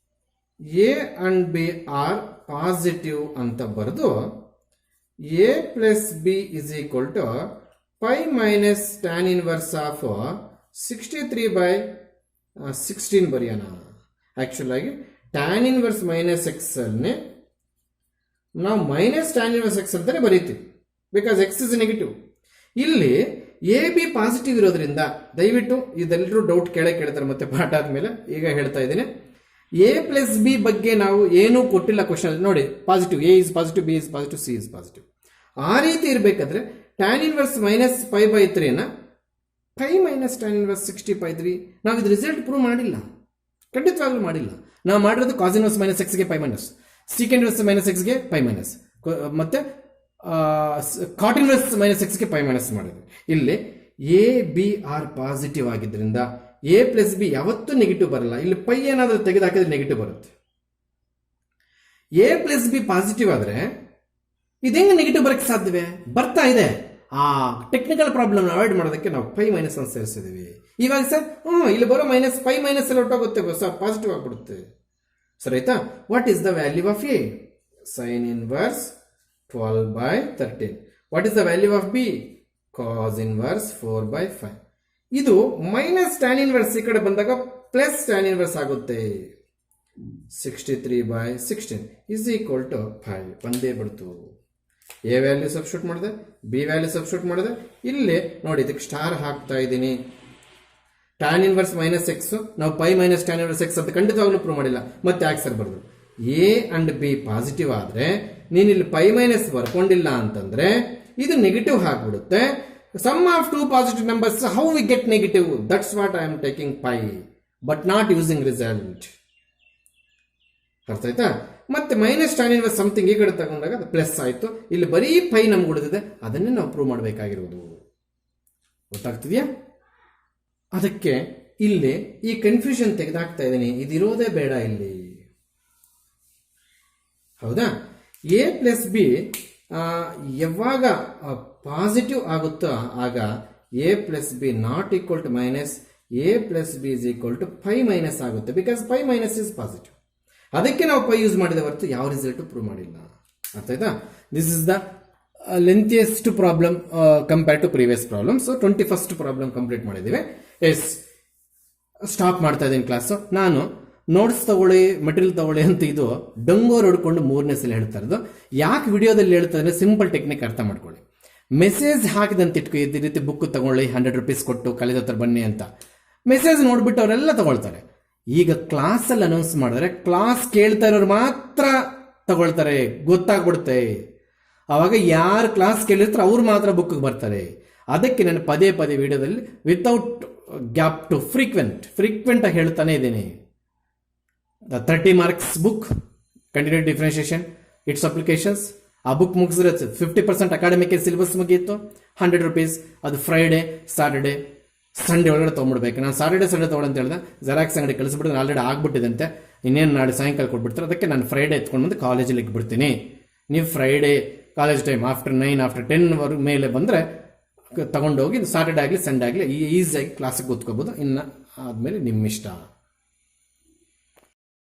A and B are positive ಅಂತ ಬರೆದು A plus B is equal to pi minus tan inverse of 63/16 ಬರೆಯೋಣ. ಆಕ್ಚುಲ್ ಆಗಿ tan ಇನ್ವರ್ಸ್ ಮೈನಸ್ ಎಕ್ಸ್ ಅನ್ನೇ ನಾವು ಮೈನಸ್ tan ಇನ್ವರ್ಸ್ ಎಕ್ಸ್ ಅಂತಾನೆ ಬರೀತೀವಿ, ಬಿಕಾಸ್ ಎಕ್ಸ್ ಇಸ್ ನೆಗೆಟಿವ್. ಇಲ್ಲಿ ಎ ಬಿ ಪಾಸಿಟಿವ್ ಇರೋದ್ರಿಂದ ದಯವಿಟ್ಟು ಇದೆಲ್ಲರೂ ಡೌಟ್ ಕೇಳ್ತಾರೆ ಮತ್ತೆ ಪಾಠ ಆದ್ಮೇಲೆ. ಈಗ ಹೇಳ್ತಾ ಇದ್ದೀನಿ, ಎ ಪ್ಲಸ್ ಬಿ ಬಗ್ಗೆ ನಾವು ಏನೂ ಕೊಟ್ಟಿಲ್ಲ ಕ್ವಶನ್ ನೋಡಿ. Positive, a is positive, b is positive, c is positive. ಆ ರೀತಿ ಇರಬೇಕಾದ್ರೆ tan inverse -π/3 pi minus tan inverse 60/3 ನಾವು ಇದು ರಿಸಲ್ಟ್ ಪ್ರೂವ್ ಮಾಡಿಲ್ಲ, ಖಂಡಿತವಾಗ್ಲೂ ಮಾಡಿಲ್ಲ. ನಾವು ಮಾಡಿರೋದು ಕಾಸ್ ಇನ್ವರ್ಸ್ ಮೈನಸ್ ಎಕ್ಸ್ಗೆ pi minus, secant inverse minus ಎಕ್ಸ್ಗೆ ಪೈ ಮೈನಸ್, ಮತ್ತೆ ಕಾಟ್ ಇನ್ವರ್ಸ್ ಮೈನಸ್ ಎಕ್ಸ್ಗೆ ಪೈ ಮೈನಸ್ ಮಾಡಿದ್ವಿ. ಇಲ್ಲಿ ಎ ಬಿ ಆರ್ ಪಾಸಿಟಿವ್ ಆಗಿದ್ದರಿಂದ ಎ ಪ್ಲಸ್ ಬಿ ಯಾವತ್ತೂ ನೆಗೆಟಿವ್ ಬರಲ್ಲ. ಇಲ್ಲಿ ಪೈ ಏನಾದರೂ ತೆಗೆದು ಹಾಕಿದ್ರೆ ನೆಗೆಟಿವ್ ಬರುತ್ತೆ. ಎ ಪ್ಲಸ್ ಬಿ ಪಾಸಿಟಿವ್ ಆದರೆ ಇದು ಹೆಂಗೆ ನೆಗೆಟಿವ್ ಬರೋಕ್ಕೆ ಸಾಧ್ಯವೇ? ಬರ್ತಾ ಇದೆ. ಆ ಟೆಕ್ನಿಕಲ್ ಪ್ರಾಬ್ಲಮ್ ಅವಾಯ್ಡ್ ಮಾಡೋದಕ್ಕೆ ನಾವು ಪೈ ಮೈನಸ್ ಅನ್ನು ಸೇರಿಸಿದೀವಿ. ಇವಾಗ ಸರ್ ಇಲ್ಲಿ ಬರೋ ಮೈನಸ್ ಪೈ ಮೈನಸ್ ಎಲ್ಲ ಹೊಟ್ಟೋಗುತ್ತೆ ಸರ್, ಪಾಸಿಟಿವ್ ಆಗ್ಬಿಡುತ್ತೆ. ಸರಿ ಆಯ್ತಾ? What is the value of A? Sine inverse 12/13. What is the value of B? Cos inverse 4/5. ಇದು ಮೈನಸ್ ಟ್ಯಾನ್ ಇನ್ವರ್ಸ್ ಈ ಕಡೆ ಬಂದಾಗ ಪ್ಲಸ್ ಟ್ಯಾನ್ ಇನ್ವರ್ಸ್ ಆಗುತ್ತೆ. 63/16 ಇಸ್ ಈಕ್ವಲ್ ಟು 5. ಬಂದೇ ಬಿಡ್ತು. ಎ ವ್ಯಾಲ್ಯೂ ಸಬ್ಸ್ಟಿಟ್ಯೂಟ್ ಮಾಡಿದೆ, ಬಿ ವ್ಯಾಲ್ಯೂ ಸಬ್ಸ್ಟಿಟ್ಯೂಟ್ ಮಾಡಿದೆ. ಇಲ್ಲಿ ನೋಡಿ ಇದಕ್ಕೆ ಸ್ಟಾರ್ ಹಾಕ್ತಾ ಇದ್ದೀನಿ. ಟ್ಯಾನ್ ಇನ್ವರ್ಸ್ ಮೈನಸ್ ಎಕ್ಸ್, ನಾವು pi minus tan inverse X ಅಂತ ಖಂಡಿತವಾಗ್ಲೂ ಪ್ರೂವ್ ಮಾಡಿಲ್ಲ. ಮತ್ತೆ ಯಾಕೆ ಸರ್ ಬರೆದು? ಎ ಅಂಡ್ ಬಿ ಪಾಸಿಟಿವ್ ಆದರೆ ನೀನು ಇಲ್ಲಿ ಪೈ ಮೈನಸ್ ಬರ್ಕೊಂಡಿಲ್ಲ ಅಂತಂದ್ರೆ ಇದು ನೆಗೆಟಿವ್ ಹಾಕ್ಬಿಡುತ್ತೆ. Sum of two positive numbers, how we get negative? That's what I am taking pi but not using result. ಅರ್ಥ ಆಯ್ತಾ? ಮತ್ತೆ ಮೈನಸ್ ಟ್ಯಾನ್ ಇನ್ವರ್ಸ್ ಸಮಥಿಂಗ್ ಈ ಕಡೆ ತಗೊಂಡಾಗ ಅದು ಪ್ಲಸ್ ಆಯಿತು. ಇಲ್ಲಿ ಬರೀ ಪೈ ನಮ್ಗೆ ಉಳಿದಿದೆ, ಅದನ್ನೇ ನಾವು ಪ್ರೂವ್ ಮಾಡಬೇಕಾಗಿರುವುದು. ಗೊತ್ತಾಗ್ತಿದೆಯಾ? ಅದಕ್ಕೆ ಇಲ್ಲಿ ಈ ಕನ್ಫ್ಯೂಷನ್ ತೆಗೆದಾಕ್ತಾ ಇದ್ದೀನಿ. ಇದಿರೋದೇ ಬೇಡ ಇಲ್ಲಿ. ಹೌದಾ? ಎ ಪ್ಲಸ್ ಬಿ ಯಾವಾಗ ಪಾಸಿಟಿವ್ ಆಗುತ್ತೋ ಆಗ a plus b not equal to minus a plus B is equal to pi minus ಆಗುತ್ತೆ. Because pi minus is positive. ಅದಕ್ಕೆ ನಾವು ಪೈ ಯೂಸ್ ಮಾಡಿದ ಹೊರತು ಯಾವ ರಿಸಲ್ಟ್ ಪ್ರೂವ್ ಮಾಡಿಲ್ಲ. ಅರ್ಥ ಆಯ್ತಾ? This is the lengthiest problem compare to previous problem. So 21st problem complete ಮಾಡಿದ್ದೀವಿ. ಎಸ್, ಸ್ಟಾಪ್ ಮಾಡ್ತಾ ಇದ್ದೀನಿ ಕ್ಲಾಸು. ನಾನು ನೋಟ್ಸ್ ತಗೊಳ್ಳಿ, ಮೆಟೀರಿಯಲ್ ತಗೊಳ್ಳಿ ಅಂತ ಇದು ಡಂಗೋರ್ ಹೊಡ್ಕೊಂಡು 3ನೇ ಸಲ ಹೇಳ್ತಾ ಇರೋದು. ಯಾಕೆ ವಿಡಿಯೋದಲ್ಲಿ ಹೇಳ್ತಾ ಇದ್ರೆ ಸಿಂಪಲ್ ಟೆಕ್ನಿಕ್ ಅರ್ಥ ಮಾಡ್ಕೊಳ್ಳಿ. ಮೆಸೇಜ್ ಹಾಕಿದಂತ ಇಟ್ಕೊ, ಈ ರೀತಿ ಬುಕ್ ತಗೊಳ್ಳಿ 100 ರೂಪೀಸ್ ಕೊಟ್ಟು ಕಾಲೇಜ್ ಹತ್ರ ಬನ್ನಿ ಅಂತ ಮೆಸೇಜ್ ನೋಡ್ಬಿಟ್ಟು ಅವರೆಲ್ಲ ತಗೊಳ್ತಾರೆ. ಈಗ ಕ್ಲಾಸಲ್ಲಿ ಅನೌನ್ಸ್ ಮಾಡಿದ್ರೆ ಕ್ಲಾಸ್ ಕೇಳ್ತಾ ಇರೋರು ಮಾತ್ರ ತಗೊಳ್ತಾರೆ, ಗೊತ್ತಾಗ್ಬಿಡುತ್ತೆ. ಅವಾಗ ಯಾರು ಕ್ಲಾಸ್ ಕೇಳಿರ್ತಾರೆ ಅವ್ರು ಮಾತ್ರ ಬುಕ್ಗೆ ಬರ್ತಾರೆ. ಅದಕ್ಕೆ ನಾನು ಪದೇ ಪದೇ ವಿಡಿಯೋದಲ್ಲಿ ವಿತೌಟ್ ಗ್ಯಾಪ್ ಟು ಫ್ರೀಕ್ವೆಂಟ್ ಆಗಿ ಹೇಳ್ತಾನೆ ಇದ್ದೀನಿ. 30 marks book, continued differentiation, it's applications. ಆ ಬುಕ್ ಮುಗಿಸಿದ್ರೆ 50% ಅಕಾಡೆಮಿಕ್ ಸಿಲೆಬಸ್ ಮುಗಿಯಿತು. 100 ರೂಪೀಸ್. ಅದು ಫ್ರೈಡೆ, ಸಾಟರ್ಡೆ, ಸಂಡೇ ಒಳಗಡೆ ತೊಗೊಂಡ್ಬಿಡ್ಬೇಕು. ನಾನು ಸಾಟರ್ಡೆ ಸಂಡೇ ತೊಗೊಳ್ಳಂತ ಹೇಳಿದೆ. ಜೆರಾಕ್ಸ್ ಅಂಗಡಿ ಕಳಿಸ್ಬಿಟ್ಟು ಆಲ್ರೆಡಿ ಆಗ್ಬಿಟ್ಟಿದಂತೆ. ಇನ್ನೇನು ನಾಳೆ ಸಾಯಂಕಾಲ ಕೊಟ್ಬಿಡ್ತಾರೆ. ಅದಕ್ಕೆ ನಾನು ಫ್ರೈಡೆ ಎತ್ಕೊಂಡು ಬಂದು ಕಾಲೇಜಲ್ಲಿ ಇಟ್ಬಿಡ್ತೀನಿ. ನೀವು Friday college time after 9 after 10 ಮೇಲೆ ಬಂದರೆ ತಗೊಂಡೋಗಿ ಸಾಟರ್ಡೆ ಆಗಲಿ ಸಂಡೇ ಆಗಲಿ ಈಸಿಯಾಗಿ ಕ್ಲಾಸಿಗೆ ಕೂತ್ಕೋಬೋದು. ಇನ್ನು ಆದಮೇಲೆ ನಿಮ್ಮ ಇಷ್ಟ.